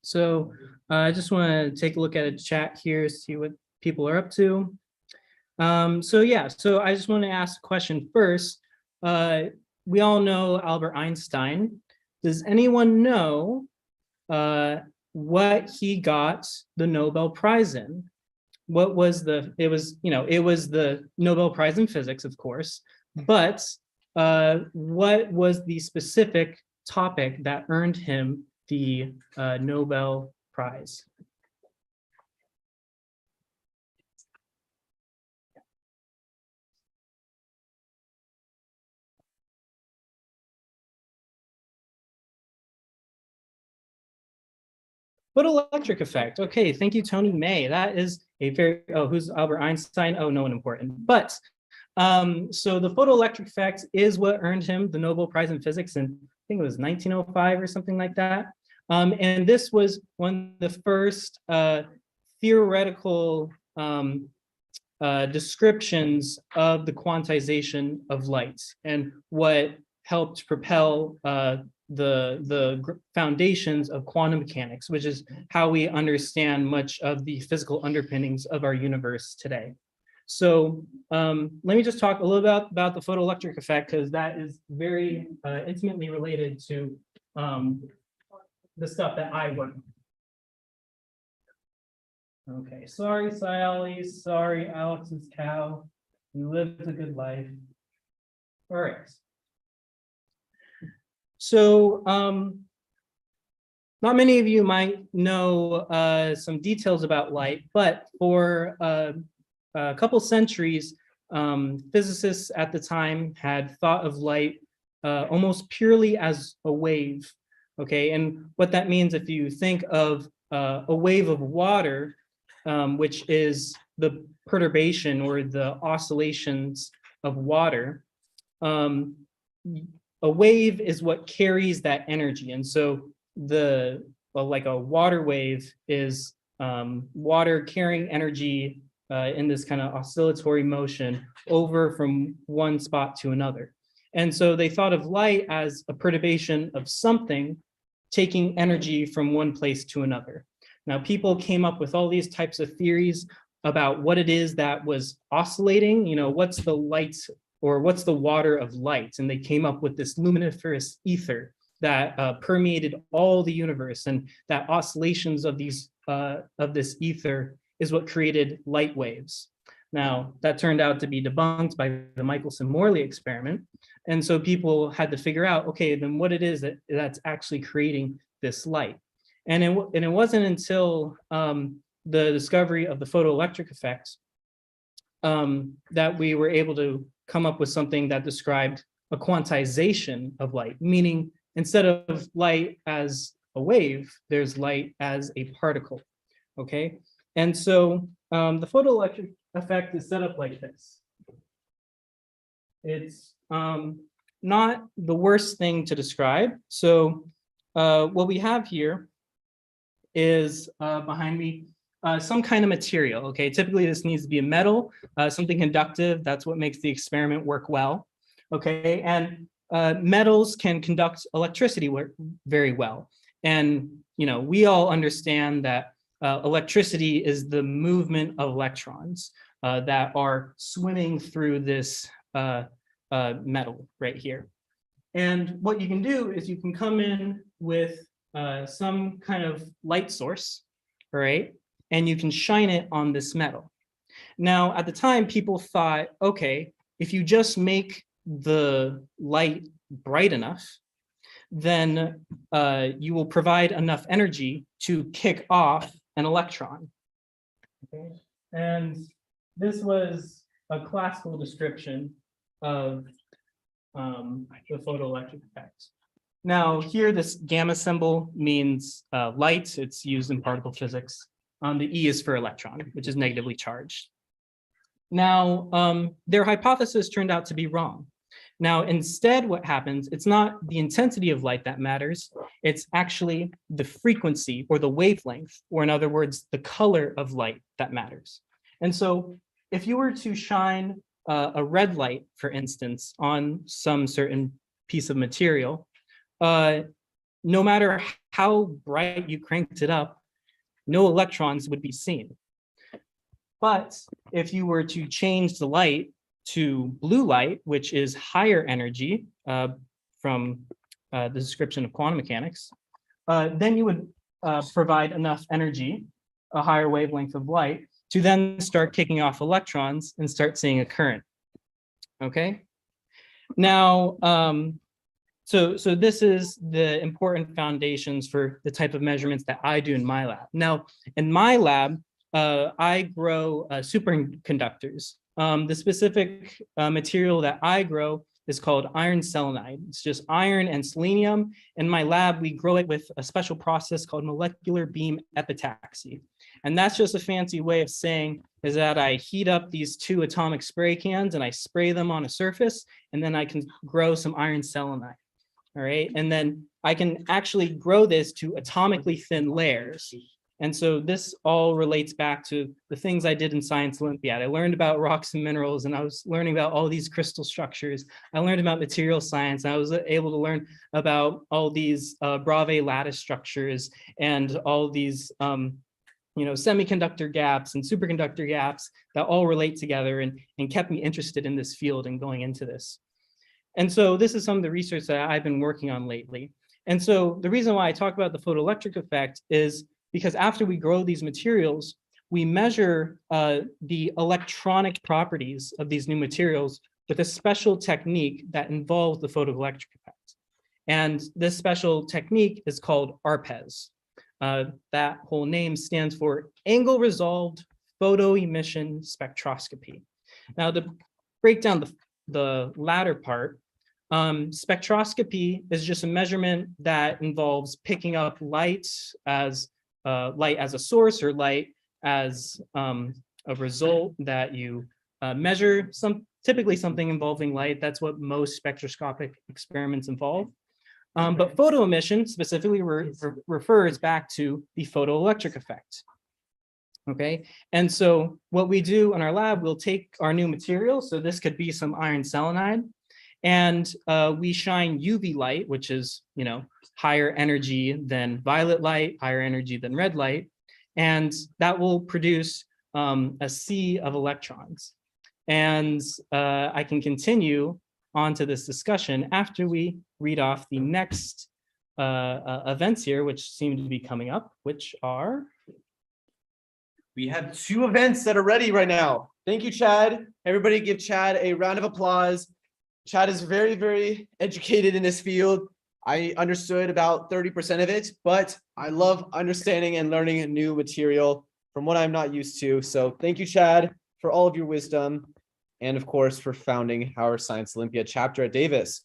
So I just want to take a look at a chat here, see what people are up to. So yeah, so I just want to ask a question first. We all know Albert Einstein. Does anyone know what he got the Nobel Prize in? What was it was the Nobel Prize in physics, of course, but what was the specific topic that earned him the Nobel Prize? Photoelectric effect. Okay, thank you, Tony May. That is a very, who's Albert Einstein? Oh, no one important. But so the photoelectric effect is what earned him the Nobel Prize in Physics in, I think it was 1905 or something like that. And this was one of the first theoretical descriptions of the quantization of light and what helped propel the foundations of quantum mechanics, which is how we understand much of the physical underpinnings of our universe today. So let me just talk a little bit about the photoelectric effect, because that is very intimately related to the stuff that I work on. Okay, sorry, Sayali, sorry, Alex's cow. You lived a good life. All right. So not many of you might know some details about light, but for a couple centuries, physicists at the time had thought of light almost purely as a wave. Okay, and what that means, if you think of a wave of water, which is the perturbation or the oscillations of water, a wave is what carries that energy. And so like a water wave is water carrying energy in this kind of oscillatory motion over from one spot to another. And so they thought of light as a perturbation of something taking energy from one place to another. Now, people came up with all these types of theories about what it is that was oscillating, what's the light or what's the water of light? And they came up with this luminiferous ether that permeated all the universe, and that oscillations of this ether is what created light waves. Now, that turned out to be debunked by the Michelson-Morley experiment. And so people had to figure out, okay, then what it is that's actually creating this light. And it wasn't until the discovery of the photoelectric effect that we were able to come up with something that described a quantization of light, meaning instead of light as a wave, there's light as a particle, okay? And so the photoelectric effect is set up like this. It's not the worst thing to describe. So what we have here is behind me some kind of material. Okay, typically this needs to be a metal, something conductive. That's what makes the experiment work well. Okay, and metals can conduct electricity very well. And we all understand that electricity is the movement of electrons that are swimming through this metal right here. And what you can do is you can come in with some kind of light source, right? And you can shine it on this metal. Now, at the time, people thought, okay, if you just make the light bright enough, then you will provide enough energy to kick off an electron. Okay? And this was a classical description of the photoelectric effect. Now, here, this gamma symbol means light. It's used in particle physics. The E is for electron, which is negatively charged. Now, their hypothesis turned out to be wrong. Now, instead, what happens, it's not the intensity of light that matters. It's actually the frequency or the wavelength, or in other words, the color of light that matters. And so if you were to shine a red light, for instance, on some certain piece of material, no matter how bright you cranked it up, no electrons would be seen. But if you were to change the light to blue light, which is higher energy from the description of quantum mechanics, then you would provide enough energy, a higher wavelength of light, to then start kicking off electrons and start seeing a current. Okay. Now, so this is the important foundations for the type of measurements that I do in my lab. Now, in my lab, I grow superconductors. The specific material that I grow is called iron selenide. It's just iron and selenium. In my lab, we grow it with a special process called molecular beam epitaxy. And that's just a fancy way of saying is that I heat up these two atomic spray cans and I spray them on a surface, and then I can grow some iron selenide. All right, and then I can actually grow this to atomically thin layers. And so this all relates back to the things I did in Science Olympiad. I learned about rocks and minerals, and I was learning about all these crystal structures. I learned about material science. I was able to learn about all these Bravais lattice structures and all these semiconductor gaps and superconductor gaps that all relate together and kept me interested in this field and going into this. And so this is some of the research that I've been working on lately. And so the reason why I talk about the photoelectric effect is because after we grow these materials, we measure the electronic properties of these new materials with a special technique that involves the photoelectric effect. And this special technique is called ARPES. That whole name stands for Angle Resolved Photoemission Spectroscopy. Now, to break down the latter part, spectroscopy is just a measurement that involves picking up light as a source or light as a result that you measure, typically something involving light. That's what most spectroscopic experiments involve. But photoemission specifically refers back to the photoelectric effect. Okay, and so what we do in our lab, we'll take our new material, so this could be some iron selenide, and we shine UV light, which is, higher energy than violet light, higher energy than red light, and that will produce a sea of electrons. And I can continue on to this discussion after we read off the next events here, which seem to be coming up, which are... We have two events that are ready right now. Thank you, Chad. Everybody give Chad a round of applause. Chad is very, very educated in this field. I understood about 30% of it, but I love understanding and learning a new material from what I'm not used to. So thank you, Chad, for all of your wisdom, and of course, for founding our Science Olympiad chapter at Davis.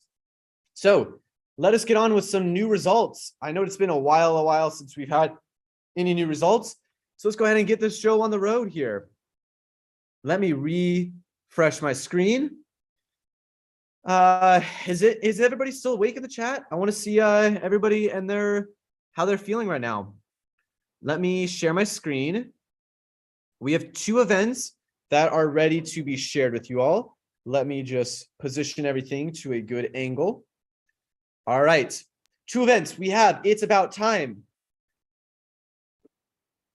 So let us get on with some new results. I know it's been a while since we've had any new results. So let's go ahead and get this show on the road here. Let me refresh my screen. Is everybody still awake in the chat? I want to see everybody and how they're feeling right now. Let me share my screen. We have 2 events that are ready to be shared with you all. Let me just position everything to a good angle. All right. 2 events. We have It's About Time.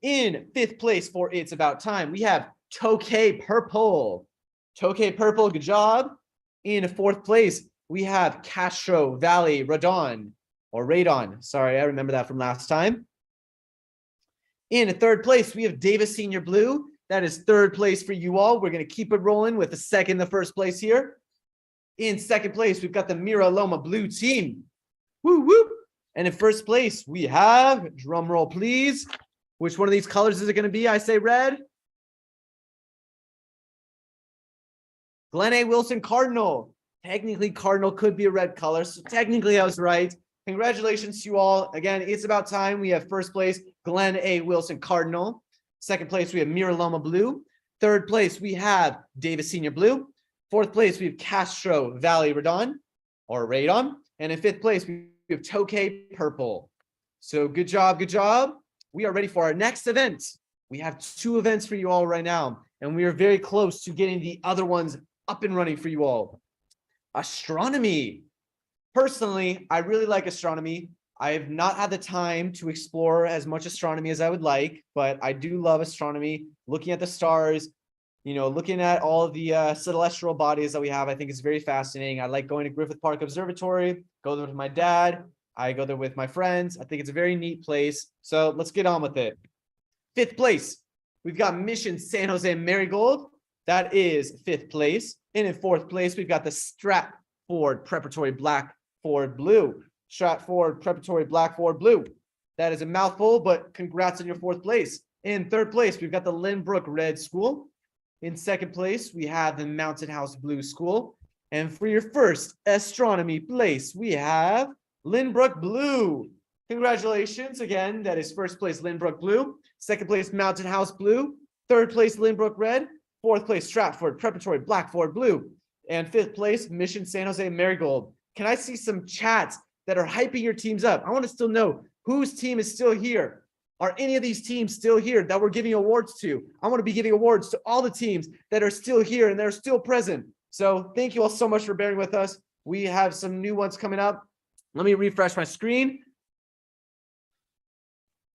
In 5th place for It's About Time, we have Tokay Purple. Tokay Purple, good job. In 4th place, we have Castro Valley Radon, or Radon. Sorry, I remember that from last time. In 3rd place, we have Davis Senior Blue. That is 3rd place for you all. We're going to keep it rolling with the 1st place here. In 2nd place, we've got the Mira Loma Blue team. Woo woo. And in 1st place, we have, drum roll please. Which one of these colors is it going to be? I say red. Glenn A. Wilson Cardinal. Technically, Cardinal could be a red color, so technically I was right. Congratulations to you all. Again, It's About Time. We have 1st place, Glenn A. Wilson Cardinal. 2nd place, we have Mira Loma Blue. 3rd place, we have Davis Senior Blue. 4th place, we have Castro Valley Radon, or Radon. And in 5th place, we have Tokay Purple. So good job, good job. We are ready for our next event. We have 2 events for you all right now, and we are very close to getting the other ones up and running for you all. Astronomy. Personally, I really like astronomy. I have not had the time to explore as much astronomy as I would like, but I do love astronomy. Looking at the stars, you know, looking at all of the celestial bodies that we have, I think is very fascinating. I like going to Griffith Park Observatory, go there with my dad. I go there with my friends. I think it's a very neat place. So let's get on with it. 5th place, we've got Mission San Jose Marigold. That is 5th place. And in 4th place, we've got the Stratford Preparatory Blackford Blue. Stratford Preparatory Blackford Blue. That is a mouthful, but congrats on your 4th place. In 3rd place, we've got the Lynbrook Red School. In 2nd place, we have the Mountain House Blue School. And for your 1st astronomy place, we have Lynbrook Blue. Congratulations. Again, that is 1st place, Lynbrook Blue. 2nd place, Mountain House Blue. 3rd place, Lynbrook Red. 4th place, Stratford Preparatory Blackford Blue. And 5th place, Mission San Jose Marigold. Can I see some chats that are hyping your teams up? I want to still know whose team is still here. Are any of these teams still here that we're giving awards to? I want to be giving awards to all the teams that are still here and they're still present. So thank you all so much for bearing with us. We have some new ones coming up. Let me refresh my screen.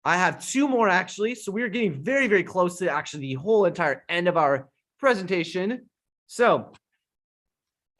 I have 2 more actually. So we're getting very, very close to actually the whole entire end of our presentation. So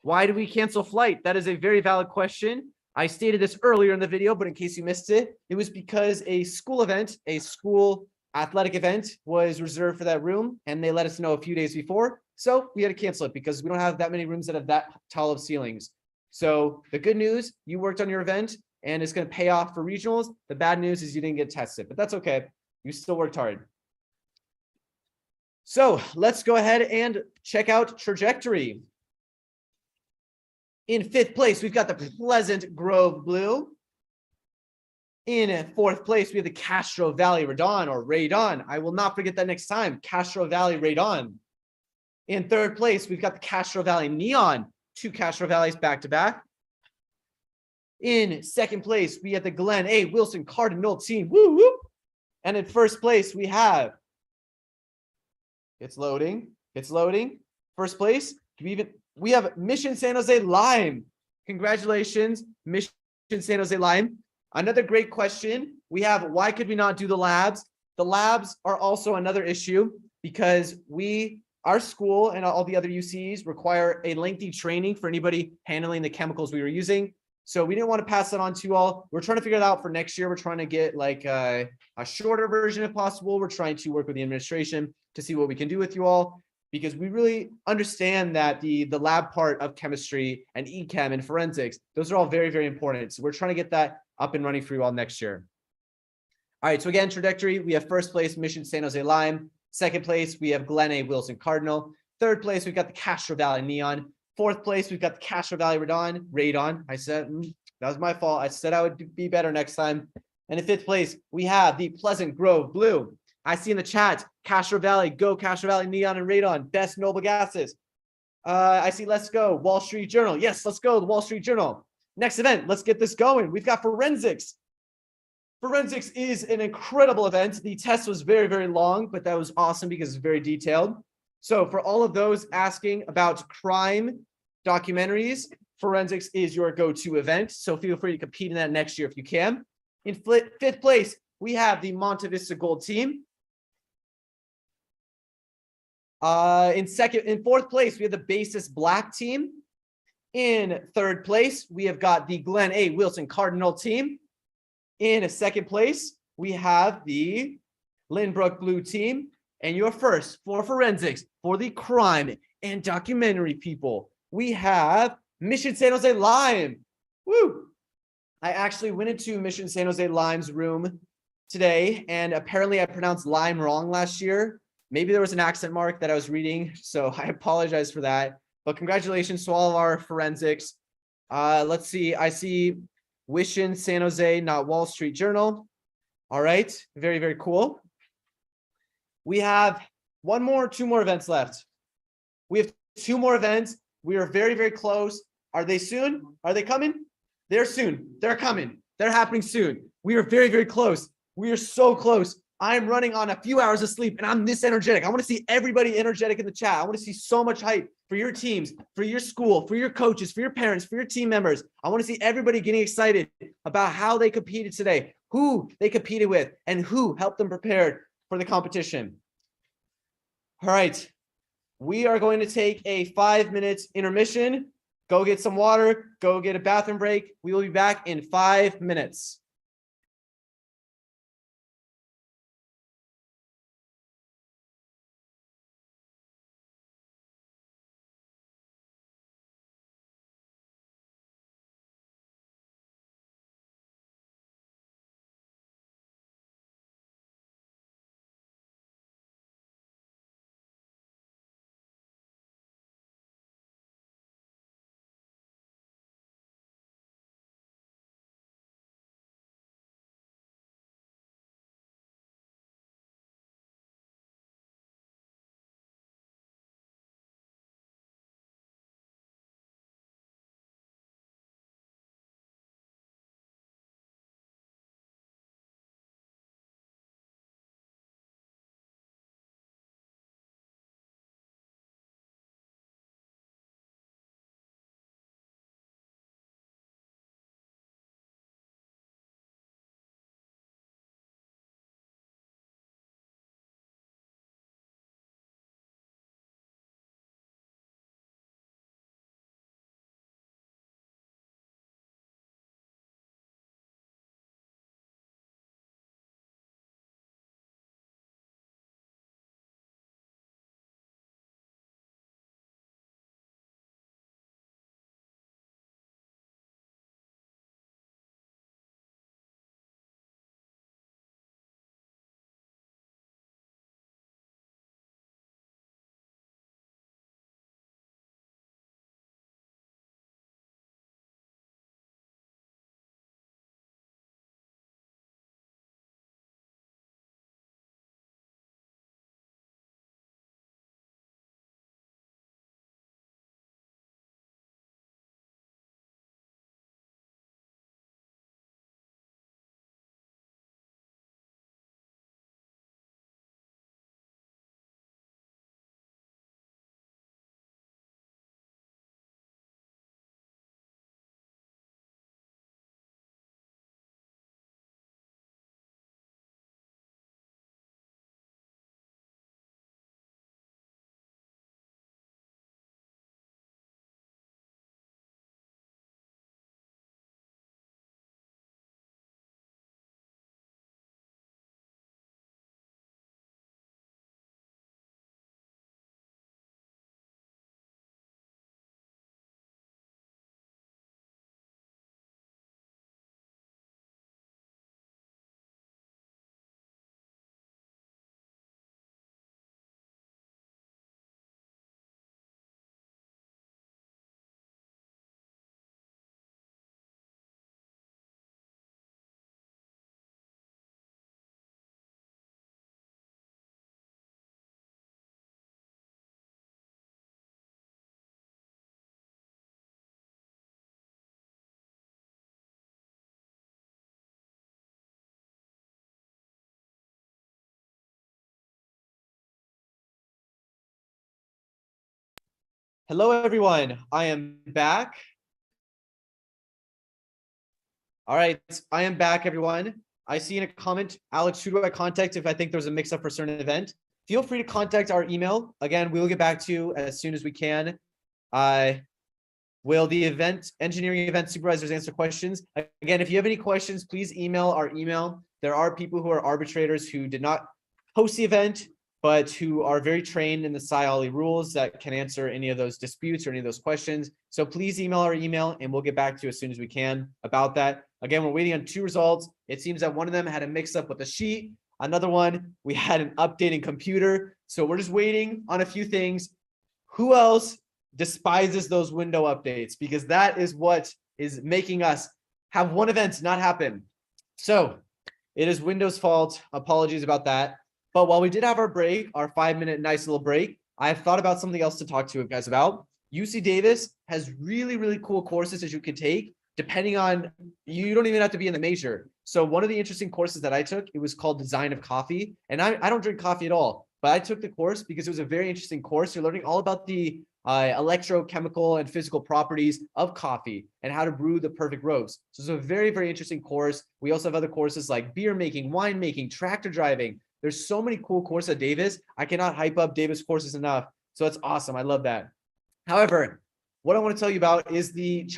why do we cancel flight? That is a very valid question. I stated this earlier in the video, but in case you missed it, it was because a school event, a school athletic event was reserved for that room, and they let us know a few days before. So we had to cancel it because we don't have that many rooms that have that tall of ceilings. So the good news, you worked on your event and it's going to pay off for regionals. The bad news is you didn't get tested, but that's okay. You still worked hard. So let's go ahead and check out trajectory. In 5th place, we've got the Pleasant Grove Blue. In 4th place, we have the Castro Valley Radon, or Radon. I will not forget that next time. Castro Valley Radon. In 3rd place, we've got the Castro Valley Neon. 2 Castro Valleys back to back. In 2nd place, we have the Glenn A. Wilson Cardinal team. Woo woo. And in 1st place, we have. It's loading. It's loading. 1st place. We have Mission San Jose Lime. Congratulations, Mission San Jose Lime. Another great question. We have, why could we not do the labs? The labs are also another issue because our school and all the other UCs require a lengthy training for anybody handling the chemicals we were using. So we didn't want to pass that on to you all. We're trying to figure it out for next year. We're trying to get like a shorter version if possible. We're trying to work with the administration to see what we can do with you all, because we really understand that the lab part of chemistry and echem and forensics, those are all very, very important. So we're trying to get that up and running for you all next year. All right, so again, trajectory, we have 1st place, Mission San Jose Lime. 2nd place, we have Glenn A. Wilson Cardinal. 3rd place, we've got the Castro Valley Neon. 4th place, we've got the Castro Valley Radon. I said, that was my fault. I said I would be better next time. And in 5th place, we have the Pleasant Grove Blue. I see in the chat, Castro Valley, go Castro Valley Neon and Radon, best noble gases. I see, let's go, Wall Street Journal. Yes, let's go, the Wall Street Journal. Next event, let's get this going. We've got forensics. Forensics is an incredible event. The test was very, very long, but that was awesome because it's very detailed. So for all of those asking about crime documentaries, forensics is your go-to event. So feel free to compete in that next year if you can. In fifth place, we have the Monte Vista Gold team. In fourth place, we have the Basis Black team. In third place, we have got the Glen A. Wilson Cardinal team. In second place, we have the Lynbrook Blue team. And your first for forensics, for the crime and documentary people, we have Mission San Jose Lime. Woo! I actually went into Mission San Jose Lime's room today, and apparently I pronounced lime wrong last year. Maybe there was an accent mark that I was reading, so I apologize for that. But congratulations to all of our forensics. Let's see. I see Wishin San Jose, not Wall Street Journal. All right. Very, very cool. We have two more events left. We have two more events. We are very, very close. Are they soon? Are they coming? They're soon. They're coming. They're happening soon. We are very, very close. We are so close. I'm running on a few hours of sleep and I'm this energetic. I want to see everybody energetic in the chat. I want to see so much hype for your teams, for your school, for your coaches, for your parents, for your team members. I want to see everybody getting excited about how they competed today, who they competed with, and who helped them prepare for the competition. All right. We are going to take a 5-minute intermission. Go get some water. Go get a bathroom break. We will be back in 5 minutes. Hello, everyone. I am back. All right, I am back, everyone. I see in a comment, Alex, who do I contact if I think there's a mix-up for a certain event? Feel free to contact our email. Again, we will get back to you as soon as we can. Will the engineering event supervisors answer questions? Again, if you have any questions, please email our email. There are people who are arbitrators who did not host the event, but who are very trained in the SciOLI rules that can answer any of those disputes or any of those questions. So please email our email and we'll get back to you as soon as we can about that. Again, we're waiting on 2 results. It seems that one of them had a mix up with the sheet. Another one, we had an updating computer. So we're just waiting on a few things. Who else despises those window updates? Because that is what is making us have one event not happen. So it is Windows' fault. Apologies about that. But while we did have our break, our 5-minute nice little break, I've thought about something else to talk to you guys about. UC Davis has really, really cool courses that you can take depending on, you don't even have to be in the major. So one of the interesting courses that I took, it was called Design of Coffee. And I don't drink coffee at all, but I took the course because it was a very interesting course. You're learning all about the electrochemical and physical properties of coffee and how to brew the perfect roast. So it's a very, very interesting course. We also have other courses like beer making, wine making, tractor driving. There's so many cool courses at Davis. I cannot hype up Davis courses enough. So it's awesome. I love that. However, what I want to tell you about is the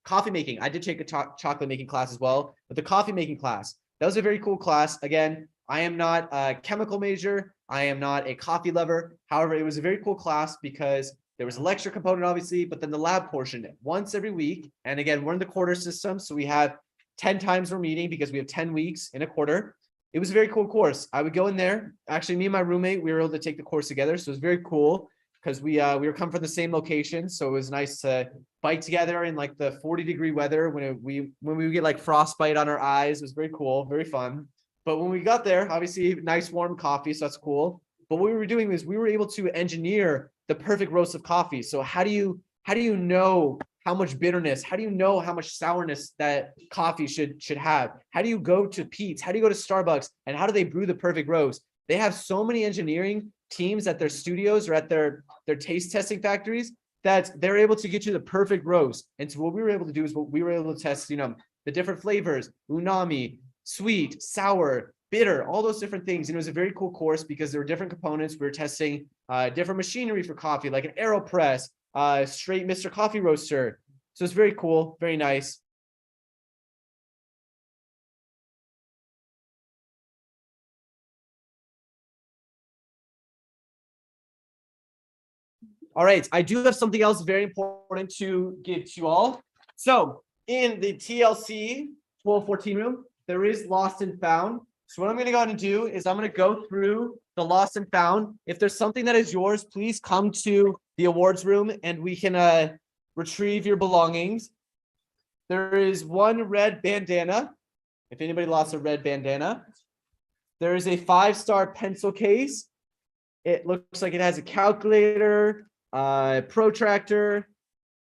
coffee making. I did take a chocolate making class as well, but the coffee making class, that was a very cool class. Again, I am not a chemical major. I am not a coffee lover. However, it was a very cool class because there was a lecture component, obviously, but then the lab portion once every week. And again, we're in the quarter system. So we have 10 times we're meeting because we have 10 weeks in a quarter. It was a very cool course. I would go in there. Actually, me and my roommate, we were able to take the course together. So it was very cool because we were coming from the same location. So it was nice to bike together in like the 40-degree weather when we would get like frostbite on our eyes. It was very cool, very fun. But when we got there, obviously nice warm coffee, so that's cool. But what we were doing is we were able to engineer the perfect roast of coffee. So how do you know how much bitterness? How do you know how much sourness that coffee should have? How do you go to Pete's? How do you go to Starbucks? And how do they brew the perfect roast? They have so many engineering teams at their studios or at their taste testing factories that they're able to get you the perfect roast. And so what we were able to do is we were able to test, the different flavors, umami, sweet, sour, bitter, all those different things. And it was a very cool course because there were different components. We were testing different machinery for coffee, like an AeroPress, straight Mr. Coffee roaster. So it's very cool, very nice. All right, I do have something else very important to give to you all. So in the TLC 1214 room, there is lost and found. So what I'm going to go ahead and do is I'm going to go through the lost and found. If there's something that is yours, please come to the awards room and we can retrieve your belongings. There is one red bandana. If anybody lost a red bandana. There is a 5-star pencil case. It looks like it has a calculator, protractor,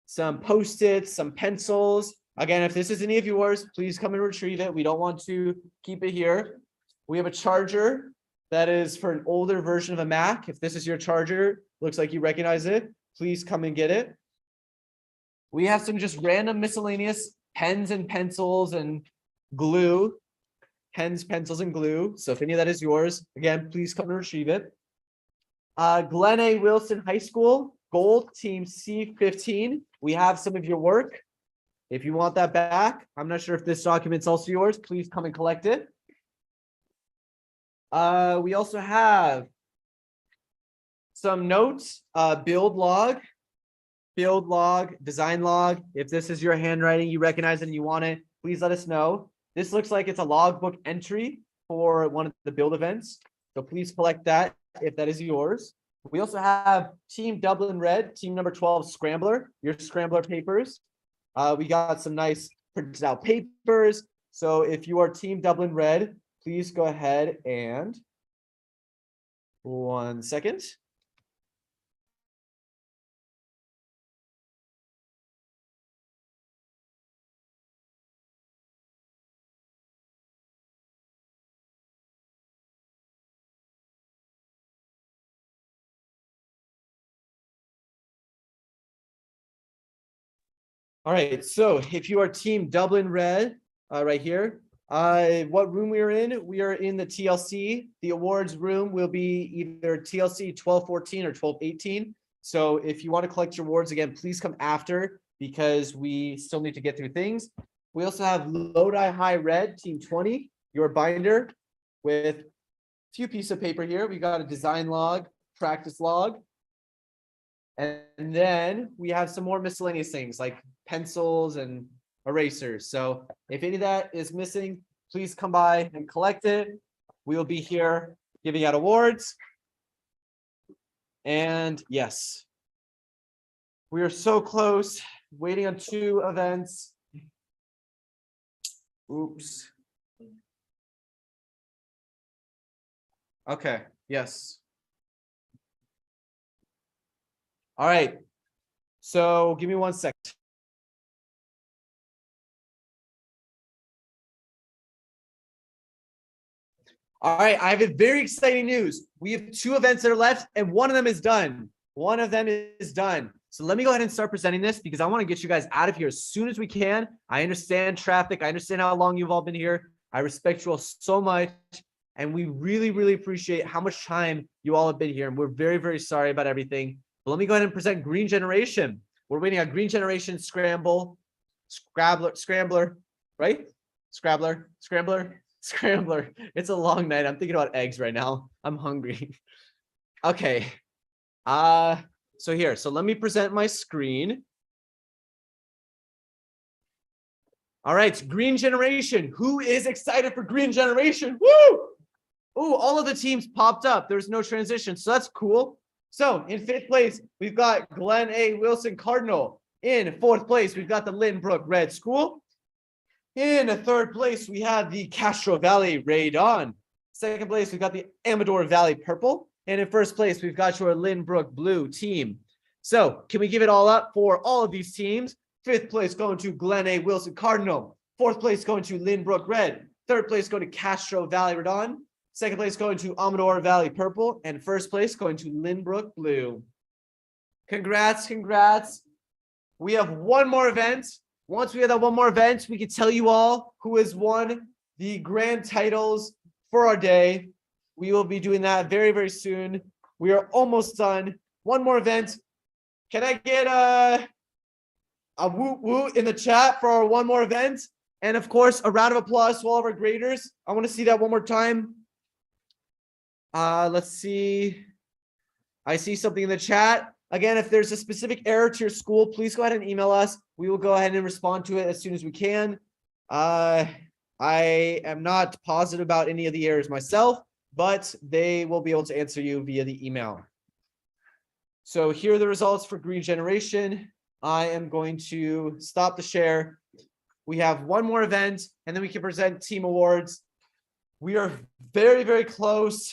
some Post-its, some pencils. Again, if this is any of yours, please come and retrieve it. We don't want to keep it here. We have a charger that is for an older version of a Mac. If this is your charger, looks like you recognize it, please come and get it. We have some just random miscellaneous pens and pencils and glue. Pens, pencils, and glue. So if any of that is yours, again, please come and retrieve it. Glen A. Wilson High School, gold, team C15. We have some of your work. If you want that back, I'm not sure if this document's also yours. Please come and collect it. We also have some notes, build log, design log. If this is your handwriting, you recognize it and you want it, please let us know. This looks like it's a logbook entry for one of the build events. So please collect that if that is yours. We also have Team Dublin Red, team number 12 Scrambler, your Scrambler papers. We got some nice printed out papers. So if you are Team Dublin Red, please go ahead and 1 second. All right, so if you are team Dublin Red, right here, what room we are in? We are in the TLC. The awards room will be either TLC 1214 or 1218. So if you want to collect your awards again, please come after because we still need to get through things. We also have Lodi High Red, team 20, your binder with a few pieces of paper here. We got a design log, practice log. And then we have some more miscellaneous things like pencils and erasers. So if any of that is missing, please come by and collect it. We will be here giving out awards. And yes, we are so close, waiting on 2 events. Oops. Okay, yes. All right, so give me 1 second. All right, I have a very exciting news. We have 2 events that are left, and one of them is done. One of them is done. So let me go ahead and start presenting this because I want to get you guys out of here as soon as we can. I understand traffic. I understand how long you've all been here. I respect you all so much. And we really, really appreciate how much time you all have been here. And we're very, very sorry about everything. But let me go ahead and present Green Generation. We're waiting on Green Generation Scrambler, right? Scrambler. It's a long night. I'm thinking about eggs right now. I'm hungry. Okay. So here, so let me present my screen. All right, Green Generation. Who is excited for Green Generation? Woo! Ooh, all of the teams popped up. There's no transition, so that's cool. So in 5th place, we've got Glen A. Wilson Cardinal. In 4th place, we've got the Lynbrook Red School. In 3rd place, we have the Castro Valley Radon. 2nd place, we've got the Amador Valley Purple. And in 1st place, we've got your Lynbrook Blue team. So can we give it all up for all of these teams? 5th place going to Glen A. Wilson Cardinal. 4th place going to Lynbrook Red. 3rd place going to Castro Valley Radon. 2nd place going to Amador Valley Purple. And 1st place going to Lynbrook Blue. Congrats. We have one more event. Once we have that one more event, we can tell you all who has won the grand titles for our day. We will be doing that very, very soon. We are almost done. One more event. Can I get a woot woot in the chat for our one more event? And of course, a round of applause to all of our graders. I want to see that one more time. Let's see. I see something in the chat. Again, if there's a specific error to your school, please go ahead and email us. We will go ahead and respond to it as soon as we can. I am not positive about any of the errors myself, but they will be able to answer you via the email. So here are the results for Green Generation. I am going to stop the share. We have one more event, and then we can present team awards. We are very, very close.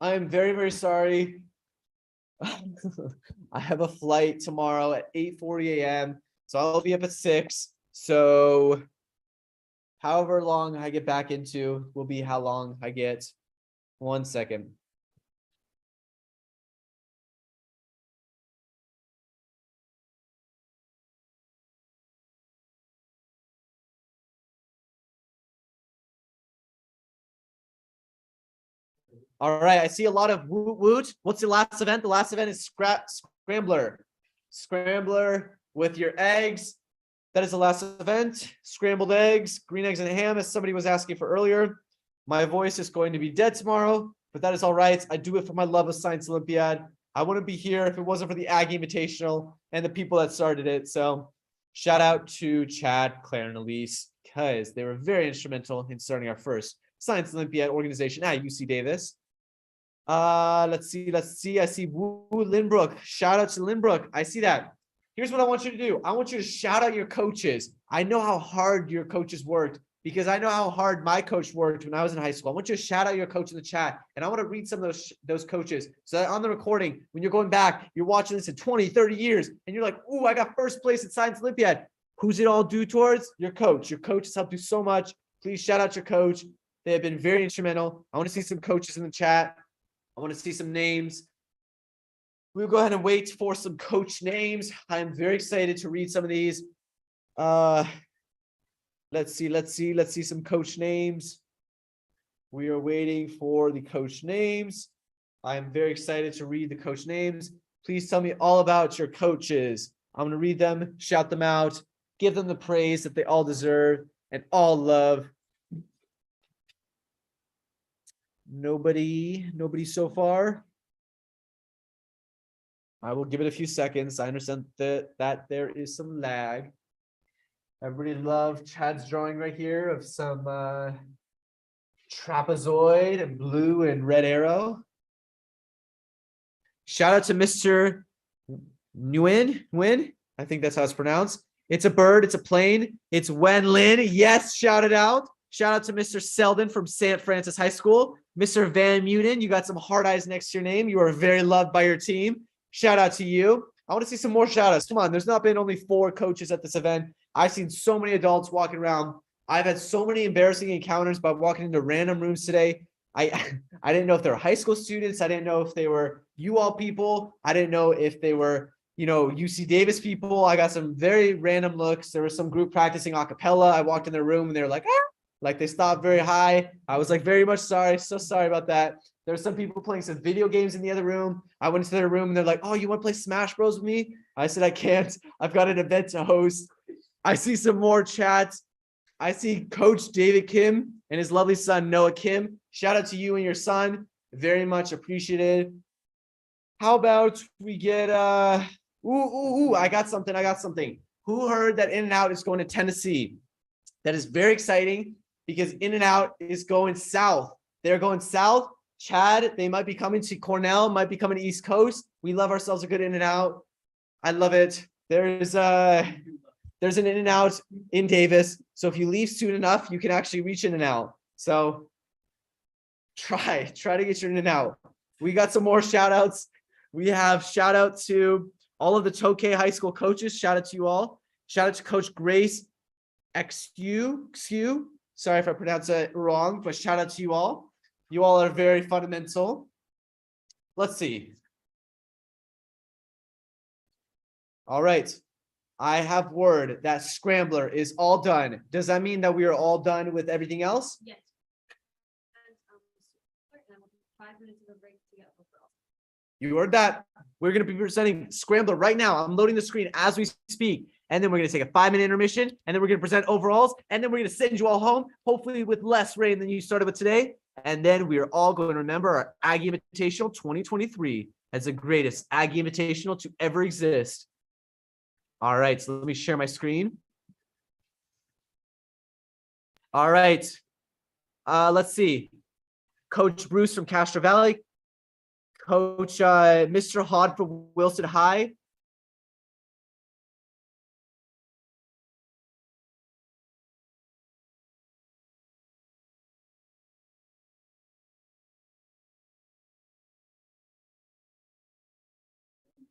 I am very, very sorry. I have a flight tomorrow at 8:40 a.m. So I'll be up at 6. So however long I get back into will be how long I get. 1 second. All right, I see a lot of woot woot. What's the last event? The last event is Scrambler. Scrambler with your eggs. That is the last event. Scrambled eggs, green eggs and ham, as somebody was asking for earlier. My voice is going to be dead tomorrow, but that is all right. I do it for my love of Science Olympiad. I wouldn't be here if it wasn't for the Aggie Invitational and the people that started it. So shout out to Chad, Claire, and Elise, because they were very instrumental in starting our first Science Olympiad organization at UC Davis. Let's see. I see Woo Lynbrook. Shout out to Lynbrook. I see that. Here's what I want you to do. I want you to shout out your coaches. I know how hard your coaches worked because I know how hard my coach worked when I was in high school. I want you to shout out your coach in the chat, and I want to read some of those coaches so that on the recording, when you're going back, you're watching this in 20, 30 years, and you're like, ooh, I got first place at Science Olympiad. Who's it all due towards? Your coach. Your coach has helped you so much. Please shout out your coach. They have been very instrumental. I want to see some coaches in the chat. I want to see some names. We'll go ahead and wait for some coach names. I'm very excited to read some of these. Let's see some coach names. We are waiting for the coach names. I'm very excited to read the coach names. Please tell me all about your coaches. I'm going to read them, shout them out, give them the praise that they all deserve and all love. Nobody so far. I will give it a few seconds. I understand that there is some lag. Everybody loved Chad's drawing right here of some trapezoid and blue and red arrow. Shout out to Mr. Nguyen. I think that's how it's pronounced. It's a bird. It's a plane. It's Wen Lin. Yes, shout it out. Shout out to Mr. Selden from St. Francis High School. Mr. Van Muten, you got some hard eyes next to your name. You are very loved by your team. Shout out to you. I want to see some more shout outs. Come on, there's not been only 4 coaches at this event. I've seen so many adults walking around. I've had so many embarrassing encounters by walking into random rooms today. I didn't know if they were high school students. I didn't know if they were UAll people. I didn't know if they were, UC Davis people. I got some very random looks. There was some group practicing a cappella. I walked in their room and they were like, ah! Like they stopped very high. I was like, very much sorry. So sorry about that. There were some people playing some video games in the other room. I went into their room and they're like, oh, you want to play Smash Bros with me? I said, I can't. I've got an event to host. I see some more chats. I see Coach David Kim and his lovely son, Noah Kim. Shout out to you and your son. Very much appreciated. How about we get, I got something. Who heard that In-N-Out is going to Tennessee? That is very exciting because In-N-Out is going south. They're going south. Chad, they might be coming to Cornell, might be coming to East Coast. We love ourselves a good In-N-Out. I love it. There's an In-N-Out in Davis. So if you leave soon enough, you can actually reach In-N-Out. So try to get your In-N-Out. We got some more shout outs. We have shout out to all of the Tokay High School coaches. Shout out to you all. Shout out to Coach Grace XU. Sorry if I pronounce it wrong, but shout out to you all. You all are very fundamental. Let's see. All right. I have word that Scrambler is all done. Does that mean that we are all done with everything else? Yes. 5 minutes of a break to get overall. You heard that. We're going to be presenting Scrambler right now. I'm loading the screen as we speak. And then we're going to take a 5-minute intermission. And then we're going to present overalls. And then we're going to send you all home, hopefully with less rain than you started with today. And then we are all going to remember our Aggie Invitational 2023 as the greatest Aggie Invitational to ever exist. All right, so let me share my screen. All right. Let's see. Coach Bruce from Castro Valley. Coach Mr. Hod from Wilson High.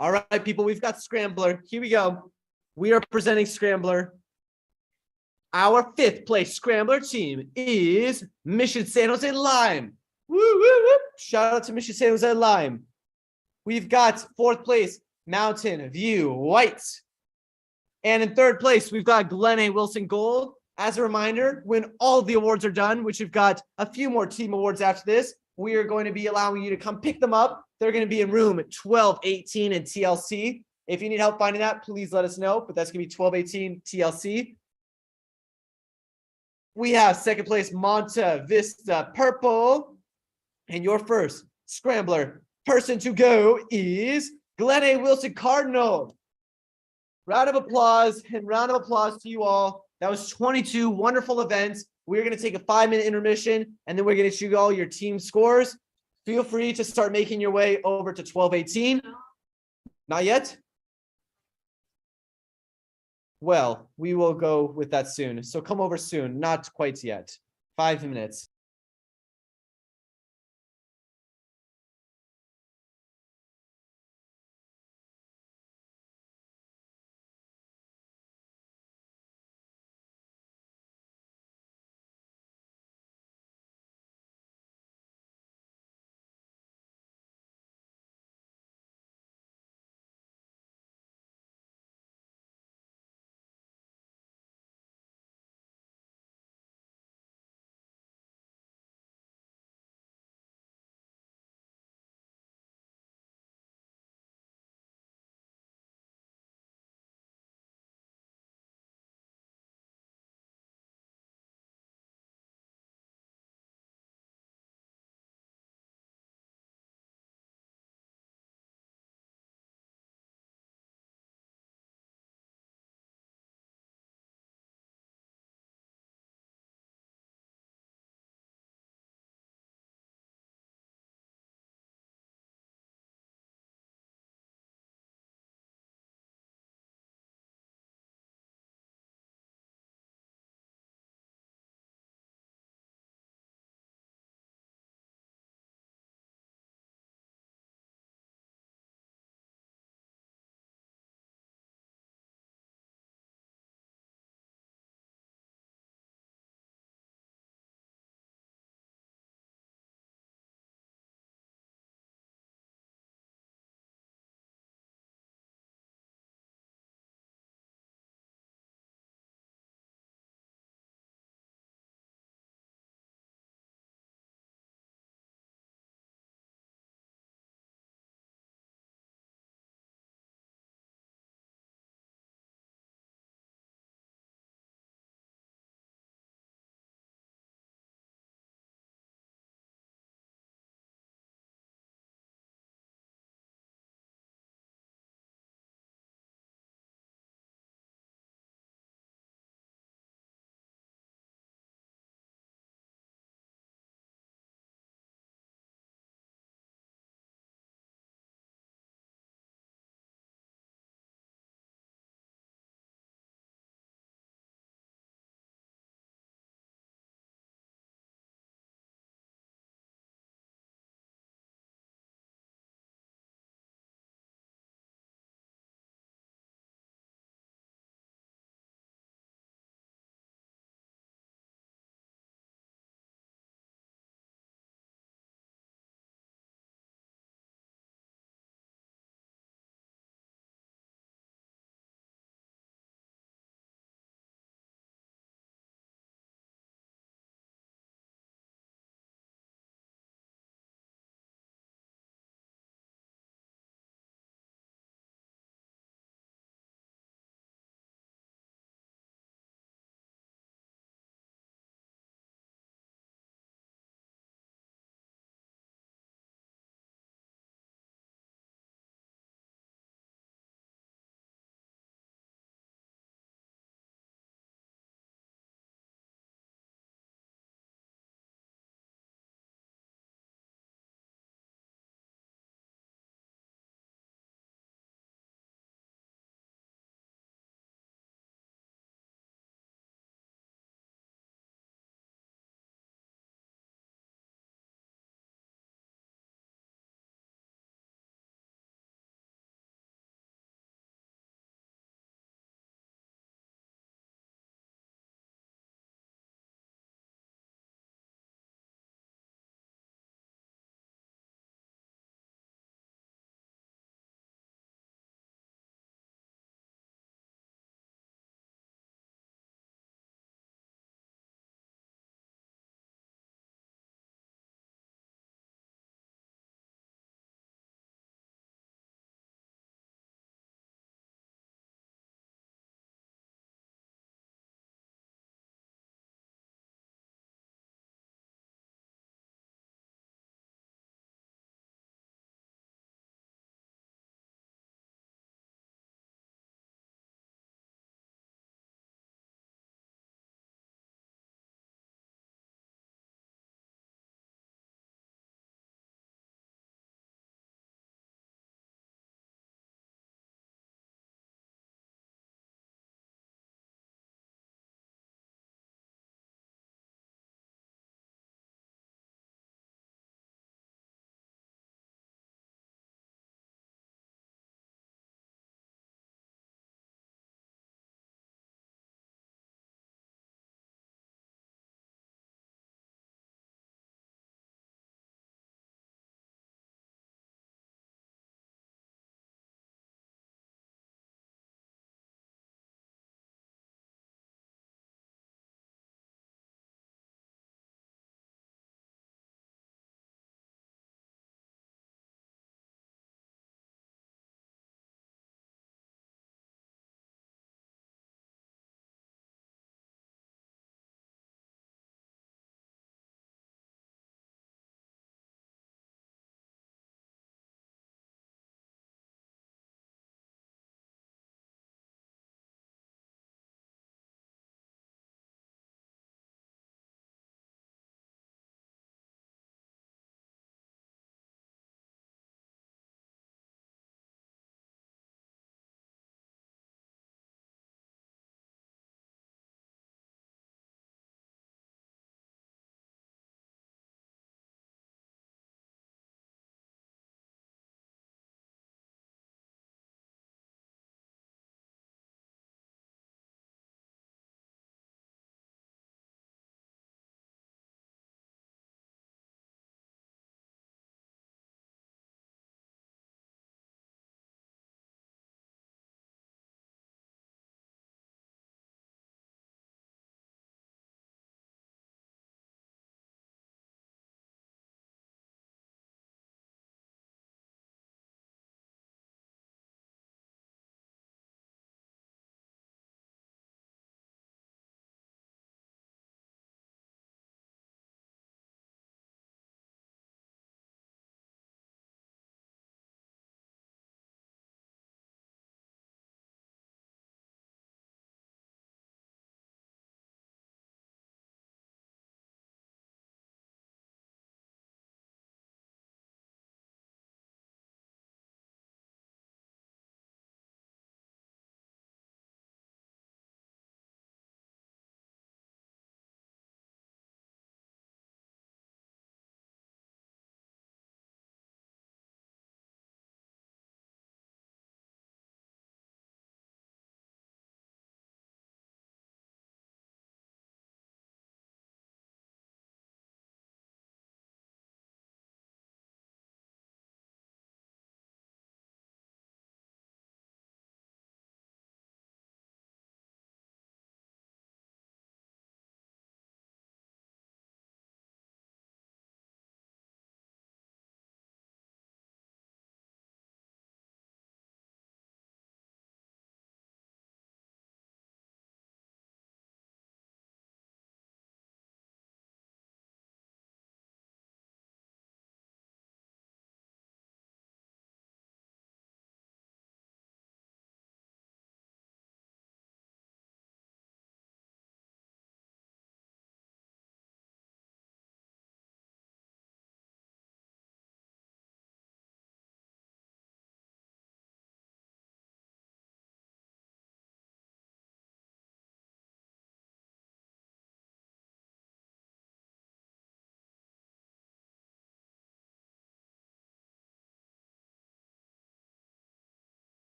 All right, people, we've got Scrambler. Here we go. We are presenting Scrambler. Our 5th place Scrambler team is Mission San Jose Lime. Woo, woo, woo. Shout out to Mission San Jose Lime. We've got 4th place Mountain View White. And in 3rd place, we've got Glen A. Wilson Gold. As a reminder, when all of the awards are done, which we've got a few more team awards after this, we are going to be allowing you to come pick them up. They're going to be in room 1218 in TLC. If you need help finding that, please let us know. But that's going to be 1218 TLC. We have 2nd place Monta Vista Purple. And your first Scrambler person to go is Glen A. Wilson Cardinal. Round of applause to you all. That was 22 wonderful events. We're going to take a 5-minute intermission, and then we're going to show you all your team scores. Feel free to start making your way over to 1218. Not yet? Well, we will go with that soon. So come over soon. Not quite yet. 5 minutes.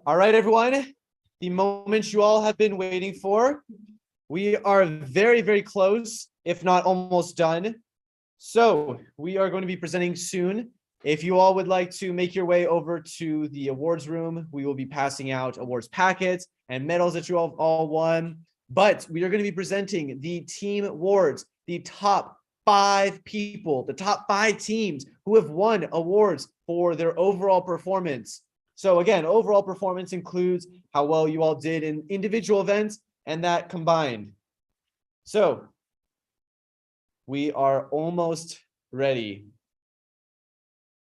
All right, everyone. The moment you all have been waiting for. We are very, very close, if not almost done. So we are going to be presenting soon. If you all would like to make your way over to the awards room, we will be passing out awards packets and medals that you all won. But we are going to be presenting the team awards, the top 5 people, the top 5 teams who have won awards for their overall performance. So again, overall performance includes how well you all did in individual events and that combined. So we are almost ready.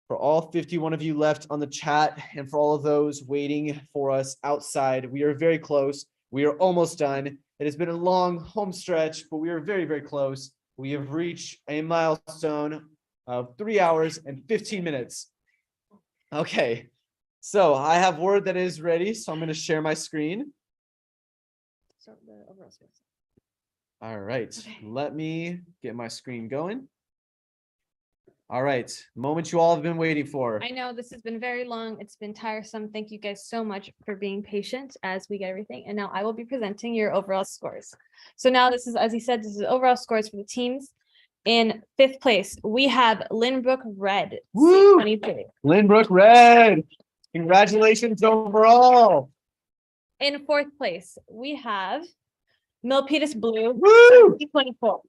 For all 51 of you left on the chat and for all of those waiting for us outside, we are very close. We are almost done. It has been a long home stretch, but we are very, very close. We have reached a milestone of 3 hours and 15 minutes. Okay, so I have word that is ready, so I'm going to share my screen. All right, let me get my screen going. All right, moment you all have been waiting for. I know this has been very long. It's been tiresome. Thank you guys so much for being patient as we get everything. And now I will be presenting your overall scores. So now this is, as he said, this is overall scores for the teams. In 5th place, we have Lynbrook Red. Woo! 23. Lynbrook Red. Congratulations overall. In 4th place, we have Milpitas Blue. Woo! 24.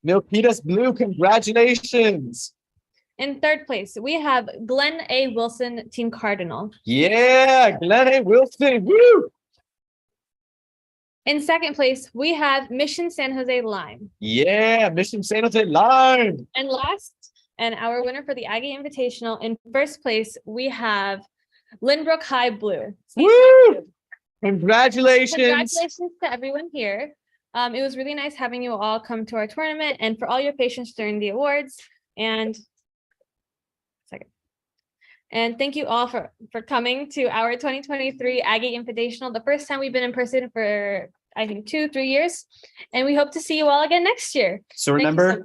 Milpitas Blue, congratulations. In 3rd place, we have Glenn A. Wilson, Team Cardinal. Yeah, Glenn A. Wilson. Woo! In 2nd place, we have Mission San Jose Lime. Yeah, Mission San Jose Lime. And last, and our winner for the Aggie Invitational, in 1st place, we have Lynbrook High Blue. Woo! Congratulations. Congratulations to everyone here. It was really nice having you all come to our tournament and for all your patience during the awards. And thank you all for coming to our 2023 Aggie Invitational, the first time we've been in person for, I think, 2-3 years. And we hope to see you all again next year. So remember,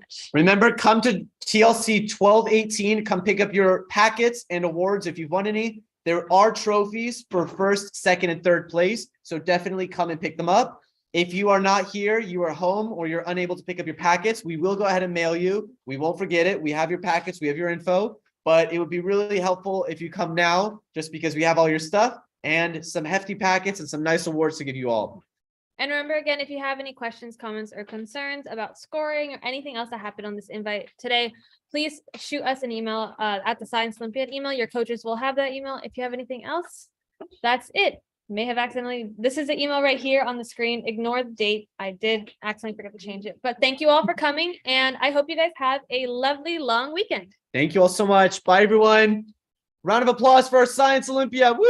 come to TLC 1218, come pick up your packets and awards if you've won any. There are trophies for 1st, 2nd, and 3rd place. So definitely come and pick them up. If you are not here, you are home, or you're unable to pick up your packets, we will go ahead and mail you. We won't forget it. We have your packets, we have your info. But it would be really helpful if you come now, just because we have all your stuff and some hefty packets and some nice awards to give you all. And remember, again, if you have any questions, comments, or concerns about scoring or anything else that happened on this invite today, please shoot us an email at the Science Olympiad email. Your coaches will have that email. If you have anything else, that's it. May have accidentally, this is the email right here on the screen. Ignore the date. I did accidentally forget to change it. But thank you all for coming. And I hope you guys have a lovely long weekend. Thank you all so much. Bye, everyone. Round of applause for our Science Olympia. Woo!